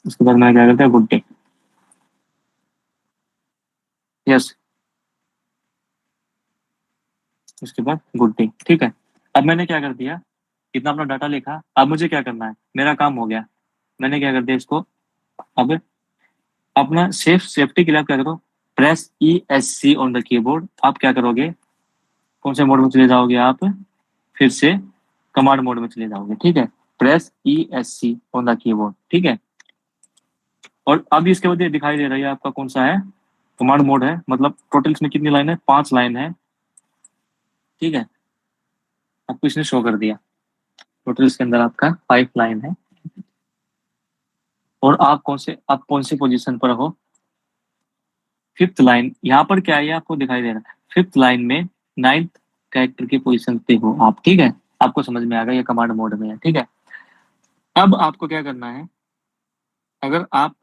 उसके बाद मैंने क्या करता है, गुड डे, यस, उसके बाद गुड डे। ठीक है, अब मैंने क्या कर दिया, इतना अपना डाटा लिखा। अब मुझे क्या करना है, मेरा काम हो गया। मैंने क्या कर दिया इसको, अब अपना सेफ्टी के लिए आप क्या करो, press ESC on the keyboard. आप क्या करोगे, कौन से मोड में चले जाओगे आप, फिर से कमांड मोड में चले जाओगे। ठीक है, press ESC on the keyboard. ठीक है, और अब इसके बाद ये दिखाई दे रहा है आपका कौन सा है, कमांड मोड है, मतलब टोटल इसमें कितनी लाइन है, 5 लाइन है। ठीक है, आपको इसने शो कर दिया, टोटल इसके अंदर आपका 5 लाइन है। और आप कौन सी पोजीशन पर हो, 5th लाइन। यहाँ पर क्या है, आपको दिखाई दे रहा है 5th लाइन में 9th कैरेक्टर की पोजीशन पे हो आप। ठीक है, आपको समझ में आ गया, ये कमांड मोड में है। ठीक है, अब आपको क्या करना है, अगर आप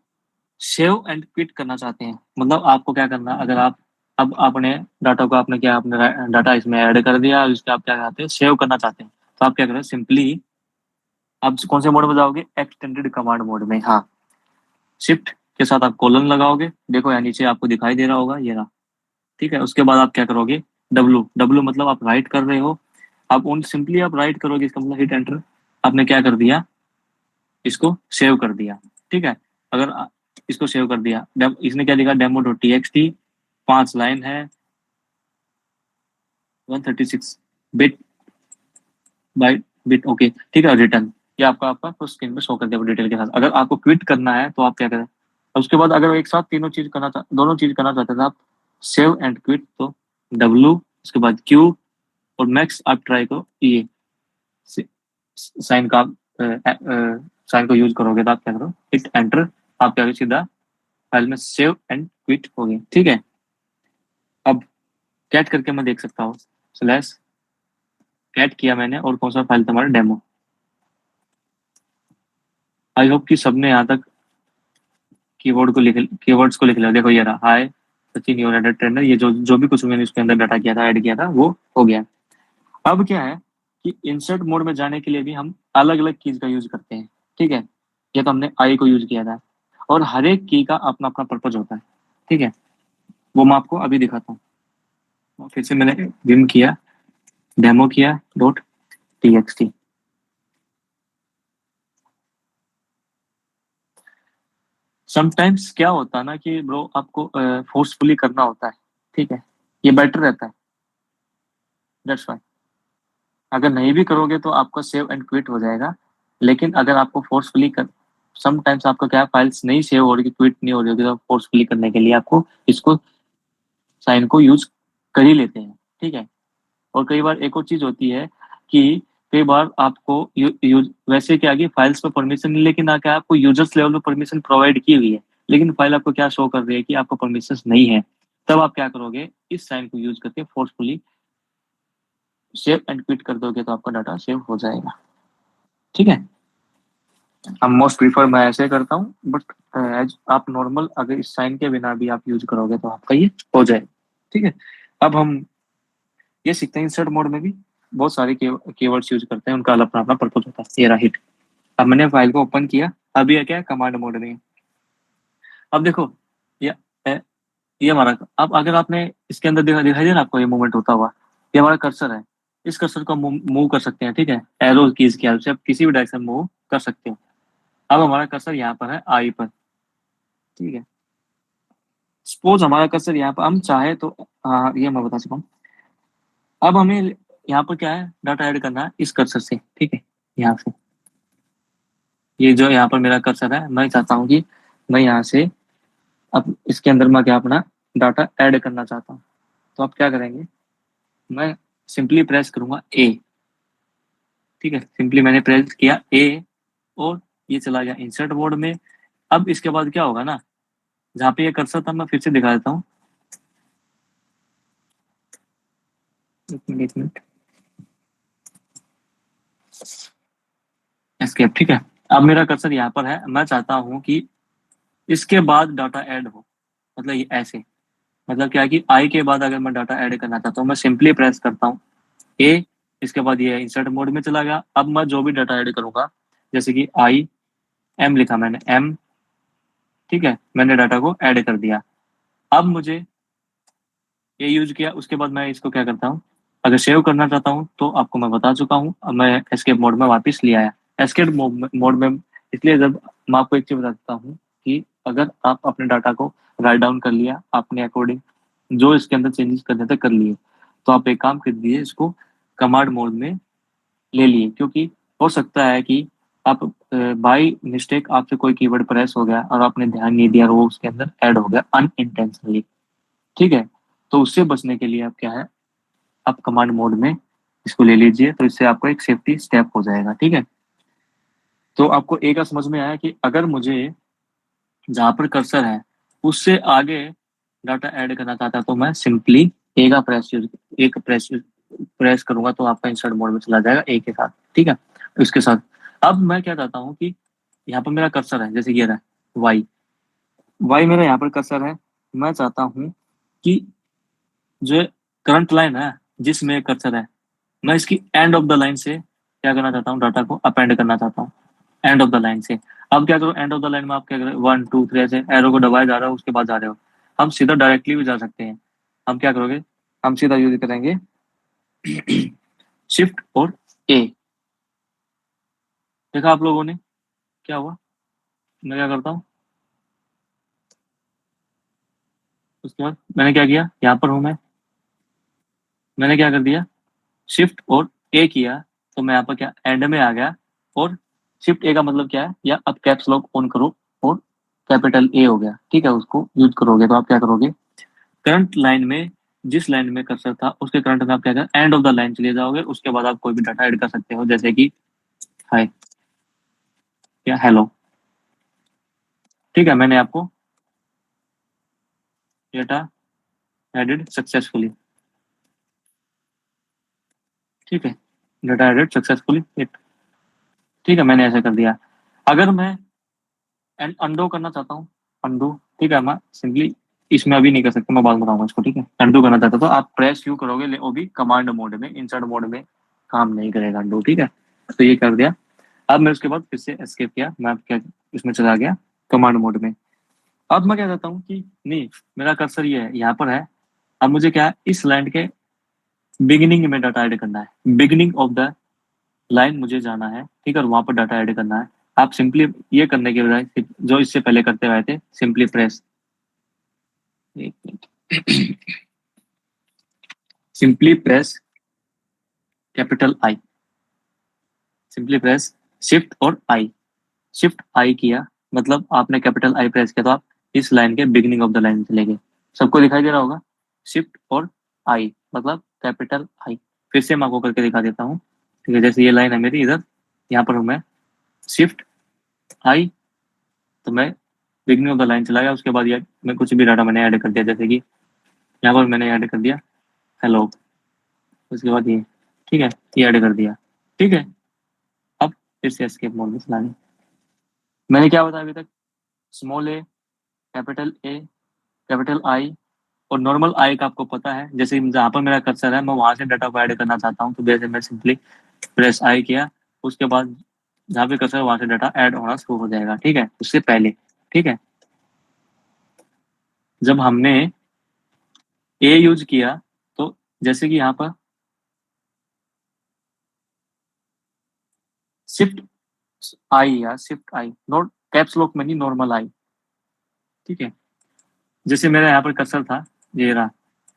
सेव एंड क्विट करना चाहते हैं, मतलब आपको क्या करना है, अगर आप अब अपने डाटा को आपने क्या, अपने डाटा इसमें ऐड कर दिया, उसके आप क्या चाहते हैं, सेव करना चाहते हैं, तो आप क्या करें, सिंपली आप कौन से मोड में जाओगे, एक्सटेंडेड कमांड मोड में। हाँ, शिफ्ट के साथ आप कोलन लगाओगे, देखो यहाँ नीचे आपको दिखाई दे रहा होगा, ये रहा। ठीक है, उसके बाद आप क्या करोगे, डब्लू डब्लू मतलब आप राइट कर रहे हो, आप उन सिंपली आप राइट करोगे, इसका मतलब हिट एंटर। आपने क्या कर दिया, इसको सेव कर दिया। ठीक है। अगर इसको सेव कर दिया, इसने क्या लिखा, demo dot T x T, 5 line है, 136 बिट बाई बिट, ओके ठीक है, रिटर्न। ये आपका आपका स्क्रीन पे शो कर देगा डिटेल के साथ। अगर आपको क्विट करना है तो आप क्या करें, उसके बाद अगर एक साथ तीनों चीज करना दोनों चीज करना चाहते हैं तो आप सेव एंड क्विट, तो डब्ल्यू, उसके बाद क्यू, और मैक्स आप ट्राई को ये साइन का साइन को यूज करोगे तो आप क्या करो, हिट एंटर, आप क्या करो सीधा फाइल में सेव एंड क्विट हो गए, ठीक है। अब कैट करके मैं देख सकता हूँ, स्लैश कैट किया मैंने, और कौन सा फाइल था हमारा, डेमो। आई होप कि सबने यहाँ तक कीवर्ड्स को लिख लिया। देखो ये रहा, हाय सचिन योर एडिट ट्रेनर, ये जो जो भी कुछ मैंने इसके अंदर डाटा किया था, ऐड किया था, वो हो गया। अब क्या है कि इंसर्ट मोड में जाने के लिए भी हम अलग अलग कीज का यूज करते हैं, ठीक है। ये तो हमने आई को यूज किया था, और हर एक की का अपना अपना पर्पज होता है, ठीक है। वो मैं आपको अभी दिखाता हूँ। फिर से मैंने विम किया, डेमो किया डॉट टीएक्सटी। समटाइम्स क्या होता है ना कि ब्रो आपको फोर्सफुली करना होता है, ठीक है, ये बेटर रहता है, दैट्स वाई। अगर नहीं भी करोगे तो आपका सेव एंड क्विट हो जाएगा, लेकिन अगर आपको फोर्सफुली कर, समटाइम्स आपका क्या फाइल्स नहीं सेव हो रही, क्विट नहीं हो रही होगी, तो फोर्सफुली करने के लिए आपको इसको साइन को यूज कर ही लेते हैं, ठीक है। और कई बार एक और चीज होती है कि कई बार आपको वैसे क्या कि फाइल्स पे परमिशन नहीं, लेकिन क्या आपको यूजर्स लेवल पे परमिशन प्रोवाइड की हुई है, लेकिन फाइल आपको क्या शो कर रही है कि आपको परमिशन नहीं है। तब आप क्या करोगे, इस साइन को यूज करके फोर्सफुली सेव एंड क्विट कर दोगे तो आपका डाटा सेव हो जाएगा, ठीक है। हम मोस्ट प्रीफर मैं ऐसे करता हूँ, बट एज आप नॉर्मल अगर इस साइन के बिना भी आप यूज करोगे तो आपका ये हो जाएगा, ठीक है। अब हम ये सीखते हैं, इंसर्ट मोड में भी बहुत सारे कीवर्ड्स यूज करते हैं, उनका अपना अपना पर्पज होता है। ये रहा हिट। अब मैंने फाइल को ओपन किया, अब ये क्या है, कमांड मोड में है। अब देखो ये ये हमारा, अब अगर आपने इसके अंदर दिखाई दिया ना आपको, ये मूवमेंट होता हुआ, ये हमारा कर्सर है। इस कर्सर को मूव कर सकते हैं, ठीक है, एरो कीज की हेल्प से आप किसी भी डायरेक्शन मूव कर सकते हो। अब हमारा कर्सर यहाँ पर है आई पर, ठीक है। सपोज हमारा कर्सर यहाँ पर, हम चाहे तो हाँ ये मैं बता चुका हूँ। अब हमें यहाँ पर क्या है, डाटा ऐड करना है इस कर्सर से, ठीक है। यहाँ से ये जो यहाँ पर मेरा कर्सर है, मैं चाहता हूँ कि मैं यहाँ से अब इसके अंदर मैं क्या अपना डाटा ऐड करना चाहता हूँ। तो आप क्या करेंगे, मैं सिंपली प्रेस करूंगा ए, ठीक है, सिंपली मैंने प्रेस किया ए, और ये चला गया इंसर्ट मोड में। अब इसके बाद क्या होगा ना, जहाँ पे ये कर्सर था मैं फिर से दिखा देता हूँ, एक मिनट, एस्केप, ठीक है। अब मेरा कर्सर यहाँ पर है, मैं चाहता हूँ कि इसके बाद डाटा ऐड हो, मतलब ये ऐसे, मतलब क्या है कि आई के बाद अगर मैं डाटा ऐड करना चाहता हूँ, मैं सिंपली प्रेस करता हूँ ए, इसके बाद ये इंसर्ट मोड में चला गया। अब मैं जो भी डाटा ऐड करूंगा, जैसे कि आई एम लिखा मैंने, एम, ठीक है, मैंने डाटा को ऐड कर दिया। अब मुझे ये यूज किया, उसके बाद मैं इसको क्या करता हूँ, अगर सेव करना चाहता हूँ तो आपको मैं बता चुका हूँ, अब मैं एस्केप मोड में वापस ले आया। एस्केप मोड में इसलिए, जब मैं आपको एक चीज बता देता हूँ कि अगर आप अपने डाटा को राइट डाउन कर लिया अपने अकॉर्डिंग, जो इसके अंदर चेंजेस करने थे कर लिए, तो आप एक काम कर दीजिए, इसको कमांड मोड में ले लिए, क्योंकि हो सकता है कि आप बाई मिस्टेक आपसे कोई कीवर्ड प्रेस हो गया और आपने ध्यान नहीं दिया और वो उसके अंदर ऐड हो गया अनइंटेंशनली, ठीक है। तो उससे बचने के लिए आप क्या है, आप कमांड मोड में इसको ले लीजिए, तो इससे आपको एक सेफ्टी स्टेप हो जाएगा, ठीक है। तो आपको एक का समझ में आया कि अगर मुझे जहां पर कर्सर है उससे आगे डाटा ऐड करना चाहता है तो मैं सिंपली ए का प्रेस करूंगा तो आपका इंसर्ट मोड में चला जाएगा ए के साथ, ठीक है। इसके साथ अब मैं क्या चाहता हूँ कि यहाँ पर मेरा कर्सर है, जैसे ये रहा वाई, वाई मेरा यहाँ पर कर्सर है। मैं चाहता हूँ कि जो करंट लाइन है जिसमें कर्सर है, मैं इसकी एंड ऑफ द लाइन से क्या करना चाहता हूँ, डाटा को अपेंड करना चाहता हूँ एंड ऑफ द लाइन से। अब क्या करो, एंड ऑफ द लाइन में आप क्या करें, 1 2 3 ऐसे एरो को दबाए जा रहे हो, उसके बाद जा रहे हो। हम सीधा डायरेक्टली भी जा सकते हैं। हम क्या करोगे, हम सीधा यूज करेंगे शिफ्ट और ए। देखा आप लोगों ने क्या हुआ, मैं क्या करता हूँ, उसके बाद मैंने क्या किया, यहाँ पर हूँ मैंने क्या कर दिया, शिफ्ट और ए किया, तो मैं यहाँ पर क्या एंड में आ गया। और शिफ्ट ए का मतलब क्या है, या अब कैप्स लॉक ऑन करो और कैपिटल ए हो गया, ठीक है, उसको यूज करोगे तो आप क्या करोगे, करंट लाइन में जिस लाइन में कर्सर था उसके करंट में आप क्या करें, एंड ऑफ द लाइन चले जाओगे, उसके बाद आप कोई भी डाटा ऐड कर सकते हो, जैसे कि हाय या हेलो। ठीक है, मैंने आपको डेटा एडेड सक्सेसफुली, ठीक है, डेटा एडेड सक्सेसफुली, ठीक है, मैंने ऐसा कर दिया। अगर मैं एंड अंडो करना चाहता हूँ, अंडो, ठीक है, मैं सिंपली इसमें अभी नहीं कर सकता, मैं बाद में बताऊंगा इसको, ठीक है। अंडो करना चाहता तो आप प्रेस यू करोगे, वो भी कमांड मोड में, इंसर्ट मोड में काम नहीं करेगा अंडो, ठीक है। तो ये कर दिया। अब मैं उसके बाद फिर से एस्केप किया, मैं क्या इसमें चला गया कमांड मोड में। अब मैं क्या करता हूँ कि नहीं, मेरा कर्सर ये है, यहाँ पर है। अब मुझे क्या है, इस लाइन के बिगिनिंग में डाटा ऐड करना है, बिगिनिंग ऑफ द लाइन मुझे जाना है, ठीक है, और वहां पर डाटा ऐड करना है। आप सिंपली ये करने के बजाय जो इससे पहले करते हुए थे, सिंपली प्रेस, एक minute, simply press capital I, simply press shift और आई, शिफ्ट आई किया, मतलब आपने कैपिटल आई प्रेस किया तो आप इस लाइन के बिगिनिंग ऑफ द लाइन चले गए। सबको दिखाई दे रहा होगा, शिफ्ट और आई मतलब कैपिटल आई। फिर से मैं आपको करके दिखा देता हूँ, ठीक है। जैसे ये लाइन है मेरी इधर, यहाँ पर हूँ मैं, शिफ्ट आई, तो मैं बिगिनिंग ऑफ द लाइन चला गया। उसके बाद ये मैं कुछ भी डाटा मैंने ऐड कर दिया, जैसे कि यहाँ पर मैंने ऐड कर दिया हेलो, उसके बाद ये, ठीक है, ये ऐड कर दिया, ठीक है। अब फिर से एस्केप मोड में चलाने, मैंने क्या बताया अभी तक, स्मॉल ए, कैपिटल आई और नॉर्मल आई का आपको पता है। जैसे जहाँ पर मेरा कर्सर है मैं वहां से डाटा को ऐड करना चाहता हूँ, तो जैसे मैं सिंपली प्रेस आई किया, उसके बाद जहाँ पे कर्सर वहां से डाटा ऐड होना शुरू हो जाएगा, ठीक है, उससे पहले, ठीक है। जब हमने ए यूज किया, तो जैसे कि यहाँ पर शिफ्ट आई या शिफ्ट आई, नोट कैप्स लॉक में नहीं, नॉर्मल आई, ठीक है। जैसे मेरा यहाँ पर कर्सर था, ये रहा,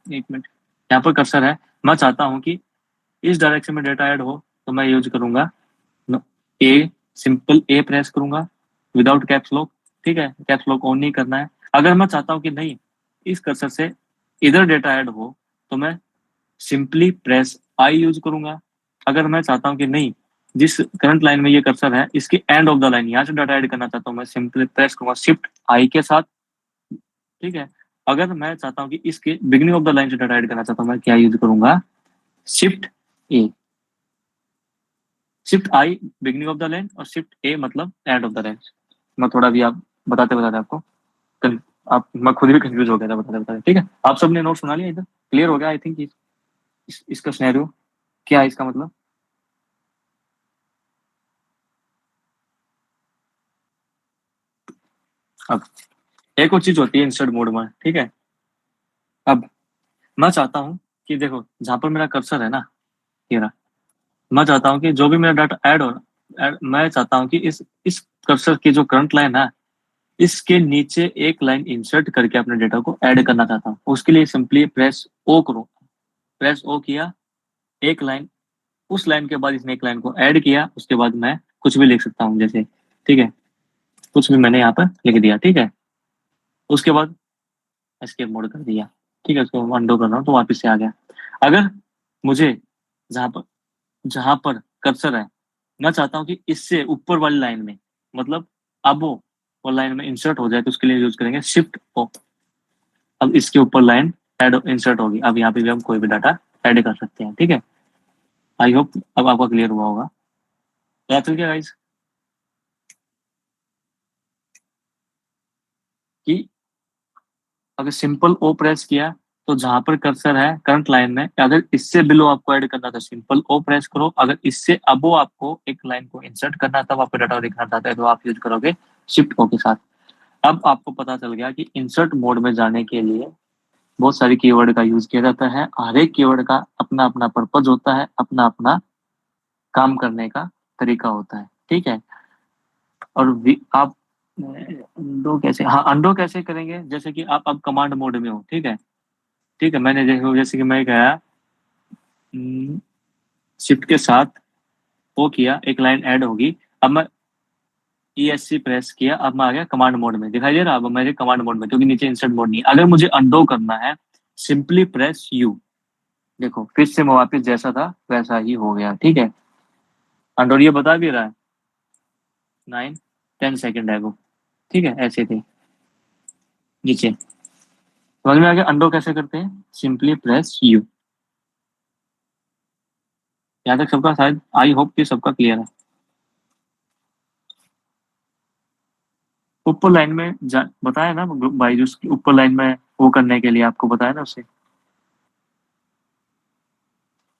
एक मिनट, यहाँ पर कर्सर है, मैं चाहता हूँ कि इस डायरेक्शन में डेटा ऐड हो, तो मैं यूज करूंगा ए, सिंपल ए प्रेस करूंगा विदाउट कैप्स लॉक, ठीक है, कैप्स लॉक ऑन नहीं करना है। अगर मैं चाहता हूँ कि नहीं, इस कर्सर से इधर डेटा ऐड हो, तो मैं सिंपली प्रेस आई यूज करूंगा। अगर मैं चाहता हूँ कि नहीं, जिस करंट लाइन में ये कर्सर है इसके एंड ऑफ द लाइन यहाँ से डाटा ऐड करना चाहता हूँ, मैं सिंपली प्रेस करूंगा शिफ्ट आई के साथ, ठीक है। अगर मैं चाहता हूँ कि इसके बिगिनिंग ऑफ द लाइन से डाटा ऐड करना चाहता हूँ, मैं क्या यूज करूंगा, shift A, shift I beginning of the line और शिफ्ट ए मतलब एंड ऑफ द लाइन। मैं थोड़ा भी आप बताते बताते आपको आप, मैं खुद भी कंफ्यूज हो गया था बताते बताते, ठीक है। आप सबने नोट सुना लिया, इधर क्लियर हो गया आई थिंक, इसका सिनेरियो क्या है, इसका मतलब। अब एक और चीज होती है इंसर्ट मोड में, ठीक है। अब मैं चाहता हूँ कि देखो जहां पर मेरा कर्सर है ना, ये रहा, मैं चाहता हूँ कि जो भी मेरा डाटा ऐड हो, मैं चाहता हूँ कि इस कर्सर की जो करंट लाइन है, इसके नीचे एक लाइन इंसर्ट करके अपने डेटा को ऐड करना चाहता हूँ। उसके लिए सिंपली प्रेस ओ करो, प्रेस ओ किया, एक लाइन, उस लाइन के बाद इसने एक लाइन को ऐड किया, उसके बाद मैं कुछ भी लिख सकता हूँ, जैसे, ठीक है, कुछ भी मैंने यहाँ पर लिख दिया, ठीक है। उसके बाद एस्केप मोड कर दिया, ठीक है, उसको अंडो कर रहा हूँ तो वापस से आ गया। अगर मुझे जहां पर जहां पर कर्सर है, मैं चाहता हूँ कि इससे ऊपर वाली लाइन में, मतलब अब वो लाइन में इंसर्ट हो जाए, तो उसके लिए यूज करेंगे शिफ्ट ओ। अब इसके ऊपर लाइन ऐड इंसर्ट होगी, अब यहाँ पे भी हम कोई भी डाटा ऐड कर सकते हैं, ठीक है। आई होप अब आपका क्लियर हुआ होगा, पता चल गया गाइस कि अगर सिंपल ओ प्रेस किया, तो जहां पर कर्सर है करंट लाइन में, अगर इससे बिलो आपको ऐड करना था सिंपल ओ प्रेस करो, अगर इससे अबो आपको एक लाइन को इंसर्ट करना था, आपको डाटा दिखना चाहता है, तो आप यूज करोगे शिफ्ट ओ के साथ। अब आपको पता चल गया कि इंसर्ट मोड में जाने के लिए बहुत सारी कीवर्ड का यूज किया जाता है, हर एक कीवर्ड का अपना अपना पर्पज होता है, अपना अपना काम करने का तरीका होता है, ठीक है। और आप अंडो कैसे, हाँ अंडो कैसे करेंगे, जैसे कि आप अब कमांड मोड में हो, ठीक है। ठीक है, मैंने देखो जैसे कि मैं गया शिफ्ट के साथ वो किया, एक लाइन ऐड होगी। अब मैं ESC प्रेस किया, अब मैं आ गया कमांड मोड में, दिखाई दे रहा है अब मेरे कमांड मोड में, क्योंकि नीचे इंसर्ट मोड नहीं है। अगर मुझे अंडो करना है, सिंपली प्रेस यू, देखो फिर से मैं वापस जैसा था वैसा ही हो गया, ठीक है। अंडो ये बता भी रहा है 9-10 सेकेंड है वो, ठीक है, ऐसे थे नीचे। समझ में आ गया अंडो कैसे करते हैं, सिंपली प्रेस यू। यहाँ तक सबका शायद, आई होप कि सबका क्लियर है। ऊपर लाइन में बताया ना भाई, जो ऊपर लाइन में वो करने के लिए आपको बताया ना उसे।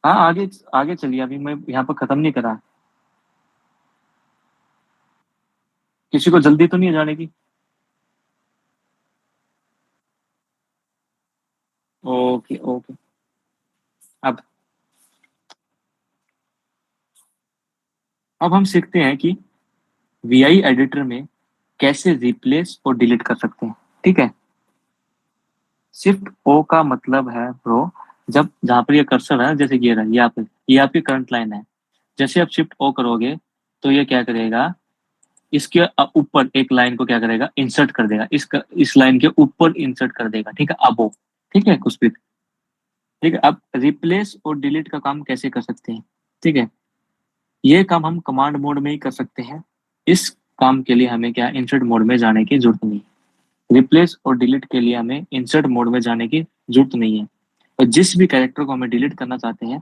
हाँ आगे आगे चलिए, अभी मैं यहाँ पर खत्म नहीं करा। किसी को जल्दी तो नहीं है जाने की? Okay okay. अब अब हम सीखते हैं कि VI एडिटर में कैसे रिप्लेस और डिलीट कर सकते हैं, ठीक है। शिफ्ट ओ का मतलब है ब्रो, जब जहां पर ये कर्सर है, जैसे कि ये रहा, ये आपकी करंट लाइन है। जैसे आप शिफ्ट ओ करोगे तो ये क्या करेगा, इसके ऊपर एक लाइन को क्या करेगा, इंसर्ट कर देगा, इस लाइन के ऊपर इंसर्ट कर देगा, ठीक है, अब वो, ठीक है कुछ भी। ठीक है, अब रिप्लेस और डिलीट का काम कैसे कर सकते हैं, ठीक है। ये काम हम कमांड मोड में ही कर सकते हैं। इस काम के लिए हमें क्या, इंसर्ट मोड में जाने की जरूरत नहीं। रिप्लेस और डिलीट के लिए हमें इंसर्ट मोड में जाने की जरूरत नहीं है। और जिस भी कैरेक्टर को हमें डिलीट करना चाहते हैं,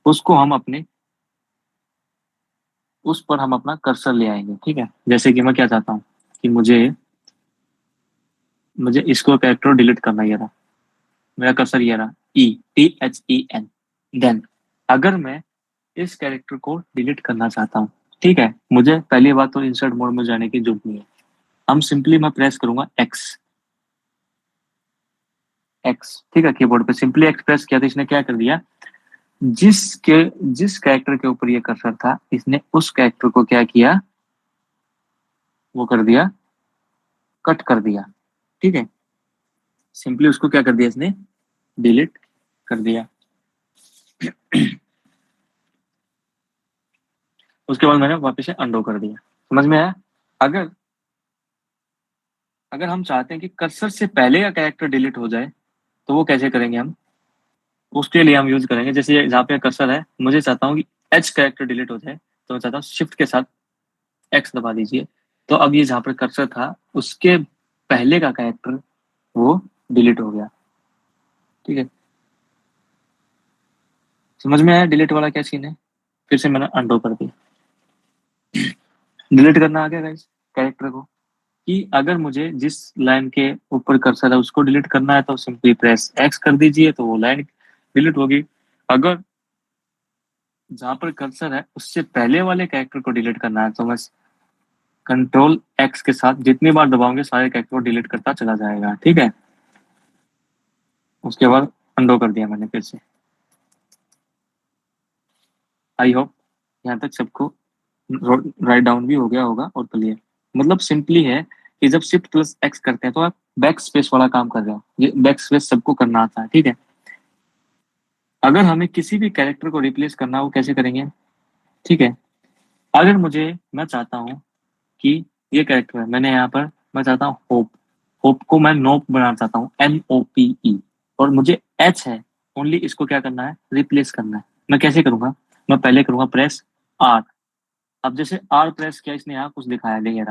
उसको हम अपने उस पर हम अपना कर्सर ले आएंगे, ठीक है। जैसे कि मैं क्या चाहता हूँ कि मुझे मुझे इसको कैरेक्टर डिलीट करना, ये रहा मेरा कर्सर, ये रहा THEN। देन अगर मैं इस कैरेक्टर को डिलीट करना चाहता हूँ, ठीक है, मुझे पहली बात तो इंसर्ट मोड में जाने की जरूरत नहीं है। हम सिंपली मैं प्रेस करूंगा एक्स, एक्स, ठीक है, कीबोर्ड पे सिंपली एक्स प्रेस किया तो इसने क्या कर दिया, जिसके जिस कैरेक्टर के ऊपर ये कर्सर था, इसने उस कैरेक्टर को क्या किया, वो कर दिया, कट कर दिया, ठीक है। सिंपली उसको क्या कर दिया इसने, डिलीट कर दिया। उसके बाद मैंने वापस से अंडो कर दिया। समझ में आया? अगर अगर हम चाहते हैं कि कर्सर से पहले का कैरेक्टर डिलीट हो जाए, तो वो कैसे करेंगे हम, उसके लिए हम यूज करेंगे, जैसे जहाँ पे कर्सर है, मुझे चाहता हूँ कि एच कैरेक्टर डिलीट हो जाए, तो मैं चाहता हूँ शिफ्ट के साथ एक्स दबा दीजिए। तो अब ये जहाँ पर कर्सर था, उसके पहले का कैरेक्टर वो डिलीट हो गया, ठीक है। समझ में आया डिलीट वाला क्या सीन है? फिर से मैंने अंडो कर दिया। डिलीट करना आ गया गाइस कैरेक्टर को, कि अगर मुझे जिस लाइन के ऊपर कर्सर है उसको डिलीट करना है, तो सिंपली प्रेस एक्स कर दीजिए, तो वो लाइन डिलीट होगी। अगर जहां पर कर्सर है उससे पहले वाले कैरेक्टर को डिलीट करना है, तो मैं कंट्रोल एक्स के साथ जितनी बार दबाओगे सारे कैरेक्टर को डिलीट करता चला जाएगा, ठीक है। उसके बाद अंडो कर दिया मैंने फिर से। आई होप यहाँ तक सबको राइट डाउन भी हो गया होगा और क्लियर। मतलब सिंपली है कि जब शिफ्ट प्लस एक्स करते हैं तो आप बैक स्पेस वाला काम कर रहे हो, ये बैक स्पेस सबको करना आता है, ठीक है। अगर हमें किसी भी कैरेक्टर को रिप्लेस करना हो, कैसे करेंगे, ठीक है। अगर मैं चाहता हूँ कि ये कैरेक्टर है, मैंने यहाँ पर, मैं चाहता हूँ होप, होप को मैं नोप बनाना चाहता हूँ, NOPE, और मुझे एच है ओनली, इसको क्या करना है, रिप्लेस करना है। मैं कैसे करूंगा, मैं पहले करूंगा प्रेस आर। अब जैसे आर प्रेस किया, इसने यहाँ कुछ दिखाया नहीं,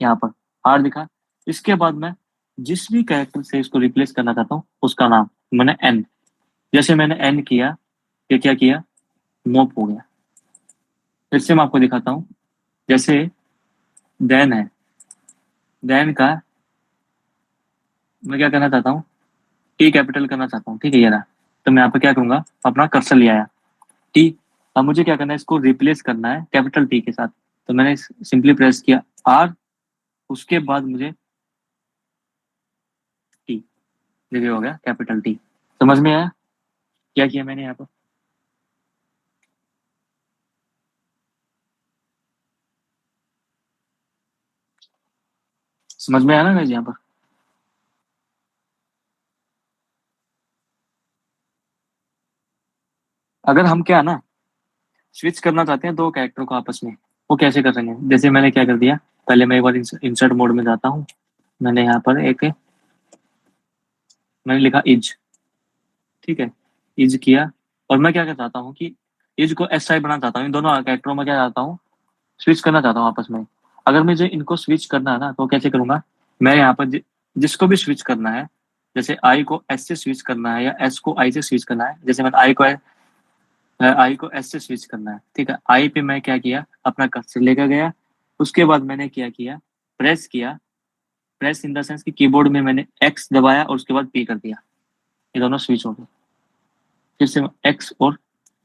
यहाँ पर आर दिखा। इसके बाद मैं जिस भी कैरेक्टर से इसको रिप्लेस करना चाहता हूँ उसका नाम, मैंने एन, जैसे मैंने एन किया, ये क्या किया, नोप हो गया। फिर से मैं आपको दिखाता हूँ, जैसे देन है, देन का मैं क्या करना चाहता हूँ, टी कैपिटल करना चाहता हूँ, ठीक है, ये रहा। तो मैं यहाँ पे क्या करूंगा, अपना कर्सर ले आया, टी। अब मुझे क्या करना है, इसको रिप्लेस करना है कैपिटल टी के साथ, तो मैंने सिंपली प्रेस किया आर, उसके बाद मुझे टी, देखिए हो गया कैपिटल टी। समझ में आया क्या किया मैंने यहाँ पर? समझ में आया ना गाइस यहाँ पर? अगर हम क्या ना स्विच करना चाहते हैं दो कैरेक्टर को आपस में, वो कैसे कर सकेंगे? जैसे मैंने क्या कर दिया, पहले मैं एक बार इंसर्ट मोड में जाता हूँ। मैंने यहाँ पर मैंने लिखा इज, ठीक है, इज किया। और मैं क्या कर चाहता हूँ कि इज को एस आई बनाना चाहता हूँ, इन दोनों कैरेक्टरों में क्या चाहता हूँ, स्विच करना चाहता हूँ आपस में। अगर मुझे इनको स्विच करना है ना तो कैसे करूंगा? मैं यहाँ पर जिसको भी स्विच करना है, जैसे आई को एस से स्विच करना है या एस को आई से स्विच करना है, जैसे मैंने आई को एस से स्विच करना है, ठीक है। आई पे मैं क्या किया, अपना कर्सर लेकर गया। उसके बाद मैंने क्या किया, प्रेस किया। प्रेस इन द सेंस कि कीबोर्ड में मैंने एक्स दबाया और उसके बाद पी कर दिया, ये दोनों स्विच हो गए। फिर से एक्स और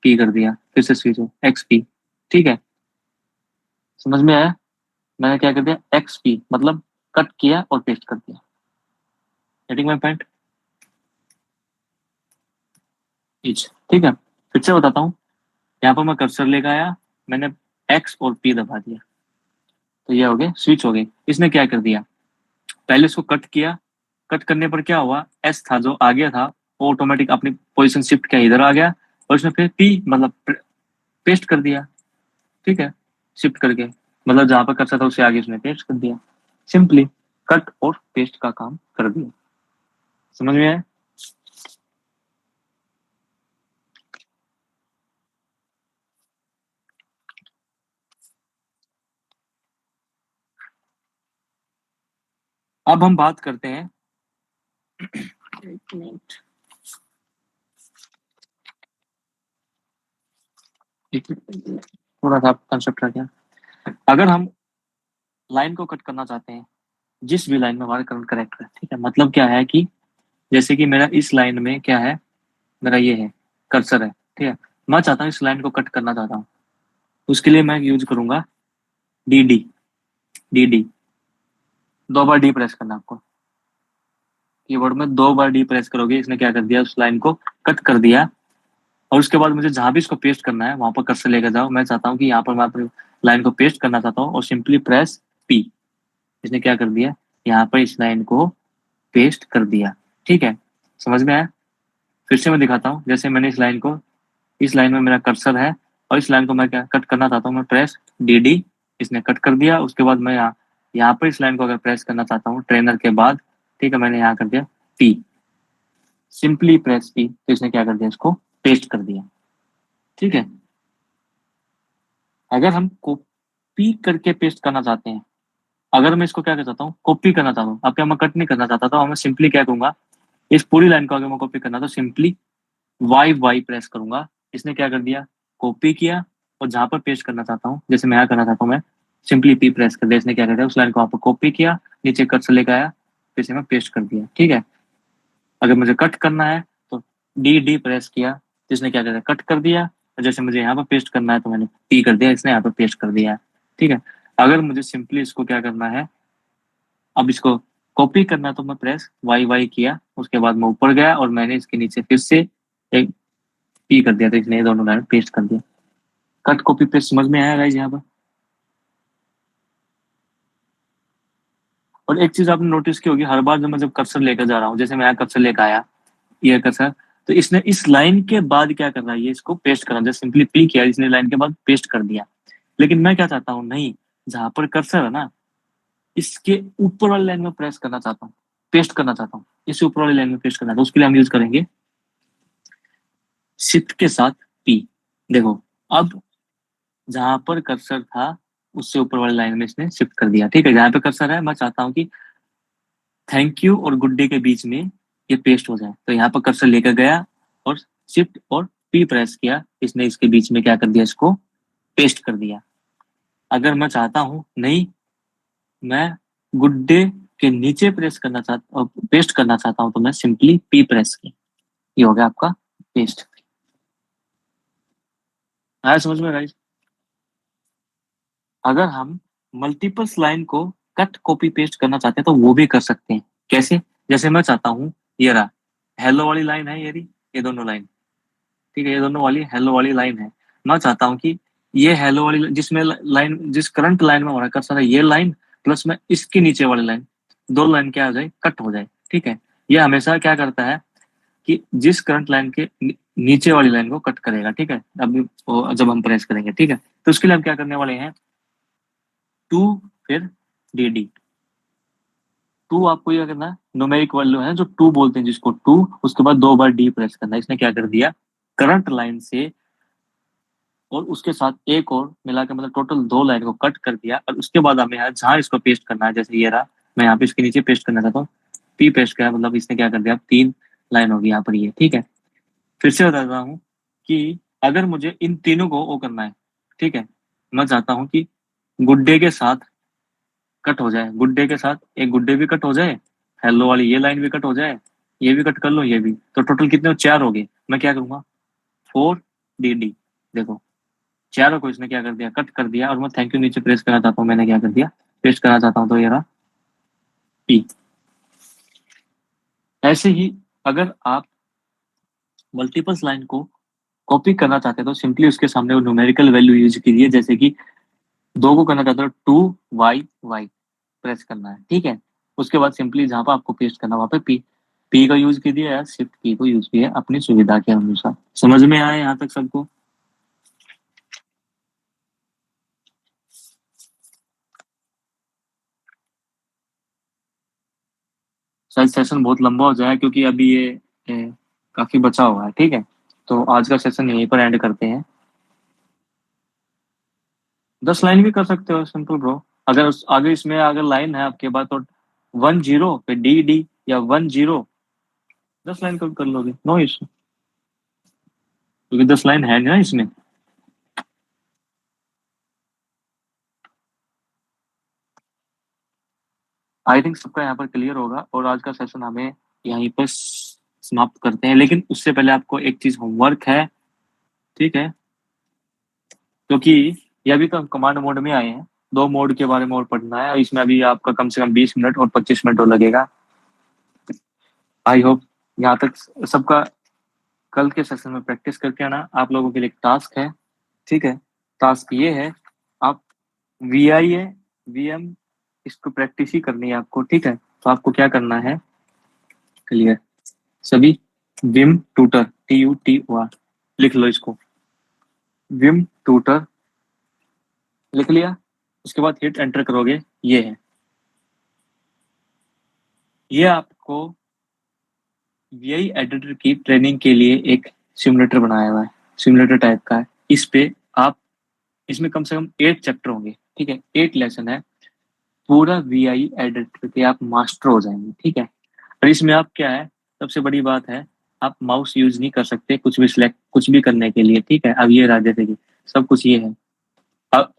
पी कर दिया, फिर से स्विच हो एक्स पी, ठीक है। समझ में आया? मैंने क्या कर दिया, एक्स पी मतलब कट किया और पेस्ट कर दिया। Getting my point? इच, ठीक है। फिर से बताता हूँ, यहाँ पर मैं कर्सर लेकर आया, मैंने एक्स और पी दबा दिया, तो ये हो गए स्विच हो गई। इसने क्या कर दिया, पहले इसको कट किया। कट करने पर क्या हुआ, एस था जो आ गया था वो ऑटोमेटिक अपनी पोजीशन शिफ्ट किया इधर आ गया, और इसने फिर पी मतलब पेस्ट कर दिया, ठीक है, शिफ्ट करके, मतलब जहां पर कर्सर था उससे आगे उसने पेस्ट कर दिया। सिंपली कट और पेस्ट का काम कर दिया। समझ में आया? अब हम बात करते हैं, एक मिनट, थोड़ा सा कंसेप्ट रह गया। अगर हम लाइन को कट करना चाहते हैं, जिस भी लाइन में हमारा करंट करेक्ट है, ठीक है, मतलब क्या है कि जैसे कि मेरा इस लाइन में क्या है, मेरा ये है कर्सर है, ठीक है। मैं चाहता हूँ इस लाइन को कट करना चाहता हूँ, उसके लिए मैं यूज करूंगा डी डी। डी डी, दो बार डी प्रेस करना आपको, कीबोर्ड में दो बार डी प्रेस करोगे। इसने क्या कर दिया, उस लाइन को कट कर दिया। और उसके बाद मुझे जहां भी इसको पेस्ट करना है वहां पर कर्सर लेकर जाओ। मैं चाहता हूँ कि यहाँ पर मैं अपनी लाइन को पेस्ट करना चाहता हूँ और सिंपली प्रेस पी। इसने क्या कर दिया, यहाँ पर इस लाइन को पेस्ट कर दिया, ठीक है। समझ में आया? फिर से मैं दिखाता हूँ, जैसे मैंने इस लाइन में मेरा कर्सर है और इस लाइन को मैं क्या कट करना चाहता हूँ, मैं प्रेस डी डी, इसने कट कर दिया। उसके बाद मैं यहाँ पर इस लाइन को अगर प्रेस करना चाहता हूँ ट्रेनर के बाद, ठीक है, मैंने यहाँ कर दिया पी, सिंपली प्रेस पी, तो इसने क्या कर दिया, इसको पेस्ट कर दिया, ठीक है। अगर हम कॉपी करके पेस्ट करना चाहते हैं, अगर मैं इसको क्या कर चाहता हूँ, कॉपी करना चाहता हूँ, अब क्या मैं कट नहीं करना चाहता था, मैं सिंपली क्या करूंगा, इस पूरी लाइन को अगर मैं कॉपी करना तो सिंपली वाई वाई प्रेस करूंगा। इसने क्या कर दिया, कॉपी किया। और जहां पर पेस्ट करना चाहता हूँ, जैसे मैं यहाँ करना चाहता हूँ, मैं सिंपली पी प्रेस कर दिया। इसने क्या कर दिया, उस लाइन को वहां पर कॉपी किया, नीचे कट से लेकर आया, फिर से मैं पेस्ट कर दिया, ठीक है। अगर मुझे कट करना है तो डी डी प्रेस किया, तो इसने क्या कर दिया, कट कर दिया। और जैसे मुझे यहाँ पर पेस्ट करना है तो मैंने पी कर दिया, इसने यहाँ पर पेस्ट कर दिया, ठीक है। अगर मुझे सिंपली इसको क्या करना है, अब इसको कॉपी करना, तो मैं प्रेस वाई वाई किया, उसके बाद मैं ऊपर गया और मैंने इसके नीचे फिर से एक पी कर दिया, तो इसने ये दोनों लाइन पेस्ट कर दिया। कट कॉपी पेस्ट समझ में आया गाइस यहाँ पर? और एक चीज आपने नोटिस की होगी, हर बार जब कर्सर लेकर जा रहा हूँ, जैसे मैं यहाँ कर्सर लेकर आया, ये कर्सर, तो इसने इस लाइन के बाद क्या कर रहा है, ये इसको पेस्ट करना, जैसे सिंपली पी किया, इसने लाइन के बाद पेस्ट कर दिया। लेकिन मैं क्या चाहता हूँ, नहीं, जहां पर कर्सर है ना, इसके ऊपर वाली लाइन में प्रेस करना चाहता हूँ, पेस्ट करना चाहता हूँ, इससे ऊपर वाली लाइन में पेस्ट करना, तो उसके लिए हम यूज करेंगे शिफ्ट के साथ पी। देखो, अब जहां पर कर्सर था उससे ऊपर वाली लाइन में इसने शिफ्ट कर दिया, ठीक है। जहां पे कर्सर है मैं चाहता हूँ कि थैंक यू और गुड डे के बीच में ये पेस्ट हो जाए, तो यहाँ पर कर्सर लेकर गया और शिफ्ट और पी प्रेस किया, इसने इसके बीच में क्या कर दिया, इसको पेस्ट कर दिया। अगर मैं चाहता हूँ नहीं, मैं गुड डे के नीचे पेस्ट करना चाहता हूँ, तो मैं सिंपली पी प्रेस की, ये हो गया आपका पेस्ट। आया समझ में गाइस? अगर हम मल्टीपल्स लाइन को कट कॉपी पेस्ट करना चाहते हैं तो वो भी कर सकते हैं। कैसे? जैसे मैं चाहता हूँ, ये रहा हेलो वाली लाइन है, ये दोनों लाइन, ठीक है, ये दोनों वाली हेलो वाली लाइन है। मैं चाहता हूँ कि ये हेलो वाली जिसमें लाइन, जिस करंट लाइन में हो रहा है कर्सर है, ये लाइन प्लस में इसके नीचे वाली लाइन, दो लाइन क्या हो जाए, कट हो जाए, ठीक है। ये हमेशा क्या करता है कि जिस करंट लाइन के नीचे वाली लाइन को कट करेगा, ठीक है। अभी जब हम प्रेस करेंगे, ठीक है, तो उसके लिए हम क्या करने वाले हैं, टू, फिर डी डी। टू आपको ये करना है, न्यूमेरिक वैल्यू है जो टू बोलते हैं जिसको, टू, उसके बाद दो बार डी प्रेस करना है। इसने क्या कर दिया, करंट लाइन से और उसके साथ एक और मिला के, मतलब टोटल दो लाइन को कट कर दिया। और उसके बाद हमें यहाँ जहाँ इसको पेस्ट करना है, जैसे ये रहा, मैं यहाँ पे इसके नीचे पेस्ट करना चाहता हूँ, पी पेस्ट किया, मतलब इसने क्या कर दिया, तीन लाइन होगी यहाँ पर ये, ठीक है। फिर से बता रहा हूँ कि अगर मुझे इन तीनों को वो करना है, ठीक है, मैं चाहता हूँ कि गुड्डे के साथ कट हो जाए, गुड्डे के साथ एक गुड्डे भी कट हो जाए, हेलो वाली ये लाइन भी कट हो जाए, ये भी कट कर लो, ये भी, तो टोटल कितने, चार हो गए। मैं क्या करूंगा, फोर डी डी, देखो चारों को इसने क्या कर दिया, कट कर दिया। और मैं थैंक यू नीचे प्रेस करना चाहता हूँ, मैंने क्या कर दिया, पेस्ट करना चाहता हूँ, तो ये रहा पी। ऐसे ही अगर आप मल्टीपल्स लाइन को कॉपी करना चाहते हैं तो सिंपली उसके सामने वो न्यूमेरिकल वैल्यू यूज कीजिए, जैसे कि दो को करना चाहते हो, टू वाई वाई प्रेस करना है, ठीक है। उसके बाद सिंपली जहां पर आपको पेस्ट करना वहां पे पी, पी का यूज कीजिए या शिफ्ट की को यूज कीजिए अपनी सुविधा के अनुसार। समझ में आए यहाँ तक सबको? शायद सेशन बहुत लंबा हो जाए क्योंकि अभी ये काफी बचा हुआ है, ठीक है। तो आज का सेशन यहीं पर एंड करते हैं। 10 लाइन भी कर सकते हो, सिंपल ब्रो। अगर आगे इसमें अगर लाइन है आपके पास तो 10 पे डी डी, या 10, 10 लाइन कर लोगे, नो इशू, क्योंकि 10 लाइन है ना इसमें। आई थिंक सबका यहाँ पर क्लियर होगा, और आज का सेशन हमें यहीं पर समाप्त करते हैं। लेकिन उससे पहले आपको एक चीज होमवर्क है, ठीक है, क्योंकि ये अभी तो कमांड मोड में आए हैं, दो मोड के बारे में और पढ़ना है। इसमें अभी आपका कम से कम 20 मिनट और 25 मिनट और लगेगा। आई होप यहाँ तक सबका कल के सेशन में प्रैक्टिस करके आना। आप लोगों के लिए एक टास्क है, ठीक है। टास्क ये है, आप वी आई है, वी एम, इसको प्रैक्टिस ही करनी है आपको, ठीक है। तो आपको क्या करना है, क्लियर सभी, विम टूटर, TUTOR लिख लो इसको, विम टूटर लिख लिया। उसके बाद हिट एंटर करोगे, ये है, ये आपको वीआई एडिटर की ट्रेनिंग के लिए एक सिमुलेटर बनाया हुआ है, सिमुलेटर टाइप का है। इस पे आप, इसमें कम से कम 8 चैप्टर होंगे, ठीक है, 8 लेसन है। पूरा वीआई एडिटर के आप मास्टर हो जाएंगे, ठीक है। और इसमें आप क्या है, सबसे बड़ी बात है, आप माउस यूज नहीं कर सकते कुछ भी सिलेक्ट, कुछ भी करने के लिए, ठीक है। अब ये रहा, जैसे कि सब कुछ ये है, अब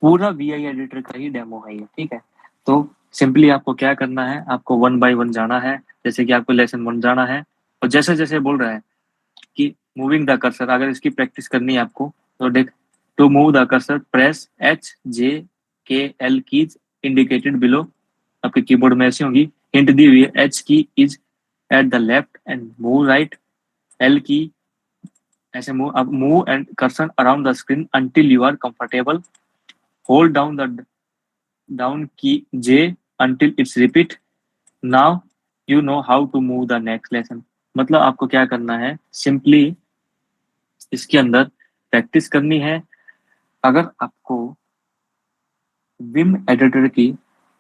पूरा वीआई एडिटर का ही डेमो है ये, ठीक है। तो सिंपली आपको क्या करना है, आपको 1 बाय 1 जाना है। जैसे कि आपको लेसन 1 जाना है, और जैसे जैसे बोल रहा है कि मूविंग द कर्सर, अगर इसकी प्रैक्टिस करनी है आपको तो देख, to move the cursor press HJKL keys indicated below. आपके कीबोर्ड में ऐसी होंगी, हिंट दी हुई है, H key is at the left and move right, L key ऐसे मूव, अब move and cursor around the screen until you are comfortable, hold down the down key J until it's repeat, now you know how to move the next lesson। मतलब आपको क्या करना है, simply इसके अंदर practice करनी है। अगर आपको विम एडिटर की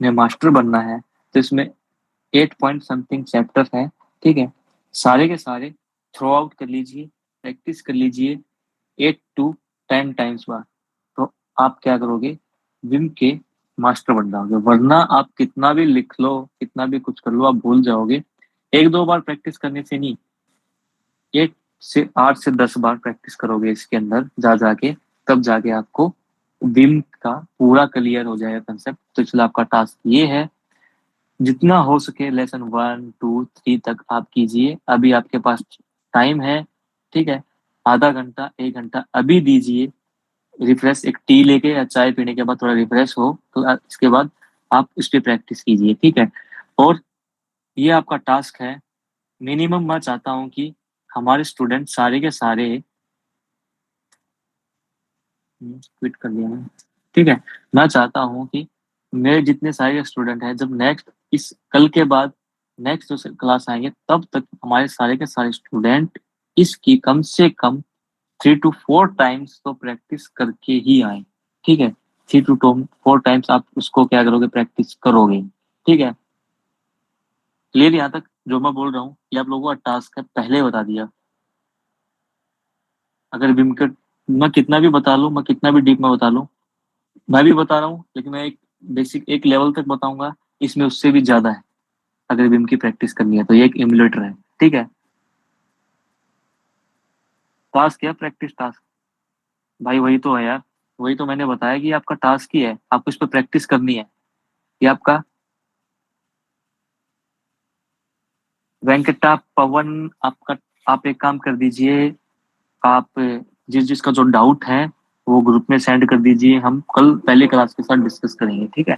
में मास्टर बनना है तो इसमें 8 पॉइंट समथिंग चैप्टर है, ठीक है। सारे के सारे थ्रो आउट कर लीजिए, प्रैक्टिस कर लीजिए 8 to 10 टाइम्स बार। तो आप क्या करोगे, विम के मास्टर बन जाओगे। वरना आप कितना भी लिख लो, कितना भी कुछ कर लो, आप भूल जाओगे। 1-2 बार प्रैक्टिस करने से नहीं, 8 से 10 बार प्रैक्टिस करोगे इसके अंदर जा जाके, तब जाके आपको विम का पूरा क्लियर हो जाएगा कंसेप्ट। तो इसलिए आपका टास्क ये है, जितना हो सके लेसन 1, 2, 3 तक आप कीजिए। अभी आपके पास टाइम है, ठीक है, आधा घंटा 1 घंटा अभी दीजिए। रिफ्रेश, एक टी लेके या चाय पीने के बाद थोड़ा रिफ्रेश हो तो इसके बाद आप इस पे प्रैक्टिस कीजिए, ठीक है। और ये आपका टास्क है, मिनिमम मैं चाहता हूँ कि हमारे स्टूडेंट सारे के सारे, क्विट कर दिया मैं, ठीक है। मैं चाहता हूँ कि मेरे जितने सारे स्टूडेंट हैं, जब नेक्स्ट इस कल के बाद नेक्स्ट जो क्लास आएंगे तब तक हमारे सारे के सारे स्टूडेंट इसकी कम से कम 3 to 4 टाइम्स तो प्रैक्टिस करके ही आए, ठीक है। 3 to 4 टाइम्स आप उसको क्या करोगे, प्रैक्टिस करोगे, ठीक है। क्लियर यहाँ तक जो मैं बोल रहा हूँ, ये आप लोगों का टास्क है, पहले बता दिया। अगर विमकेट मैं कितना भी बता लूँ, मैं कितना भी डीप में बता लूँ, मैं भी बता रहा हूँ, लेकिन मैं एक बेसिक एक लेवल तक बताऊंगा, इसमें उससे भी ज्यादा है। अगर विम की प्रैक्टिस करनी है तो ये एक इमुलेटर है, ठीक है। टास्क क्या, प्रैक्टिस टास्क भाई, वही तो है यार, वही तो मैंने बताया कि आपका टास्क ही है, आपको इस पर प्रैक्टिस करनी है। ये आपका वेंकटा पवन, आपका आप एक काम कर दीजिए, आप जिस जिसका जो डाउट है वो ग्रुप में सेंड कर दीजिए, हम कल पहले क्लास के साथ डिस्कस करेंगे, ठीक है।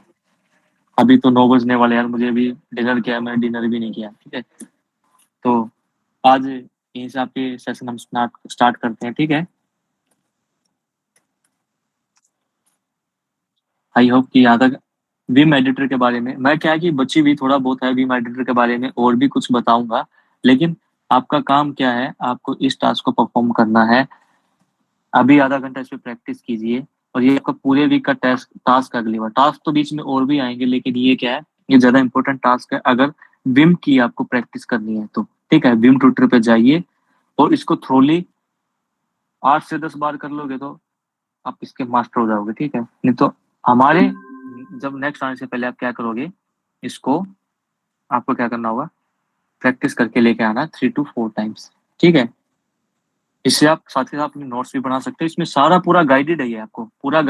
अभी तो 9 बजने वाले यार, मुझे भी डिनर किया, मैंने डिनर भी नहीं किया, ठीक है। तो आज यहीं से आपके सेशन हम स्टार्ट करते हैं, ठीक है। आई होप कि यहाँ तक विम एडिटर के बारे में, मैं क्या है कि बच्ची भी थोड़ा बहुत है विम एडिटर के बारे में और भी कुछ बताऊंगा, लेकिन आपका काम क्या है, आपको इस टास्क को परफॉर्म करना है। अभी आधा घंटा इस पे प्रैक्टिस कीजिए, और ये आपका पूरे वीक का टास्क अगली बार। टास्क तो बीच में और भी आएंगे, लेकिन ये क्या है, ये ज्यादा इंपॉर्टेंट टास्क है अगर विम की आपको प्रैक्टिस करनी है तो, ठीक है। विम ट्यूटर पे जाइए और इसको थ्रोली 8 से 10 बार कर लोगे तो आप इसके मास्टर हो जाओगे, ठीक है। नहीं तो हमारे जब नेक्स्ट आने से पहले आप क्या करोगे, इसको आपको क्या करना होगा, प्रैक्टिस करके लेके आना 3 to 4 टाइम्स, ठीक है। इससे आप साथ ही साथ अपनी नोट्स भी बना सकते हैं, इसमें सारा पूरा गाइडेड है, ये आपको पूरा